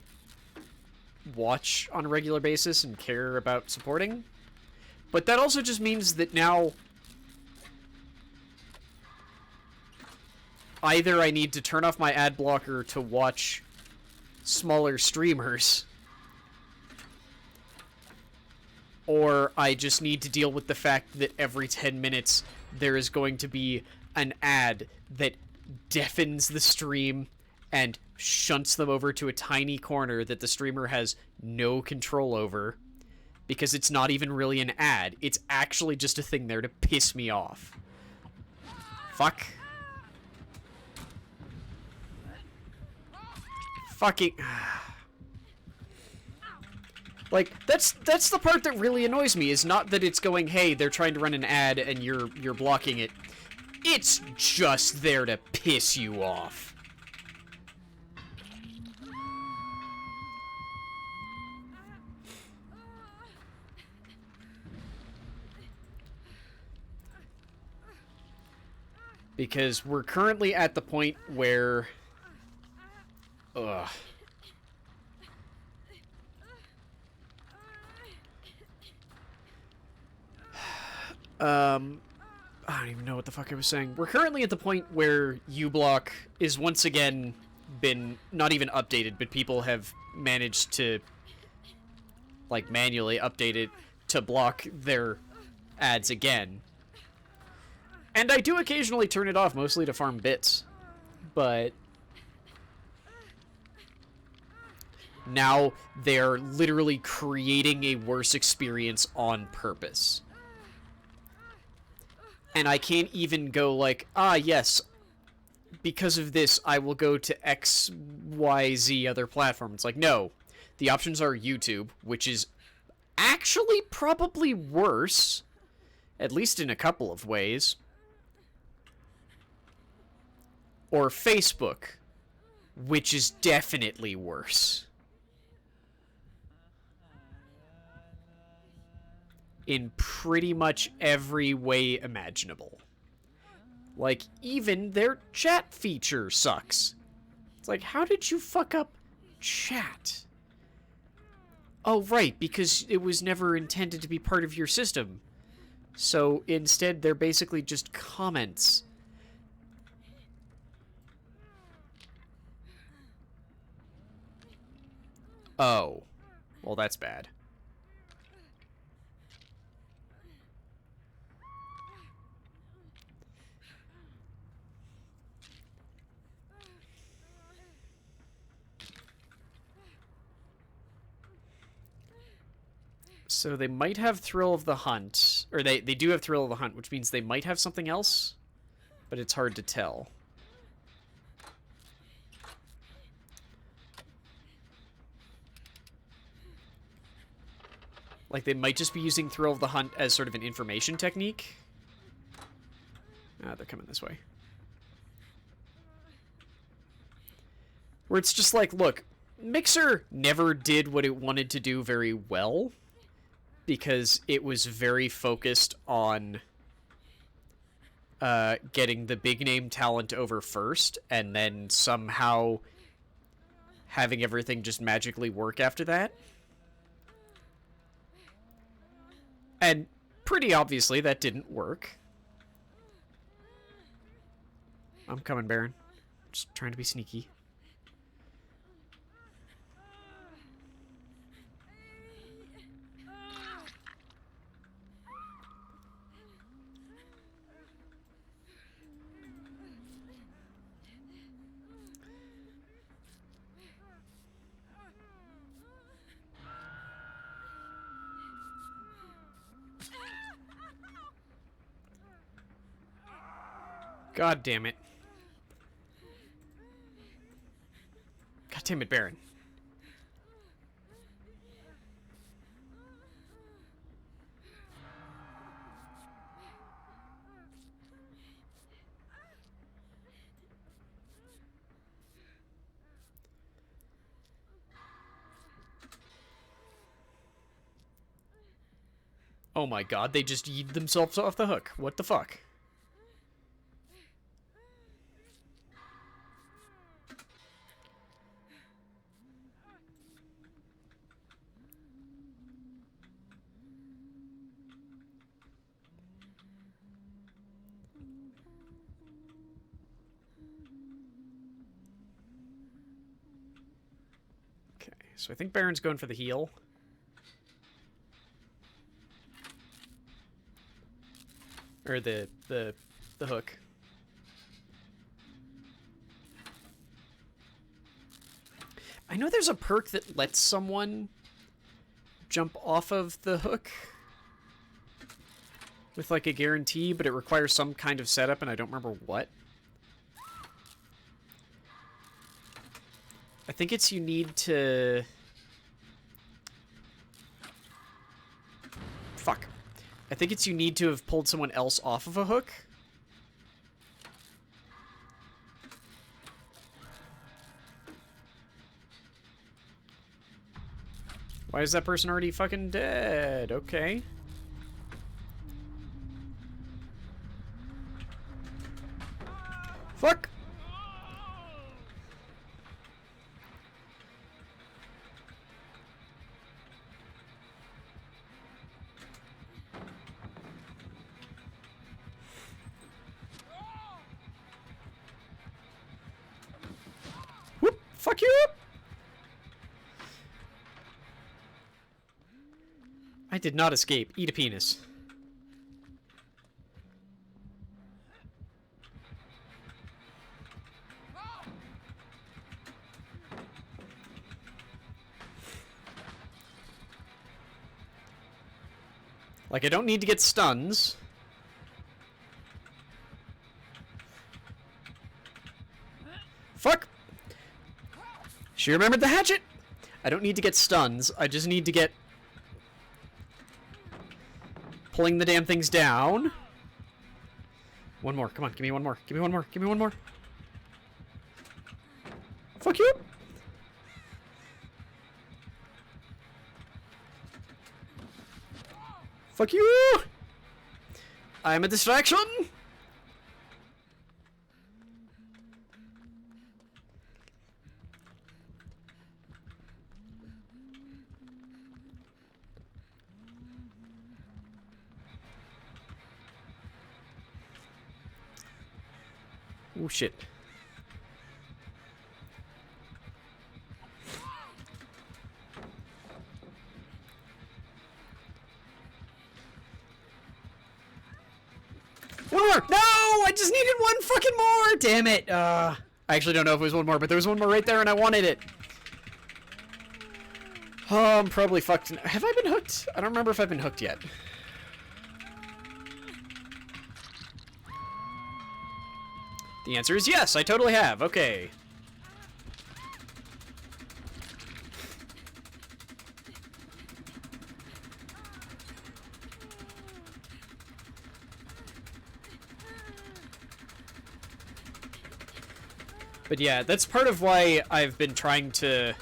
Speaker 1: watch on a regular basis and care about supporting. But that also just means that now either I need to turn off my ad blocker to watch smaller streamers, or I just need to deal with the fact that every 10 minutes there is going to be an ad that deafens the stream and shunts them over to a tiny corner that the streamer has no control over, because it's not even really an ad. It's actually just a thing there to piss me off. Fuck. Fucking... Like, that's the part that really annoys me, is not that it's going, hey, they're trying to run an ad and you're blocking it. It's just there to piss you off. Because we're currently at the point where... Ugh. I don't even know what the fuck I was saying. We're currently at the point where uBlock is once again been not even updated, but people have managed to, like, manually update it to block their ads again. And I do occasionally turn it off, mostly to farm bits. But now they're literally creating a worse experience on purpose. And I can't even go like, ah, yes, because of this, I will go to X, Y, Z other platforms. It's like, no. The options are YouTube, which is actually probably worse, at least in a couple of ways. Or Facebook, which is definitely worse. In pretty much every way imaginable. Like, even their chat feature sucks. It's like, how did you fuck up chat? Oh, right, because it was never intended to be part of your system. So, instead, they're basically just comments. Oh. Well, that's bad. So they might have Thrill of the Hunt, or they do have Thrill of the Hunt, which means they might have something else, but it's hard to tell. Like, they might just be using Thrill of the Hunt as sort of an information technique. Ah, they're coming this way. Where it's just like, look, Mixer never did what it wanted to do very well, because it was very focused on getting the big name talent over first, and then somehow having everything just magically work after that. And pretty obviously that didn't work. I'm coming, Baron. Just trying to be sneaky. God damn it. God damn it, Baron. Oh my god, they just yeeted themselves off the hook. What the fuck? Okay, so I think Baron's going for the heal. Or the hook. I know there's a perk that lets someone jump off of the hook with like a guarantee, but it requires some kind of setup, and I don't remember what. I think it's you need to... Fuck. I think it's you need to have pulled someone else off of a hook. Why is that person already fucking dead? Okay. Fuck! Whoop! Fuck you! I did not escape. Eat a penis. Like, I don't need to get stuns. Fuck! She remembered the hatchet! I don't need to get stuns. I just need to get... pulling the damn things down. One more. Come on. Give me one more. Give me one more. Give me one more. Fuck you! Fuck you! I'm a distraction! Oh shit. One more! No! I just needed one fucking more! Damn it! I actually don't know if it was one more, but there was one more right there and I wanted it. Oh, I'm probably fucked. Have I been hooked? I don't remember if I've been hooked yet. The answer is yes, I totally have. Okay. But yeah, that's part of why I've been trying to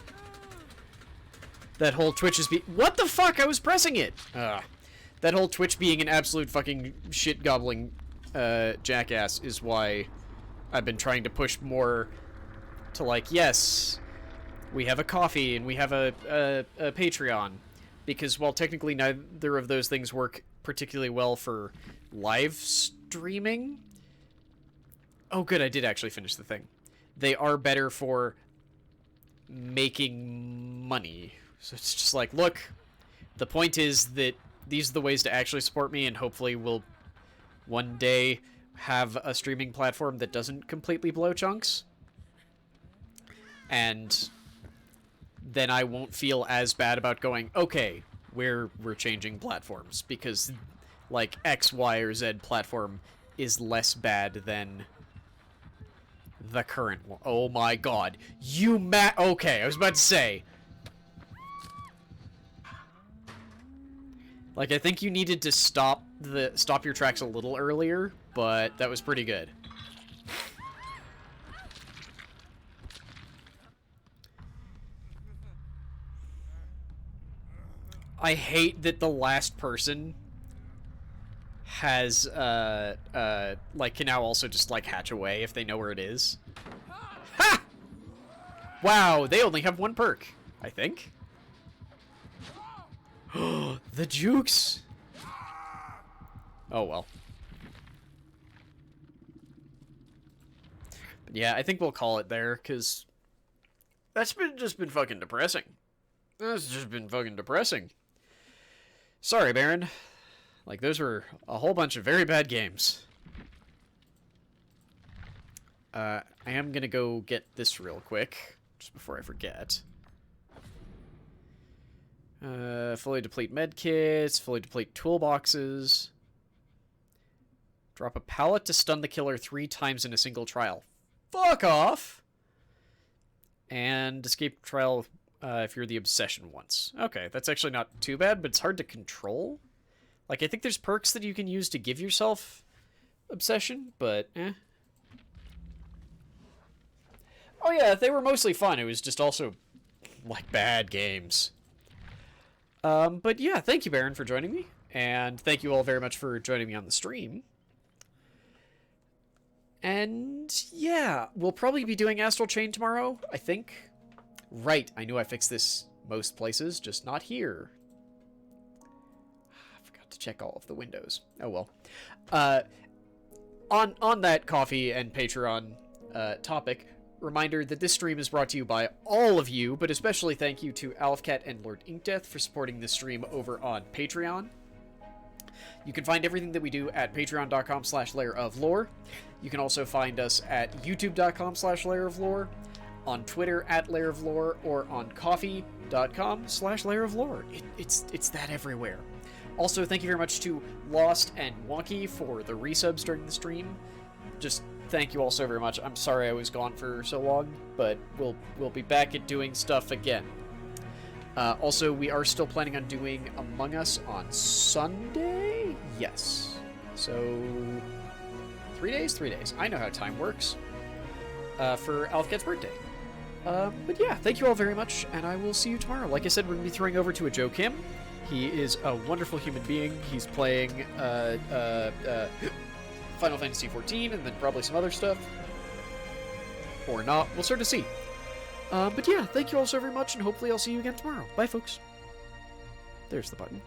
Speaker 1: That whole Twitch is what the fuck? I was pressing it! That whole Twitch being an absolute fucking shit-gobbling, jackass is why I've been trying to push more to, like, yes, we have a coffee and we have a Patreon. Because while technically neither of those things work particularly well for live streaming... Oh, good, I did actually finish the thing. They are better for making money. So it's just like, look, the point is that these are the ways to actually support me, and hopefully we'll one day have a streaming platform that doesn't completely blow chunks. And then I won't feel as bad about going, okay, we're changing platforms, because like X, Y, or Z platform is less bad than the current one. Oh my god. Okay, I was about to say. Like, I think you needed to stop your tracks a little earlier, but that was pretty good. I hate that the last person has, like, can now also just, like, hatch away if they know where it is. Ha! Wow, they only have one perk, I think. The jukes! Oh, well. But yeah, I think we'll call it there, because that's just been fucking depressing. That's just been fucking depressing. Sorry, Baron. Like, those were a whole bunch of very bad games. I am gonna go get this real quick, just before I forget. Fully deplete medkits, fully deplete toolboxes. Drop a pallet to stun the killer 3 times in a single trial. Fuck off! And escape trial if you're the obsession once. Okay, that's actually not too bad, but it's hard to control. Like, I think there's perks that you can use to give yourself obsession, but eh. Oh yeah, they were mostly fun. It was just also, like, bad games. But yeah, thank you, Baron, for joining me. And thank you all very much for joining me on the stream. And yeah, we'll probably be doing Astral Chain tomorrow, I think. Right, I knew I fixed this most places, just not here. I forgot to check all of the windows. Oh well. On that coffee and Patreon topic, reminder that this stream is brought to you by all of you, but especially thank you to Alfcat and Lord Inkdeath for supporting this stream over on Patreon. You can find everything that we do at patreon.com/layeroflore. You can also find us at youtube.com/layeroflore, on Twitter at layeroflore, or on coffee.com/layeroflore. It's that everywhere. Also, thank you very much to Lost and Wonky for the resubs during the stream. Just thank you all so very much. I'm sorry I was gone for so long, but we'll be back at doing stuff again. Also, we are still planning on doing Among Us on Sunday? Yes. So, 3 days? 3 days. I know how time works. For Alfcat's birthday. But yeah, thank you all very much, and I will see you tomorrow. Like I said, we're going to be throwing over to a Joe Kim. He is a wonderful human being. He's playing, Final Fantasy XIV, and then probably some other stuff. Or not. We'll sort of see. But yeah, thank you all so very much, and hopefully I'll see you again tomorrow. Bye, folks. There's the button.